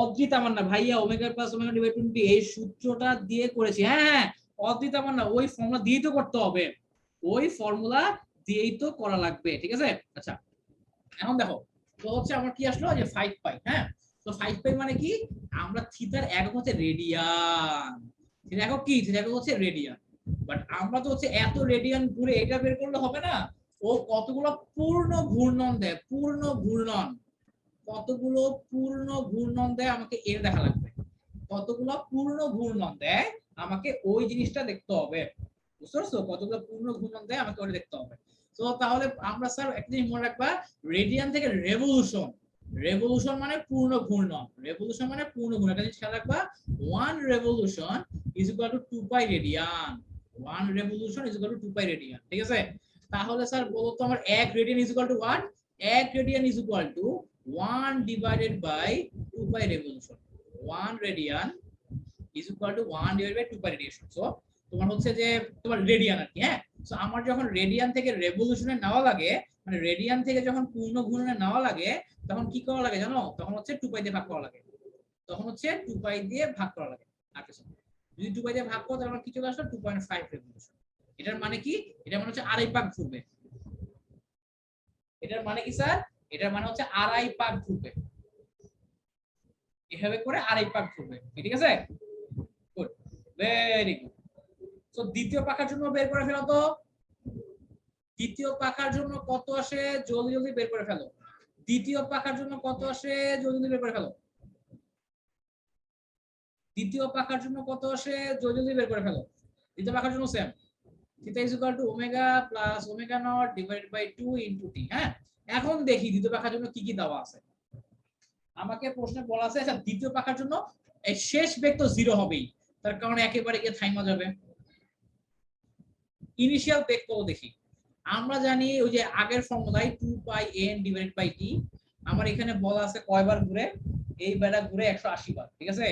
অদ্রিত আমার না ভাইয়া, ওমেগা প্লাস ওমেগা ডিভাইড 20 এই সূত্রটা দিয়ে করেছি। হ্যাঁ হ্যাঁ, অদ্রিত আমার না, ওই ফর্মুলা দিয়েই তো করতে হবে, ওই ফর্মুলা দিয়েই তো করা লাগবে, ঠিক আছে। আচ্ছা, এখন দেখো তো হচ্ছে আমার কি আসলো যে 5 পাই। হ্যাঁ, তো 5 পাই মানে কি? আমরা থিটার একক হচ্ছে রেডিয়ান, থিটার একক কি? থিটার একক হচ্ছে রেডিয়ান। বাট আমরা তো হচ্ছে এত রেডিয়ান ঘুরে এটা বের করলে হবে না, ও কতগুলো পূর্ণ ঘূর্ণন দেয়, পূর্ণ ঘূর্ণন, কতগুলো পূর্ণ ঘূর্ণন দেয় আমাকে এর দেখা লাগবে, কতগুলো পূর্ণ ঘূর্ণন দেয় আমাকে ওই জিনিসটা দেখতে হবে, বুঝতে পারছো? কতগুলো পূর্ণ ঘূর্ণন দেয় আমাকে ওটা দেখতে হবে। তো তাহলে আমরা স্যার একটা জিনিস মনে রাখবা, রেডিয়ান থেকে রেভলিউশন, রেভলিউশন মানে পূর্ণ ঘূর্ণন, রেভলিউশন মানে পূর্ণ ঘূর্ণন, একটা জিনিস খেয়াল রাখবা, 1 revolution is equal to 2 pi radian, 1 revolution is equal to 2 pi radian, ঠিক আছে। তাহলে স্যার বলো তো আমার 1 radian is equal to 1, 1 radian is equal to 1 divided by 2 pi revolution, 1 radian is equal to 1 divided by 2 pi radiation. So তোমার হচ্ছে যে তোমার রেডিয়ান আর কি। হ্যাঁ, সো আমার যখন রেডিয়ান থেকে রেভলিউশনে নেওয়া লাগে, মানে রেডিয়ান থেকে যখন পূর্ণ ঘূর্ণনে নেওয়া লাগে, তখন কি করা লাগে জানো? তখন হচ্ছে 2 পাই দিয়ে ভাগ করা লাগে, তখন হচ্ছে 2 পাই দিয়ে ভাগ করা লাগে। আর কিছু যদি 2 পাই দিয়ে ভাগ করো তাহলে কি চলে আসলো 2.5 রেভলিউশন। এটার মানে কি? এটার মানে হচ্ছে আড়াই পাক ঘুরবে। এটার মানে কি স্যার? এটার মানে হচ্ছে আড়াই পাক ঘুরবে, এভাবে করে আড়াই পাক ঘুরবে, ঠিক আছে। Good, very good. তো দ্বিতীয় পাখার জন্য বের করে ফেলো তো, দ্বিতীয় পাখার জন্য কত আসে জলদি জলদি বের করে ফেলো, দ্বিতীয় পাখার জন্য কত আসে জলদি জলদি বের করে ফেলো, দ্বিতীয় পাখার জন্য কত আসে জলদি জলদি বের করে ফেলো। দ্বিতীয় পাখার জন্য same, theta is equal to omega plus omega naught divided by 2 into T. হ্যাঁ, এখন দেখি দ্বিতীয় পাখার জন্য কি কি দেওয়া আছে। আমাকে প্রশ্নে বলা আছে আচ্ছা দ্বিতীয় পাখার জন্য এই শেষ বেগ তো 0 হবেই, তার কারণে একেবারে গিয়ে থাইমা যাবে। ইনিশিয়াল বেগ কত দেখি? আমরা জানি ওই যে আগের ফর্মুলায় 2 পাই n ডিভাইডেড বাই t, আমার এখানে বলা আছে কয়বার ঘুরে, এই বেড়া ঘুরে 180 বার, ঠিক আছে।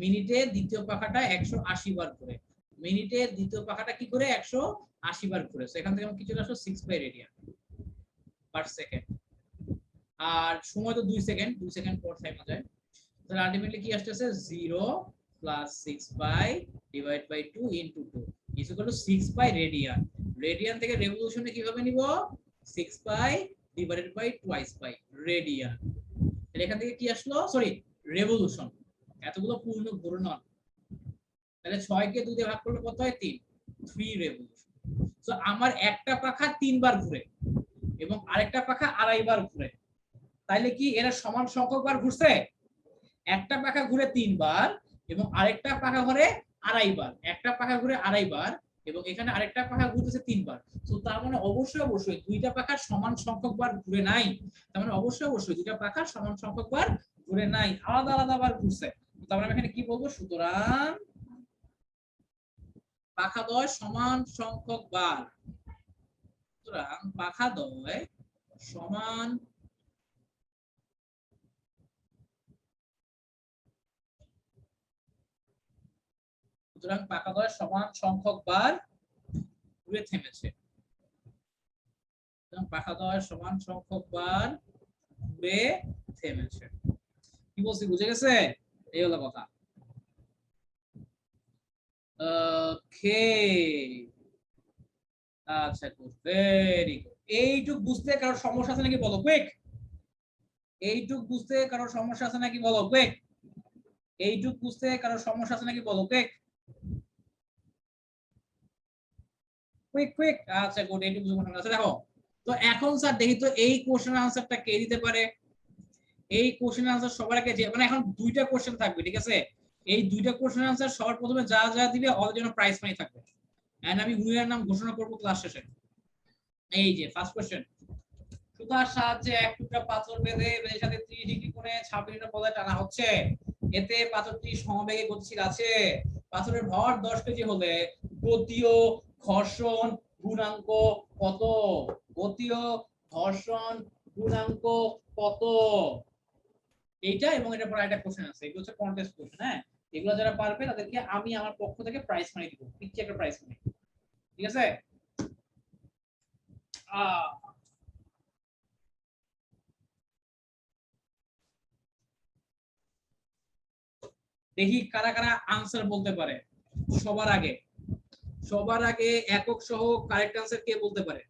মিনিটে দ্বিতীয় পাখাটা 180 বার ঘুরে, মিনিটে দ্বিতীয় পাখাটা কি করে 180 বার ঘুরে, সো এখান থেকে আমরা কি চলে আসলো 6 পাই রেডিয়ান পার সেকেন্ড। আর সময় তো 2 সেকেন্ড, 2 সেকেন্ড পর থাইমা যায়, তাহলে আলটিমেটলি কি আসছে 0 plus 6 pi divide by 2 into 2 is equal to 6 pi radian. Radian থেকে রেভলিউশনে কিভাবে নিব? 6 pi divided by twice pi radian. তাহলে এখান থেকে কি আসলো, সরি রেভলিউশন, এতগুলো পূর্ণ ঘূর্ণন, তাহলে 6 কে 2 দিয়ে ভাগ করলে কত হয় 3, 3 রেভলিউশন। সো আমার একটা পাখা 3 বার ঘুরে এবং আরেকটা পাখা আড়াই বার ঘুরে, তাইলে কি এরা সমান সংখ্যক বার ঘুরছে? একটা পাখা ঘুরে 3 বার এবং আরেকটা পাখা ঘুরে আড়াই বার, একটা পাখা ঘুরে আড়াই বার এবং এখানে আরেকটা পাখা ঘুরতেছে 3 বার। তো তার মানে অবশ্যই অবশ্যই দুইটা পাখা সমান সংখ্যক বার ঘুরে নাই, তার মানে অবশ্যই অবশ্যই দুইটা পাখা সমান সংখ্যক বার ঘুরে নাই, আলাদা আলাদা বার ঘুরছে। তার মানে এখানে কি বলবো, সুতরাং পাখাদ্বয় সমান সংখ্যক বার, সুতরাং পাখাদ্বয় সমান সুতরাং পাখাদ্বয় সমান সংখ্যক বার ঘুরে থেমেছে। পাখা দেওয়ার সমান সংখ্যক বার ঘুরে থেমেছে। কি বলছি বুঝে গেছে? এই হলো কথা। ওকে, আচ্ছা গুড, ভেরি গুড। এইটুক বুঝতে কারোর সমস্যা আছে নাকি বলো কুইক। এইটুক বুঝতে কারোর সমস্যা আছে নাকি বলো কুইক। এইটুক বুঝতে কারোর সমস্যা আছে নাকি বলো কুইক। কুইক কুইক, আচ্ছা গুড, এইটুক বুঝতে। আচ্ছা দেখো তো এখন স্যার দেখি তো এই কোশ্চেনের আনসারটা কে দিতে পারে। এই কোশ্চেনের আনসার সবার আগে যে মানে এখন দুইটা কোশ্চেন থাকবে, ঠিক আছে। এই দুইটা কোশ্চেনের আনসার সবার প্রথমে যা যা দিবে ওদের জন্য প্রাইজ মানি থাকবে। এন্ড আমি উইনার নাম ঘোষণা করব ক্লাস শেষে। এই যে ফার্স্ট কোশ্চেন, সুতার সাহায্যে এক টুকরা পাথর বেঁধে এর সাথে 30 ডিগ্রি কোণে 26 পদায় টানা হচ্ছে। এতে পাথরটি সমবেগে গতিশীল আছে। পাথরের ভর 10 কেজি হলে গতীয় ঘর্ষণ গুণাঙ্ক কত? গতীয় ঘর্ষণ গুণাঙ্ক কত? এইটা এবং এটা পরে একটা কোশ্চেন আছে, এগুলো হচ্ছে কন্টেস্ট কোশ্চেন। হ্যাঁ, এগুলো যারা পারবে তাদেরকে আমি আমার পক্ষ থেকে প্রাইজ মানি দিব, পিচ্ছি একটা প্রাইজ মানি, ঠিক আছে। দেখি কারা কারা আনসার বলতে পারে সবার আগে। সবার আগে একক সহ কারেক্ট আনসার কে বলতে পারে?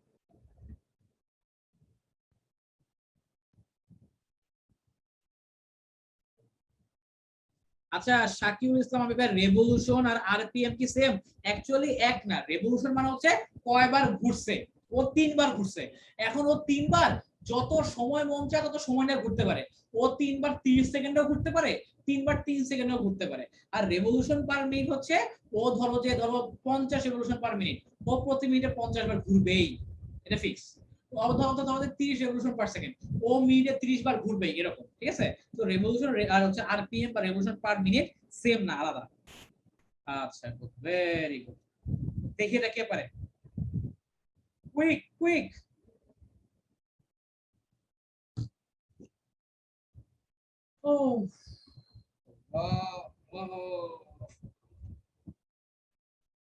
আচ্ছা শাকিউল ইসলাম আবিবার, রেভলিউশন আর আরপিএম কি সেম? অ্যাকচুয়ালি এক না। রেভলিউশন মানে হচ্ছে কয়বার ঘুরছে, ও 3 বার ঘুরছে। এখন ও 3 বার যত সময় মন চায় তত সময় নিয়ে ঘুরতে পারে। ও 3 বার 30 সেকেন্ডেও ঘুরতে পারে, 3 বার 3 সেকেন্ডেও ঘুরতে পারে। আর রেভলিউশন পার মিনিট হচ্ছে ও ধরো 50 রেভলিউশন পার মিনিট, ও প্রতি মিনিটে 50 বার ঘুরবেই, এটা ফিক্স। আমাদের 30 রেভলিউশন পার সেকেন্ড, ও মিনিটে 30 বার ঘুরবেই এরকম, ঠিক আছে। তো রেভলিউশন আর হচ্ছে আরপিএম বা রেভলিউশন পার মিনিট সেম না, আলাদা। আচ্ছা গুড, ভেরি গুড। দেখি এটা কে পারে, কুইক কুইক। ও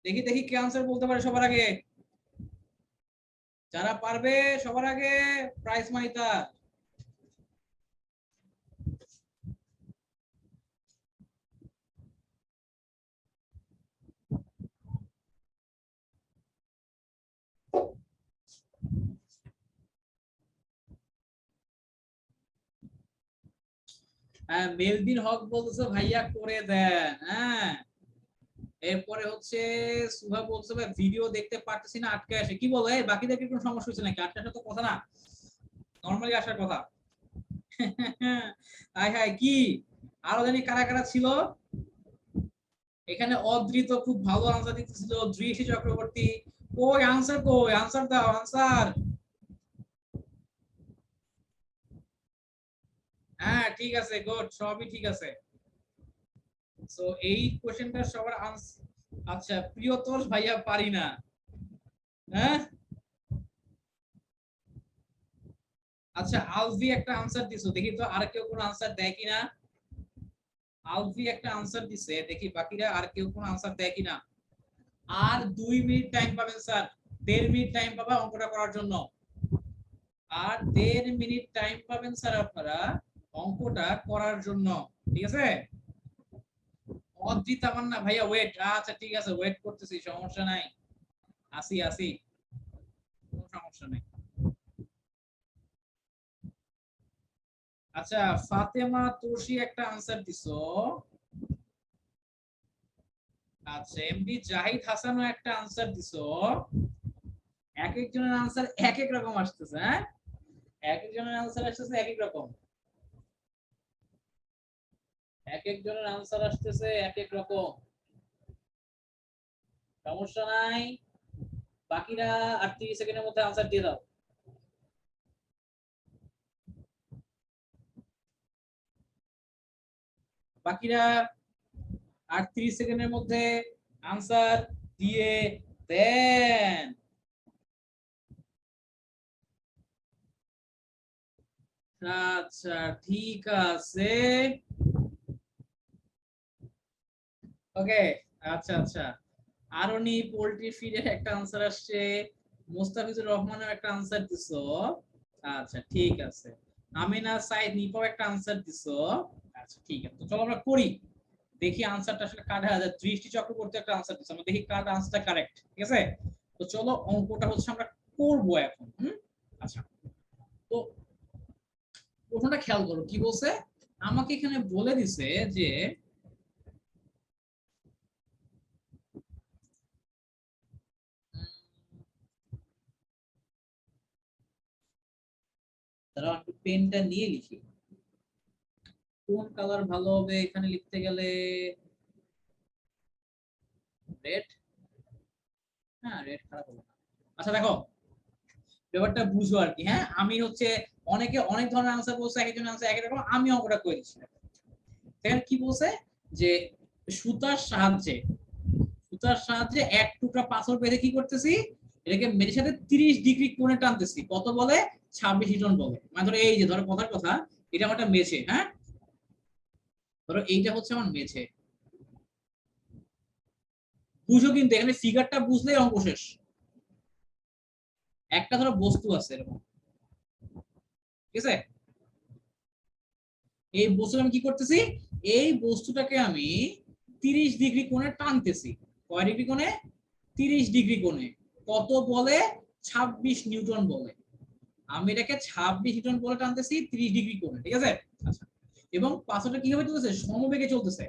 দেখি দেখি কে আনসার বলতে পারে সবার আগে। যারা পারবে সবার আগে প্রাইজ মানি তার। হ্যাঁ, মেলভিন হক বলতেছে ভাইয়া করে দেন। হ্যাঁ, এরপরে হচ্ছে সুভা বলছে ভাই ভিডিও দেখতে পারতেছি না, আটকে আসে। কি বলে বাকিদের কি কোনো সমস্যা হচ্ছে নাকি? আটকে আসা তো কথা না, নরমালি আসার কথা। হাই হাই, কি আরো জানি কারা কারা ছিল এখানে? অদ্রিত খুব ভালো আনসার দিতেছিল, দৃষ্টি চক্রবর্তী। কই আনসার, কই আনসার দাও, আনসার। হ্যাঁ ঠিক আছে, গুড, সবই ঠিক আছে। সো এই কোশ্চেনটা সবার আনসার। আচ্ছা প্রিয়তোষ ভাইয়া পারি না। হ্যাঁ, আচ্ছা আলভি একটা আনসার দিছো, দেখি তো আর কেউ কোনো আনসার দেয় কিনা। আলভি একটা আনসার দিছে, দেখি বাকিরা আর কেউ কোনো আনসার দেয় কিনা। আর 2 মিনিট টাইম পাবেন স্যার, 1.5 মিনিট টাইম পাবা অঙ্কটা করার জন্য। আর 1.5 মিনিট টাইম পাবেন স্যার আপনারা অঙ্কটা করার জন্য, ঠিক আছে। অদ্রিত আমার না ভাইয়া, ওয়েট। আচ্ছা ঠিক আছে, ওয়েট করতেছি, সমস্যা নাই, আসি আসি, কোনো সমস্যা নাই। আচ্ছা ফাতেমা তোষি একটা আনসার দিছো। আচ্ছা এমডি জাহিদ হাসানও একটা আনসার দিছো। এক একজনের আনসার এক এক রকম আসতেছে। হ্যাঁ, এক একজনের আনসার আসতেছে এক এক রকম, এক একজনের আনসার আসতেছে এক এক রকম। সমস্যা নাই, বাকিরা 38 সেকেন্ডের মধ্যে আনসার দিয়ে দাও। বাকিরা 38 সেকেন্ডের মধ্যে আনসার দিয়ে দেন। আচ্ছা ঠিক আছে, ওকে। আচ্ছা আচ্ছা, আরনি পোল্ট্রি ফিডের একটা আনসার আসছে, মোস্তাফিজুর রহমানের একটা আনসার দিছো, আচ্ছা ঠিক আছে, আমিনা সাইদ নিপাও একটা আনসার দিছো, আচ্ছা ঠিক আছে। তো চলো আমরা করি, দেখি আনসারটা আসলে কার হাজার দৃষ্টি চক্রবর্তী একটা আনসার দিচ্ছে, আমরা দেখি কার আনসারটা কারেক্ট, ঠিক আছে। তো চলো অঙ্কটা হচ্ছে আমরা করব এখন। আচ্ছা, তো প্রথমটা খেয়াল করো কি বলছে, আমাকে এখানে বলে দিছে যে তারা একটু পেনটা নিয়ে লিখি, কোন কালার ভালো হবে এখানে লিখতে গেলে, রেড, হ্যাঁ রেড খারাপ হবে না। আচ্ছা দেখো ব্যাপারটা বুঝো আর কি, হ্যাঁ আমি হচ্ছে অনেকে অনেক ধরনের আনসার বলছে, একজন আনসার এক রকম, আমি অঙ্কটা করে দিচ্ছি। দেখেন কি বলছে যে সুতার সাহায্যে, সুতার সাহায্যে এক টুকরা পাথর বেঁধে কি করতেছি, এটাকে মেঝের সাথে 30 ডিগ্রি কোণে টানতেছি, কত বলে 26 নিউটন বলে। মানে ধরো এই যে ধরো কথার কথা, এটা আমার একটা মেঝে, হ্যাঁ ধরো এইটা হচ্ছে আমার মেঝে, বুঝো কিন্তু এখানে ফিগারটা বুঝলেই অঙ্ক শেষ। একটা ধরো বস্তু আছে এরকম, ঠিক আছে, এই বস্তু আমি কি করতেছি, এই বস্তুটাকে আমি 30 ডিগ্রি কোণে টানতেছি, কয় ডিগ্রি কোণে, 30 ডিগ্রি কোণে, কত বলে 26 নিউটন বলে। আমি এটাকে 26 নিউটন বলে টানতেছি 30 ডিগ্রি কোণে, ঠিক আছে। আচ্ছা, এবং পাথরটা কিভাবে চলতেছে, সমবেগে চলতেছে,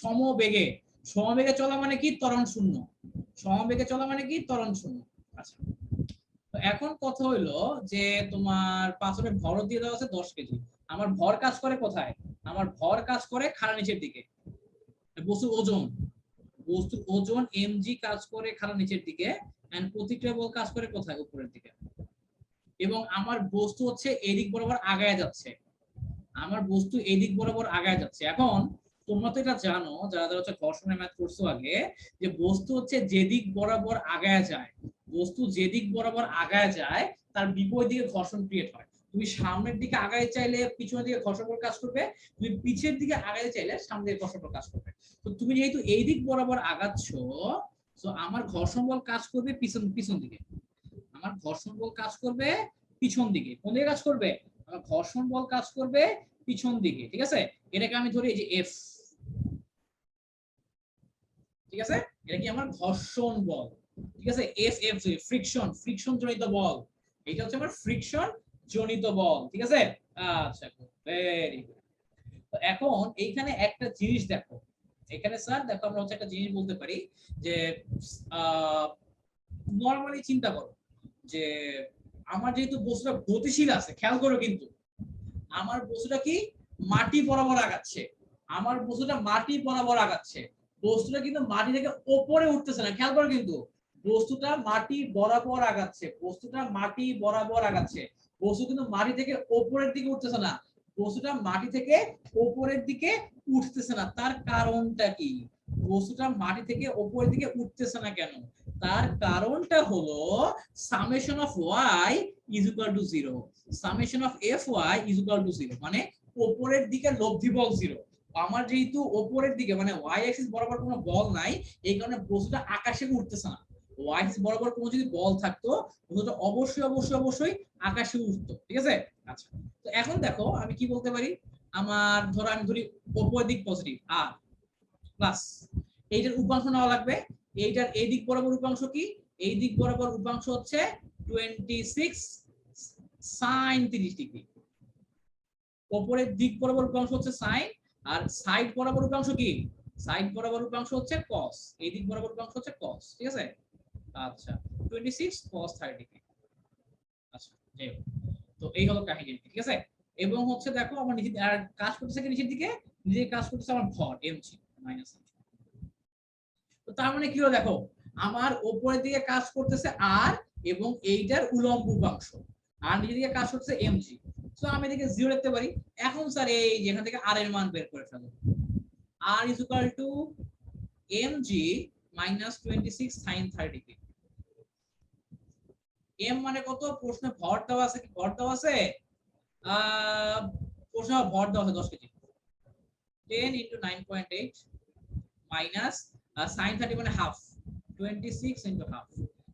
সমবেগে, সমবেগে চলা মানে কি ত্বরণ শূন্য, সমবেগে চলা মানে কি ত্বরণ শূন্য। আচ্ছা, তো এখন কথা হইলো যে তোমার পাথরের ভর দিয়ে দেওয়া আছে 10 কেজি, আমার ভর কাজ করে কোথায়, আমার ভর কাজ করে খাড়া নিচের দিকে, বস্তুর ওজন, বস্তুর ওজন mg কাজ করে খাড়া নিচের দিকে, এন্ড প্রতিক্রিয়া বল কাজ করে কোথায়, উপরের দিকে। এবং আমার বস্তু হচ্ছে এদিক বরাবর আগায় যাচ্ছে, আমার বস্তু এদিক বরাবর আগায় যাচ্ছে। এখন তোমরা তো এটা জানো যারা যারা হচ্ছে ঘর্ষণের ম্যাথ করছো আগে, যে বস্তু হচ্ছে যেদিক বরাবর আগায় যায়, বস্তু যেদিক বরাবর আগায় যায় তার বিপরীত দিকে ঘর্ষণ ক্রিয়েট হয়। তুমি সামনের দিকে আগায় চাইলে পিছনের দিকে ঘর্ষণ বল কাজ করবে, তুমি পিছের দিকে আগায় চাইলে সামনের দিকে ঘর্ষণ বল কাজ করবে। তো তুমি যেহেতু এই দিক বরাবর আগাচ্ছ, তো আমার ঘর্ষণ বল কাজ করবে পিছন পিছন দিকে, আমার ঘর্ষণ বল কাজ করবে পিছন দিকে, কোন দিকে কাজ করবে, আমার ঘর্ষণ বল কাজ করবে পিছন দিকে, ঠিক আছে। এটাকে আমি ধরি এই যে এফ, ঠিক আছে, এটা কি আমার ঘর্ষণ বল, ঠিক আছে, এফ এফ ফ্রিকশন, ফ্রিকশন জনিত বল, এটা হচ্ছে আমার ফ্রিকশন জনিত বল, ঠিক আছে। আচ্ছা ভেরি গুড। তো এখন এইখানে একটা জিনিস দেখো, এখানে স্যার দেখো আমরা হচ্ছে একটা জিনিস বলতে পারি যে নরমালি চিন্তা করো যে আমার যেহেতু বস্তুটা গতিশীল আছে, খেয়াল করো কিন্তু আমার বস্তুটা কি মাটি বরাবর আগাচ্ছে, আমার বস্তুটা মাটি বরাবর আগাচ্ছে, বস্তুটা কিন্তু মাটি থেকে উপরে উঠতেছে না, খেয়াল করো কিন্তু বস্তুটা মাটি বরাবর আগাচ্ছে, বস্তুটা মাটি বরাবর আগাচ্ছে, বস্তু কিন্তু মাটি থেকে উপরের দিকে উঠতেছে না, বস্তুটা মাটি থেকে উপরের দিকে উঠতেছে না। তার কারণটা কি, বস্তুটা মাটি থেকে উপরের দিকে উঠতেছে না কেন, তার কারণটা হলো summation of y is equal two 0, summation of fy is equal two 0, মানে উপরের দিকে লব্ধি বল 0। আমার যেহেতু উপরের দিকে মানে y অ্যাক্সিস বরাবর কোনো বল নাই, এই কারণে বস্তুটা আকাশে উঠতেছে না। y অ্যাক্সিস বরাবর কোনো যদি বল থাকতো বস্তুটা অবশ্যই অবশ্যই অবশ্যই আকাশে উঠতো, ঠিক আছে। আচ্ছা, তো এখন দেখো আমি কি বলতে পারি, আমার ধরো আমি ধরি উপরের দিক পজিটিভ আর প্লাস, এইটার উপাংশ নেওয়া লাগবে, এইটার এই দিক বরাবর উপাংশ কি, এই দিক বরাবর উপাংশ হচ্ছে 26 sin 30 ডিগ্রি, উপরের দিক বরাবর উপাংশ হচ্ছে সাইন, আর সাইড বরাবর উপাংশ কি, সাইড বরাবর উপাংশ হচ্ছে cos, এই দিক বরাবর উপাংশ হচ্ছে cos, ঠিক আছে। আচ্ছা 26 cos 30 ডিগ্রি। আচ্ছা তো এই হলো কাহিনী, ঠিক আছে। এবং হচ্ছে দেখো আমার নিচে আর কাজ করতেছে কি নিচের দিকে, নিচে কাজ করতেছে আমার ভর mg মাইনাস, তো তার মানে কি হলো দেখো, আমার উপরের দিকে কাজ করতেছে আর, এবং এইটার উলম্ব উপাংশ, আর নিচের দিকে কাজ করতেছে mg, তো আমি এদিকে 0 লিখতে পারি। এখন স্যার এই যেখান থেকে r এর মান বের করে ফেলো, r is equal to mg minus 26 sin 30 degree. m মানে কত, প্রশ্নে ভর দেওয়া আছে, কি ভর দেওয়া আছে, প্রশ্নে ভর দেওয়া আছে 10 কেজি, 10 into 9.8 minus sin 30 মানে half, 26 into half.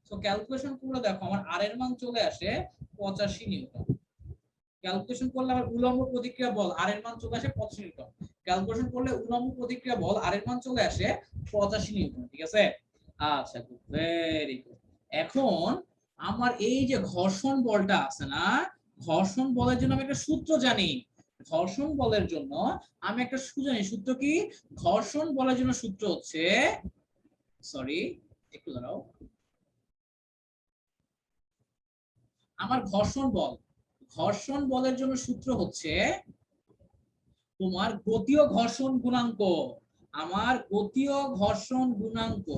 So calculation করে দেখো আমার আর এর মান চলে আসে 85 নিউটন। ক্যালকুলেশন করলে আমার উলম্ব প্রতিক্রিয়া বল আর এর মান চলে আসে 85 নিউটন। ক্যালকুলেশন করলে উলম্ব প্রতিক্রিয়া বল আর এর মান চলে আসে 85 নিউটন। ঠিক আছে, আচ্ছা গুড, ভেরি গুড। এখন আমার এই যে ঘর্ষণ বলটা আছে না, ঘর্ষণ বলের জন্য আমি একটা সূত্র জানি। ঘর্ষণ বলের জন্য আমি একটা সূত্র জানি। সূত্র কি? ঘর্ষণ বলের জন্য সূত্র হচ্ছে, সরি একটু দাঁড়াও, আমার ঘর্ষণ বলের জন্য সূত্র হচ্ছে তোমার গতীয় ঘর্ষণ গুণাঙ্ক। আমার গতীয় ঘর্ষণ গুণাঙ্ক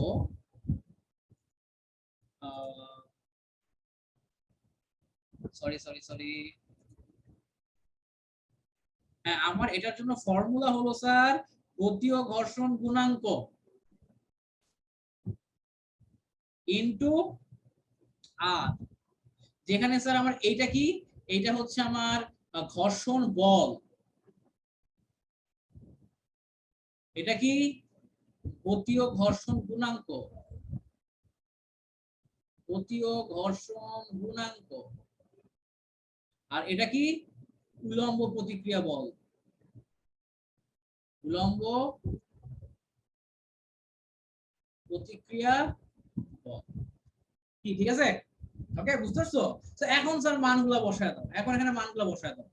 সরি সরি সরি হ্যাঁ, আমার এটার জন্য ফর্মুলা হলো স্যার গতীয় ঘর্ষণ গুণাঙ্ক ইনটু আর। যেখানে স্যার আমার এইটা কি, এইটা হচ্ছে আমার ঘর্ষণ বল, এটা কি গতীয় ঘর্ষণ গুণাঙ্ক, গতীয় ঘর্ষণ গুণাঙ্ক। আর এটা কি উলম্ব প্রতিক্রিয়া বল, উলম্ব প্রতিক্রিয়া বল। কি ঠিক আছে? ওকে, বুঝতে পারছো? তো এখন স্যার মানগুলো বসায় দাও, এখন এখানে মানগুলো বসায় দাও।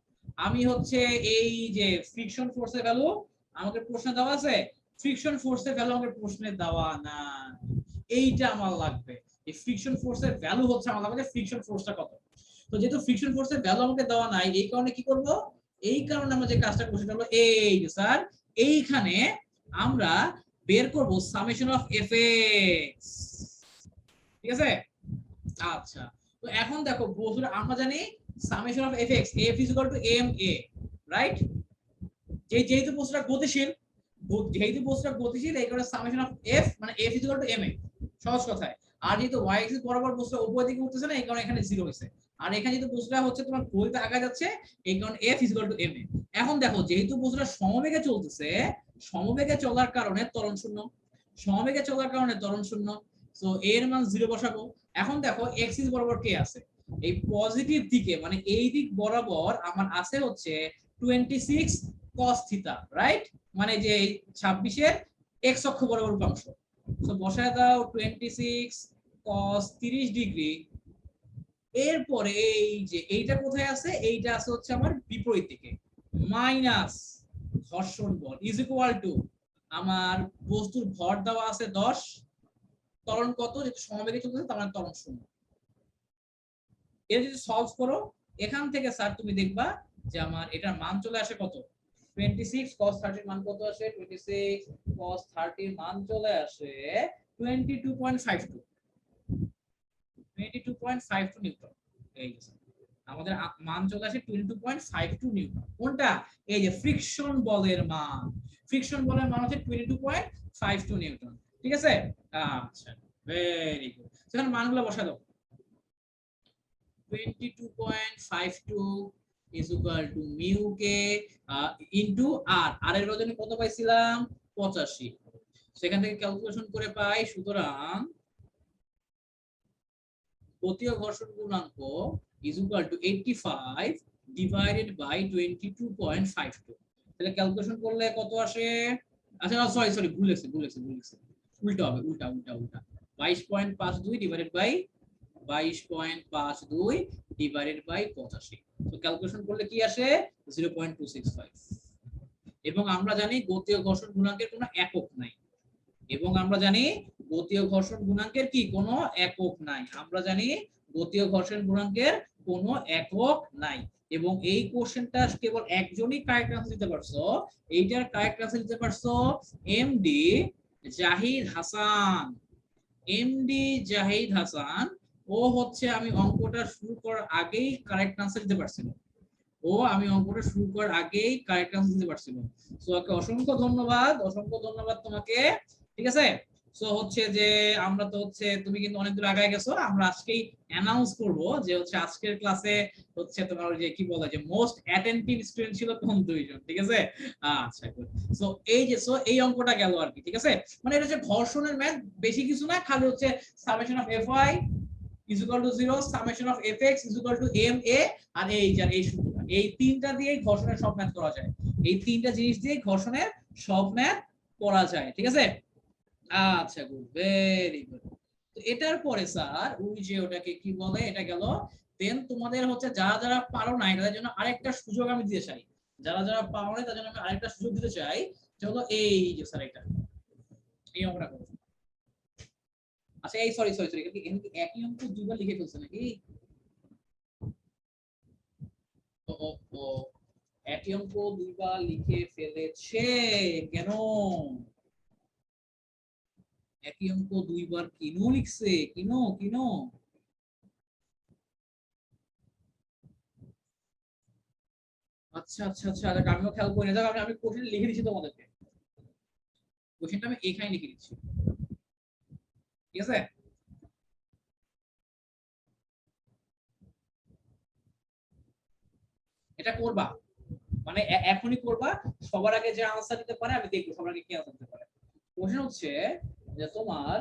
আমি হচ্ছে এই যে ফ্রিকশন ফোর্সের ভ্যালু আমাকে প্রশ্নে দেওয়া আছে, ফ্রিকশন ফোর্সের ভ্যালু আমাকে প্রশ্নে দেওয়া না, এইটা আমার লাগবে। এই ফ্রিকশন ফোর্সের ভ্যালু হচ্ছে আমার লাগবে ফ্রিকশন ফোর্সটা কত। তো যেহেতু ফ্রিকশন ফোর্সের ভ্যালু আমাকে দেওয়া নাই, এই কারণে কি করব, এই কারণে আমরা যে কাজটা করছি সেটা হলো এই যে স্যার এইখানে আমরা বের করব সামেশন অফ এফএক্স। ঠিক আছে, আচ্ছা। তো এখন দেখো বস্তুটা আমরা জানি summation of FX F is equal to M A, right? যেহেতু বস্তুটা গতিশীল, যেহেতু বস্তুটা গতিশীল এই কারণে সামেশন অফ এফ মানে F is equal to M A, সহজ কথায়। আর যেহেতু ওয়াই এক্সিস বরাবর বস্তুটা উপরের দিকে উঠতেছে না, এই কারণে এখানে জিরো হয়েছে। আর এখানে যেহেতু বস্তুটা হচ্ছে তোমার গতিতে আগায় যাচ্ছে, এই কারণে F is equal to M A. এখন দেখো যেহেতু বস্তুটা সমবেগে চলতেছে, সমবেগে চলার কারণে ত্বরণ শূন্য, সমবেগে চলার কারণে ত্বরণ শূন্য, সো এর মান জিরো বসাবো। এখন দেখো এক্সিস বরাবর কে আছে, এই পজিটিভ দিকে মানে এই দিক বরাবর আমার আছে হচ্ছে 26 cos থিটা, রাইট? মানে যে 26 এর এক্স অক্ষ বরাবর উপাংশ। তো বসায় দাও 26 cos 30 ডিগ্রি। এরপরে এই যে এইটা কোথায় আছে, এইটা আছে হচ্ছে আমার বিপরীত দিকে, মাইনাস ঘর্ষণ বল ইজ ইকুয়াল টু আমার বস্তুর ভর দেওয়া আছে 10, ত্বরণ কত, যেহেতু সমবেগে চলতেছে তার মানে ত্বরণ শূন্য। এর যদি সলভ করো এখান থেকে স্যার তুমি দেখবা যে আমার এটার মান চলে আসে কত, 26 cos 30 মান কত আসে, 26 cos 30 মান চলে আসে 22.52, 22.52 নিউটন। এই যে আমাদের মান চলে আসে 22.52 নিউটন। কোনটা? এই যে ফ্রিকশন বলের মান, ফ্রিকশন বলের মান হচ্ছে 22.52 নিউটন। ঠিক আছে, আচ্ছা ভেরি গুড। এখন মানগুলো বসা দাও। 22.52 is equal to mu k into r, r এর ওজন কত পাইছিলাম 85, সেখান থেকে ক্যালকুলেশন করে পাই, সুতরাং গতীয় ঘর্ষণ গুণাঙ্ক is equal to 85 divided by 22.52। তাহলে ক্যালকুলেশন করলে কত আসে, আচ্ছা সরি সরি ভুল আছে উল্টা হবে, উল্টা 22.52 ডিভাইডেড বাই 22.52 ডিভাইডেড বাই 85। তো ক্যালকুলেশন করলে কি আসে 0.265। এবং আমরা জানি গতীয় ঘর্ষণ গুণাঙ্কের কোনো একক নাই, এবং আমরা জানি গতীয় ঘর্ষণ গুণাঙ্কের কি কোনো একক নাই, আমরা জানি গতীয় ঘর্ষণ গুণাঙ্কের কোনো একক নাই। এবং এই কোশ্চেনটা কেবল একজনই কারেক্ট আনসার দিতে পারছো, এইটার কারেক্ট আনসার দিতে পারছো এমডি জাহিদ হাসান। এমডি জাহিদ হাসান ও হচ্ছে আমি অঙ্কটা শুরু করার আগেই কারেক্ট আনসার দিতে পারছিল, ও আমি অঙ্কটা শুরু করার আগেই কারেক্ট আনসার দিতে পারছিল। সো ওকে অসংখ্য ধন্যবাদ, অসংখ্য ধন্যবাদ তোমাকে। ঠিক আছে, সো হচ্ছে যে আমরা তো হচ্ছে তুমি কিন্তু অনেক দূর আগায় গেছো, আমরা আজকেই অ্যানাউন্স করব যে হচ্ছে আজকের ক্লাসে হচ্ছে তোমার ওই যে কি বলে যে মোস্ট অ্যাটেন্টিভ স্টুডেন্ট ছিল কোন দুইজন, ঠিক আছে? আচ্ছা গুড। সো এই যে সো এই অঙ্কটা গেল আর কি, ঠিক আছে? মানে এটা হচ্ছে ঘর্ষণের ম্যাথ, বেশি কিছু না, খালি হচ্ছে summation of fy is equal to 0 summation of fx is equal to ma আর এই সূত্রটা, এই তিনটা দিয়ে ঘর্ষণের সব ম্যাথ করা যায়, এই তিনটা জিনিস দিয়ে ঘর্ষণের সব ম্যাথ করা যায়, ঠিক আছে? আচ্ছা গুড, ভেরি গুড। তো এটার পরে স্যার ওই যে ওটাকে কি বলে, এটা গেল। দেন তোমাদের হচ্ছে যারা যারা পারো না এটার জন্য আরেকটা সুযোগ আমি দিতে চাই, যারা যারা পারো না তাদের জন্য আমি আরেকটা সুযোগ দিতে চাই, চলো এই যে স্যার এটা এই অঙ্কটা করো। আচ্ছা এই সরি সরি সরি, এখানে কি একই অঙ্ক দুইবার লিখে ফেলছে নাকি? ও ও ও, একই অঙ্ক দুইবার লিখে ফেলেছে কেন? একই অঙ্ক দুইবার কেন লিখছে, কেন কেন? আচ্ছা আচ্ছা আচ্ছা, আমিও খেয়াল করি না, যাক আমি কোশ্চেন লিখে দিচ্ছি তোমাদেরকে, কোশ্চেনটা আমি এখানে লিখে দিচ্ছি, ঠিক আছে? এটা করবা, মানে এখনই করবা, সবার আগে যে আনসার দিতে পারে আমি দেখবো সবার আগে কি আনসার দিতে পারে। কোশ্চেন হচ্ছে যে তোমার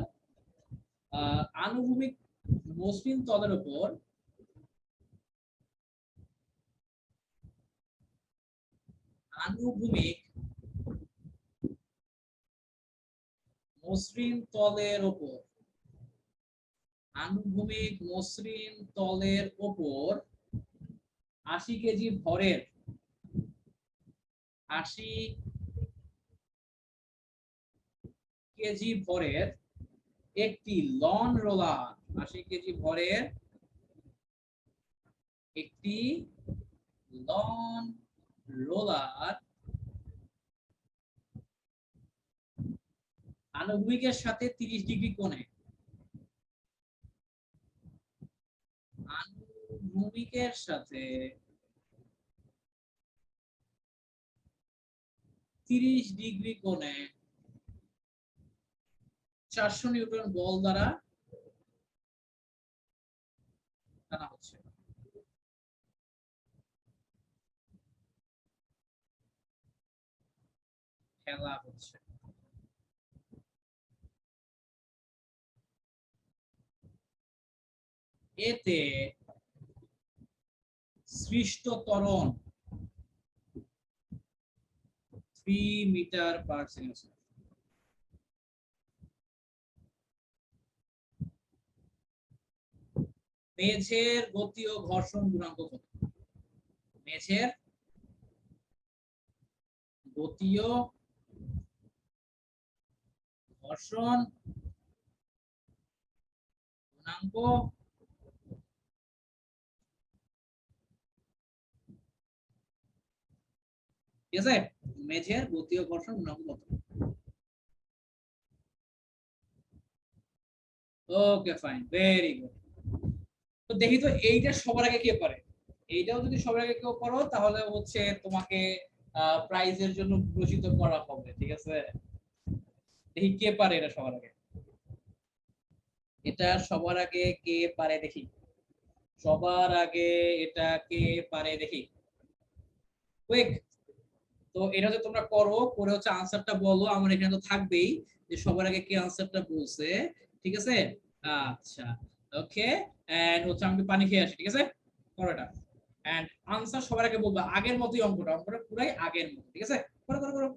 আনুভূমিক মসৃণ তলের উপর আনুভূমিক মসৃণ তলের উপর আনুভূমিক মসৃণ তলের উপর 80 কেজি ভরের 80 কেজি ভরের একটি লন রোলার 80 কেজি ভরের একটি লন রোলার আনুভূমিকের সাথে 30 ডিগ্রি কোণে আনুভূমিকের সাথে 30 ডিগ্রি কোণে 400 নিউটন বল দ্বারা টানা হচ্ছে। খেলা হচ্ছে এতে সৃষ্ট ত্বরণ 3 মিটার/সেকেন্ড। মেঝের গতি ও ঘর্ষণ গুণাঙ্ক কত? মেঝের গতি ও ঘর্ষণ গুণাঙ্ক ঠিক আছে? মেঝের গতি ও ঘর্ষণ গুণাঙ্ক কত? Okay fine, very good. তো দেখি তো এইটা সবার আগে কে পারে, এইটাও যদি সবার আগে কেউ করো তাহলে হচ্ছে তোমাকে প্রাইজের জন্য ঘোষিত করা হবে, ঠিক আছে? দেখি কে পারে এটা সবার আগে, এটা সবার আগে কে পারে দেখি, সবার আগে এটা কে পারে দেখি, কুইক। তো এটা হচ্ছে তোমরা করো, করে হচ্ছে আনসারটা বলো, আমার এখানে তো থাকবেই যে সবার আগে কে আনসারটা বলছে, ঠিক আছে? আচ্ছা ওকে, এন্ড হচ্ছে আমি একটু পানি খেয়ে আসি, ঠিক আছে? করো এটা, এন্ড আনসার সবার আগে বলবা, আগের মতোই অঙ্কটা, অঙ্কটা পুরাই আগের মতো, ঠিক আছে? করো করো করো।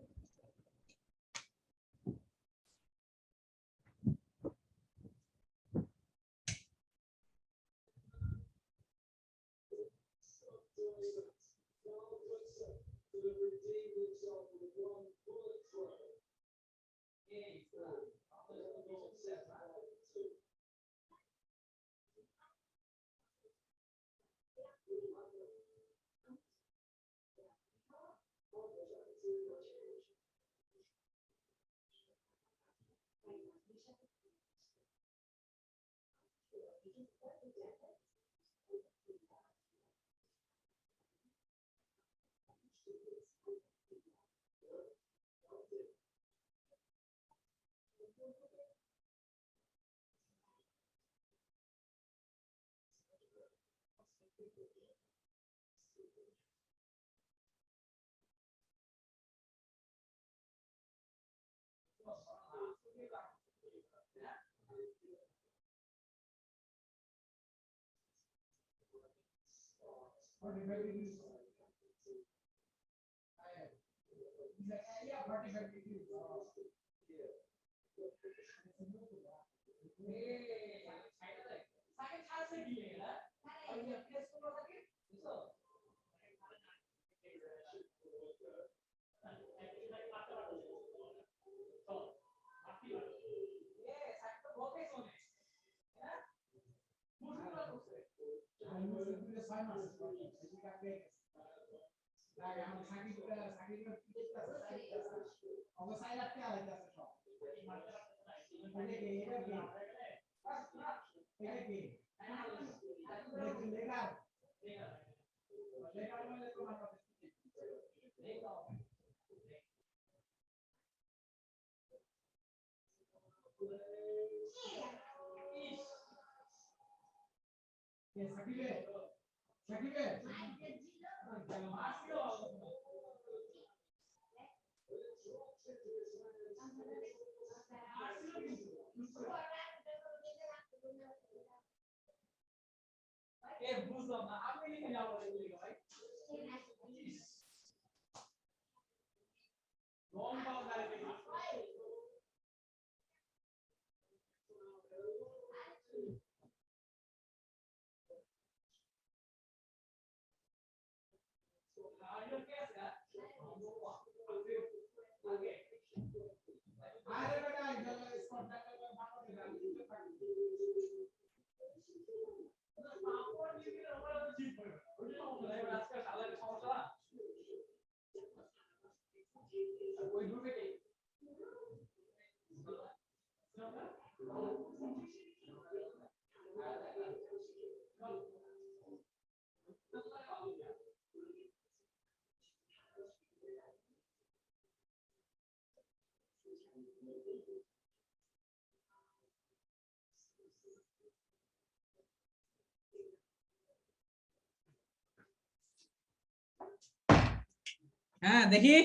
হ্যাঁ দেখি।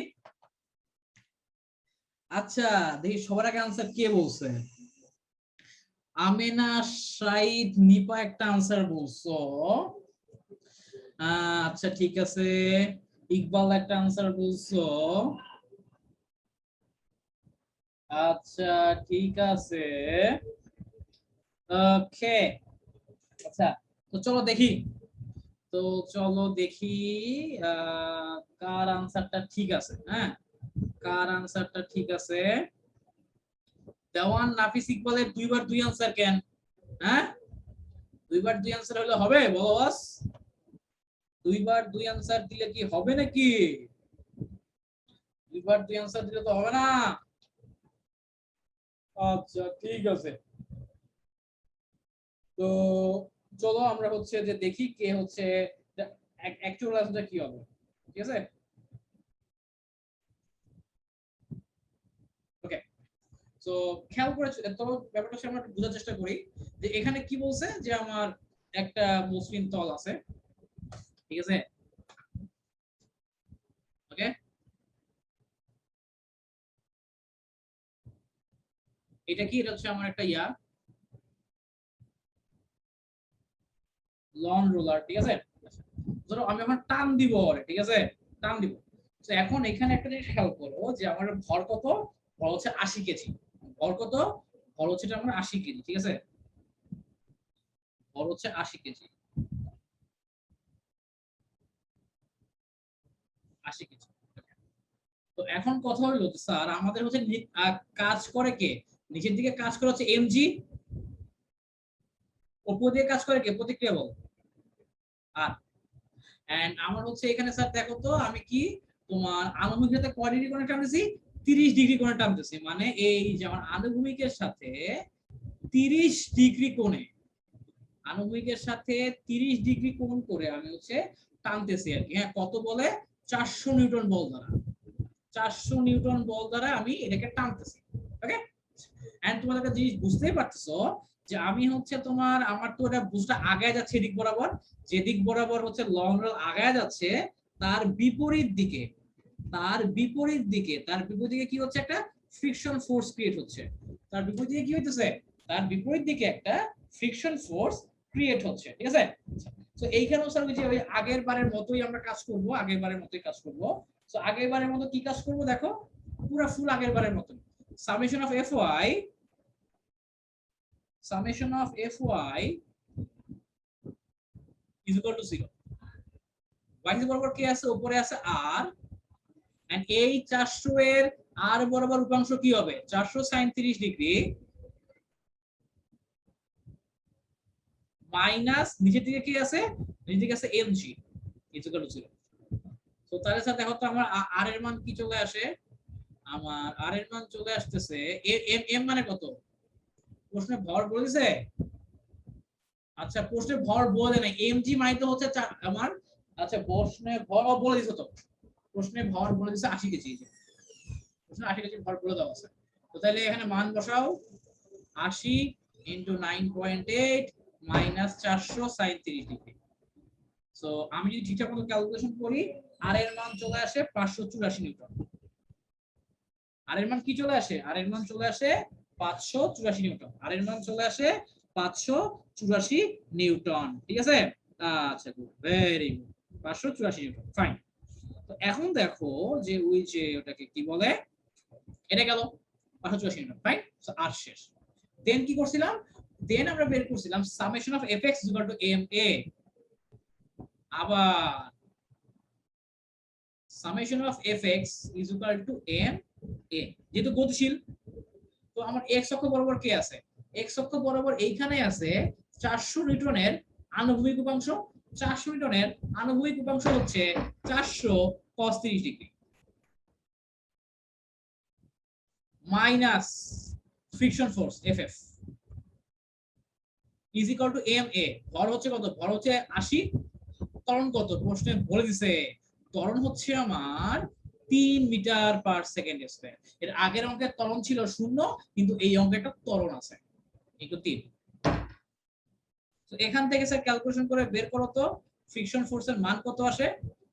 আচ্ছা দেখি সবার আগে আনসার কে বলছে? আমেনা, শাহিদ, নিপা একটা আনসার বলছো। আচ্ছা ঠিক আছে, ইকবাল একটা আনসার বলছো। আচ্ছা ঠিক আছে, ওকে। আচ্ছা তো চলো দেখি, তো চলো দেখি কার আনসারটা ঠিক আছে। হ্যাঁ, কার আনসারটা ঠিক আছে? দেওয়ান নাফিস ইকবালের দুইবার দুই আনসার কেন? হ্যাঁ, দুইবার দুই আনসার হলে হবে? বলো বস, দুইবার দুই আনসার দিলে কি হবে নাকি? দুইবার দুই আনসার দিলে তো হবে না। আচ্ছা ঠিক আছে, তো চলো আমরা হচ্ছে যে দেখি কে হচ্ছে অ্যাকচুয়াল আনসারটা কি হবে। ঠিক আছে, ওকে। তো খেয়াল করে তো ব্যাপারটা আমরা বোঝার চেষ্টা করি যে এখানে কি বলছে যে আমার একটা মসৃণ তল আছে, ঠিক আছে, ওকে। এটা কি, এটা হচ্ছে আমার একটা লন রোলার, ঠিক আছে। ধরো আমি এখন টান দিব, ঠিক আছে, টান দিব। তো এখন এখানে একটা জিনিস খেয়াল করো যে আমার ভর কত, ভর হচ্ছে 80 কেজি। ভর কত? ভর হচ্ছে আমার 80 কেজি, ঠিক আছে, ভর হচ্ছে 80 কেজি, 80 কেজি। তো এখন কথা হলো যে স্যার আমাদের হচ্ছে কাজ করে কে? নিচের দিকে কাজ করে হচ্ছে এমজি, উপর দিয়ে কাজ করে কে? প্রতিক্রিয়া বল। আর এন্ড আমার হচ্ছে এখানে স্যার দেখো তো আমি কি তোমার আনুভূমিকের সাথে কয় ডিগ্রি কোণে টানতেছি? 30 ডিগ্রি কোণে টানতেছি। মানে এই যে আমার আনুভূমিকের সাথে 30 ডিগ্রি কোণে, আনুভূমিকের সাথে 30 ডিগ্রি কোণ করে আমি হচ্ছে টানতেছি আর কি। হ্যাঁ, কত বলে? 400 নিউটন বল দ্বারা, 400 নিউটন বল দ্বারা আমি এটাকে টানতেছি, ওকে। এন্ড তোমরা একটা জিনিস বুঝতেই পারতেছো যে আমি হচ্ছে তোমার আমার তো এটা বুঝটা আগায় যাচ্ছে এদিক বরাবর, যেদিক বরাবর হচ্ছে লং রেল আগায় যাচ্ছে তার বিপরীত দিকে, কি হচ্ছে একটা ফ্রিকশন ফোর্স ক্রিয়েট হচ্ছে। তার বিপরীত দিকে কি হইতেছে, তার বিপরীত দিকে একটা ফ্রিকশন ফোর্স ক্রিয়েট হচ্ছে, ঠিক আছে। তো এইখানে স্যার ওই আগের বারের মতোই আমরা কাজ করব, তো আগের বারের মতো কি কাজ করব দেখো, পুরো ফুল আগের বারের মতো summation of fy is equal to 0। y বরাবর কি আছে, উপরে আছে r, এন্ড এই 400 এর r বরাবর উপাংশ কি হবে, 400 sin 30 ডিগ্রি মাইনাস নিচের দিকে কি আছে, নিচের দিকে আছে mg is equal to 0। তো তাহলে স্যার দেখো তো আমার r এর মান কি চলে আসে, আমার r এর মান চলে আসতেছে m মানে কত, প্রশ্নে ভর বলেছে, আচ্ছা প্রশ্নে ভর বলে নাই, mg মানে তো হচ্ছে আমার, আচ্ছা প্রশ্নে ভর বলে দিছো তো, প্রশ্নে ভর বলে দিছে 80 কেজি, প্রশ্নে 80 কেজি ভর বলে দেওয়া আছে। তো তাহলে এখানে মান বসাও, 80 into 9.8 minus 400 sin 30 degree. So আমি যদি ঠিকঠাক মতো ক্যালকুলেশন করি, আর এর মান চলে আসে 584 নিউটন। আর এর মান কি চলে আসে, আর এর মান চলে আসে 584 নিউটন, আর এর মান চলে আসে 584 নিউটন, ঠিক আছে। আচ্ছা good, very good, 584 Newton, fine. তো এখন দেখো যে ওই যে ওটাকে কি বলে, এটা গেল 584 নিউটন, ফাইন। সো আর শেষ, দেন কি করছিলাম, দেন আমরা বের করছিলাম summation of fx equal to ma, আবার summation of fx is equal two ma, যেহেতু গতিশীল, তো আমার x অক্ষ বরাবর কি আছে, x অক্ষ বরাবর এইখানে আছে 400 নিউটনের আনুভূমিক উপাংশ, 400 নিউটনের আনুভূমিক উপাংশ হচ্ছে 400 cos 30 degree minus friction force ff is equal two ma, ভর হচ্ছে কত, ভর হচ্ছে 80, ত্বরণ কত, প্রশ্নে বলে দিছে ত্বরণ হচ্ছে আমার 3 মিটার পার সেকেন্ড স্কয়ার। এর আগের অঙ্কের ত্বরণ ছিল 0, কিন্তু এই অঙ্কে একটা ত্বরণ আছে একটু 3। তো এখান থেকে স্যার ক্যালকুলেশন করে বের করো তো ফ্রিকশন ফোর্সের মান কত আসে,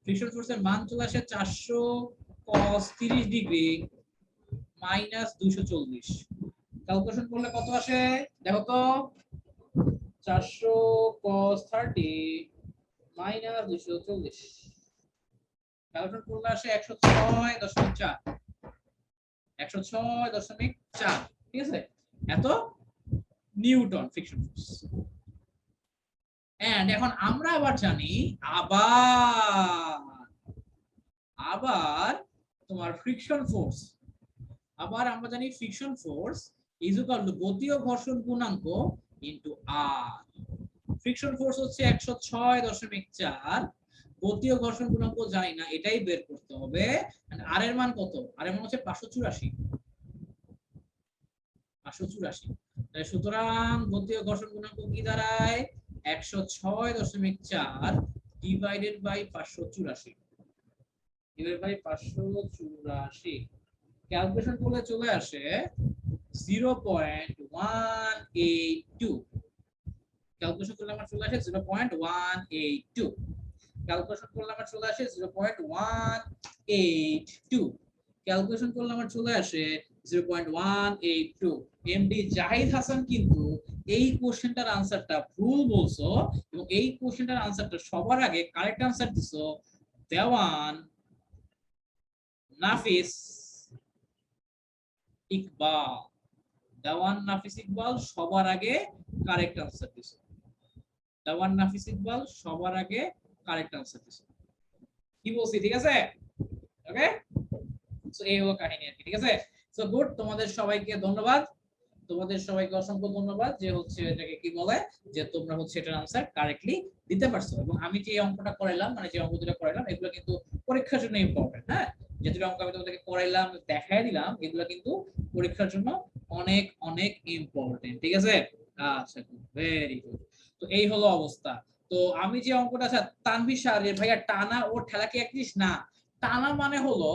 ফ্রিকশন ফোর্সের মান চলে আসে 400 cos 30 ডিগ্রি মাইনাস 240। ক্যালকুলেশন করলে কত আসে দেখো তো, 400 cos 30 মাইনাস 240, ক্যালকুলেশন করলে আসে 106.4, 106.4, ঠিক আছে, এত নিউটন ফ্রিকশন ফোর্স। এন্ড এখন আমরা আবার জানি, আবার তোমার ফ্রিকশন ফোর্স, আবার আমরা জানি friction force is equal to গতীয় ঘর্ষণ গুণাঙ্ক ইনটু আর। ফ্রিকশন ফোর্স হচ্ছে 106.4, গতীয় ঘর্ষণ গুণাঙ্ক জানি না, এটাই বের করতে হবে। আর এর মান কত, আর এর মান হচ্ছে 584, সুতরাং গতীয় ঘর্ষণ গুণাঙ্ক কি দাঁড়ায়, 106.4 divided by 584, divided by 584, calculation করলে চলে আসে 0.182, ক্যালকুলেশন করলে আমার চলে আসে 0.182, ক্যালকুলেশন করলে আমার চলে আসে 0.182, ক্যালকুলেশন করলে আমার চলে আসে 0.182। এমডি জাহিদ হাসান কিন্তু এই কোশ্চেনটার আনসারটা ভুল বলছো, এবং এই কোশ্চেনটার আনসারটা সবার আগে কারেক্ট আনসার দিছো দেওয়ান নাফিস ইকবাল, দেওয়ান নাফিস ইকবাল সবার আগে কারেক্ট আনসার দিছো, দেওয়ান নাফিস ইকবাল সবার আগে কারেক্ট আনসার দিছো, কি বলছি ঠিক আছে, ওকে। সো এই হলো কাহিনী আর কি, ঠিক আছে। সো গুড, তোমাদের সবাইকে ধন্যবাদ, তোমাদের সবাইকে অসংখ্য ধন্যবাদ যে হচ্ছে এটাকে কি বলে, যে তোমরা হচ্ছে এটার আনসার কারেক্টলি দিতে পারছো। এবং আমি যে অঙ্কটা করাইলাম, মানে যে অঙ্ক দুটো করাইলাম, এগুলো কিন্তু পরীক্ষার জন্য ইম্পর্টেন্ট, হ্যাঁ, যে দুটো অঙ্ক আমি তোমাদেরকে করাইলাম, দেখাই দিলাম, এগুলো কিন্তু পরীক্ষার জন্য অনেক অনেক ইম্পর্টেন্ট, ঠিক আছে। আচ্ছা ভেরি গুড। তো এই হলো অবস্থা। তো আমি যে অঙ্কটা, আচ্ছা তানভীর স্যার ভাইয়া টানা ও ঠেলা কি এক জিনিস না, টানা মানে হলো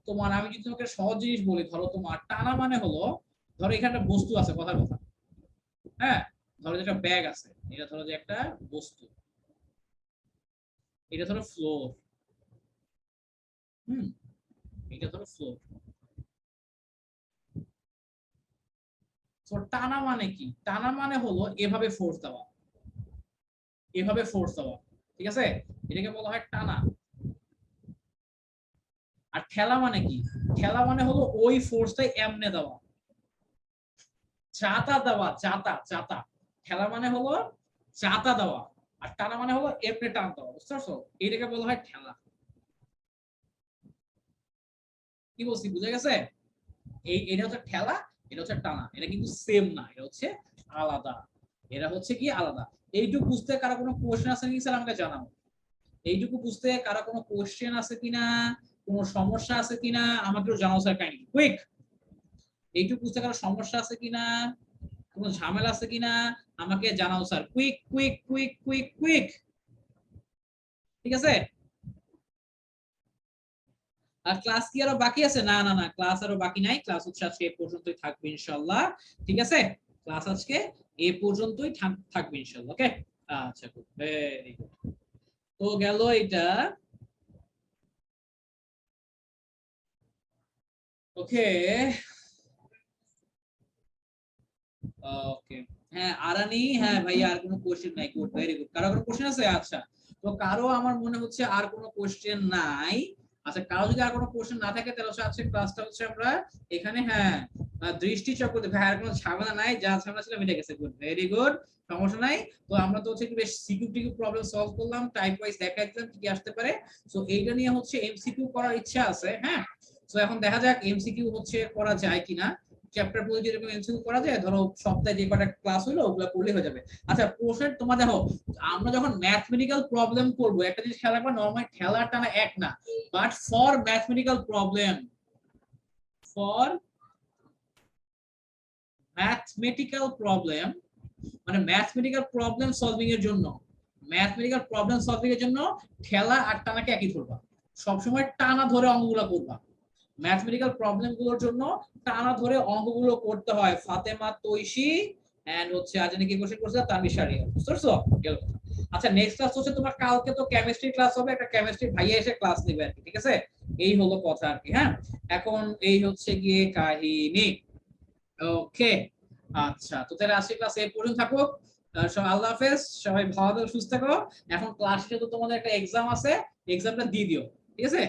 তোমার, আমি যদি তোমাকে সহজ জিনিস বলি, ধরো তোমার টানা মানে হলো, ধরো এখানে একটা বস্তু আছে, কথার কথা, হ্যাঁ, ধরো যে একটা ব্যাগ আছে, এটা ধরো যে একটা বস্তু, এটা ধরো ফ্লোর, হুম, এটা ধরো ফ্লোর। তো টানা মানে কি? টানা মানে হলো এভাবে ফোর্স দেওয়া, এভাবে ফোর্স দেওয়া, ঠিক আছে, এটাকে বলা হয় টানা। আর ঠেলা মানে কি? ঠেলা মানে হলো ওই ফোর্সটাই এমনে দেওয়া, চাতা দেওয়া, চাতা চাতা। ঠেলা মানে হলো চাতা দেওয়া, আর টানা মানে হলো এমনে টান দেওয়া, বুঝতে পারছো? এটাকে বলা হয় ঠেলা। কি বলছি, বুঝে গেছে? এটা হচ্ছে ঠেলা, এটা হচ্ছে টানা, এটা কিন্তু সেম না, এটা হচ্ছে আলাদা, এটা হচ্ছে কি আলাদা। এইটুকু বুঝতে কারো কোনো কোশ্চেন আছে নাকি স্যার আমাকে জানাও। এইটুকু বুঝতে কারো কোনো কোশ্চেন আছে কিনা, কোনো সমস্যা আছে কিনা আমাকে জানাও স্যার, কাইন্ডলি কুইক। এইটুকু বুঝতে কারো সমস্যা আছে কিনা, কোনো ঝামেলা আছে কিনা আমাকে জানাও sir, quick quick quick quick quick. ঠিক আছে? আর ক্লাস কি আরো বাকি আছে? না না না, ক্লাস আরো বাকি নাই, ক্লাস হচ্ছে আজকে এই পর্যন্তই থাকবে ইনশাআল্লাহ। ঠিক আছে, ক্লাস আজকে এই পর্যন্তই থাকবে ইনশাআল্লাহ। ওকে, আচ্ছা, গুড, ভেরি গুড। তো গেল এটা। ওকে ওকে, হ্যাঁ আরানি, হ্যাঁ ভাই আর কোনো কোশ্চেন নাই, গুড, ভেরি গুড। কারো কোনো কোশ্চেন আছে? আচ্ছা, তো কারো আমার মনে হচ্ছে আর কোনো কোশ্চেন নাই। আচ্ছা, কারো যদি আর কোনো কোশ্চেন না থাকে তাহলে হচ্ছে আজকে ক্লাসটা হচ্ছে আমরা এখানে, হ্যাঁ, দৃষ্টি চক্র, ভাই আর কোনো ঝামেলা নাই, যা ঝামেলা ছিল মিটে গেছে, গুড, ভেরি গুড, সমস্যা নাই। তো আমরা তো হচ্ছে একটু বেশ সিকিউ টিকিউ প্রবলেম সলভ করলাম, টাইপ ওয়াইজ দেখা দিলাম কি কি আসতে পারে। সো এইটা নিয়ে হচ্ছে এমসিকিউ করার ইচ্ছা আছে, হ্যাঁ। সো এখন দেখা যাক এমসিকিউ হচ্ছে করা যায় কিনা। চ্যাপ্টার প্রতি যেরকম এমসিকিউ করা যায়, ধরো সপ্তাহে যে কটা ক্লাস হলো ওগুলো করলে হয়ে যাবে। আচ্ছা, প্রশ্ন তোমার দেখো, আমরা যখন ম্যাথমেটিক্যাল প্রবলেম করব একটা জিনিস খেয়াল রাখবা, নরমাল ঠেলা টানা এক না, but for mathematical problem, for mathematical problem, মানে ম্যাথমেটিক্যাল প্রবলেম সলভিং এর জন্য, ম্যাথমেটিক্যাল প্রবলেম সলভিং এর জন্য ঠেলা আর টানাকে একই ধরবা, সবসময় টানা ধরে অঙ্কগুলো করবা। ম্যাথমেটিক্যাল প্রবলেম গুলোর জন্য টানা ধরে অঙ্কগুলো করতে হয়। ফাতেমা তৈশি এন্ড হচ্ছে আজ নাকি কোশ্চেন করছে তানভীর শারিয়া, বুঝতে পারছো? আচ্ছা, নেক্সট ক্লাস হচ্ছে তোমার কালকে তো কেমিস্ট্রি ক্লাস হবে, একটা কেমিস্ট্রি ভাইয়া এসে ক্লাস নেবে আর কি, ঠিক আছে? এই হলো কথা আর কি, হ্যাঁ। এখন এই হচ্ছে গিয়ে কাহিনী। ওকে, আচ্ছা, তো তাহলে আজকে ক্লাস এই পর্যন্ত থাকুক। সবাই আল্লাহ হাফেজ, সবাই ভালো থাকো, সুস্থ থাকো। এখন ক্লাসে তো তোমাদের একটা এক্সাম আছে, এক্সামটা দিয়ে দিও, ঠিক আছে?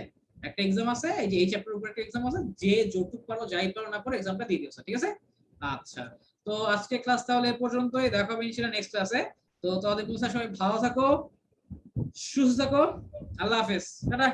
একটা এক্সাম আছে, এই যে এই চ্যাপ্টারের উপর একটা এক্সাম আছে, যে যতটুকু পারো যাই পারো না পারো এক্সামটা দিয়ে দিও, ঠিক আছে? আচ্ছা, তো আজকে ক্লাস তাহলে এই পর্যন্তই, দেখা হবে ইনশাআল্লাহ নেক্সট ক্লাসে। তো তোমাদের সবাই ভালো থাকো, সুস্থ থাকো, আল্লাহ হাফেজ, টাটা।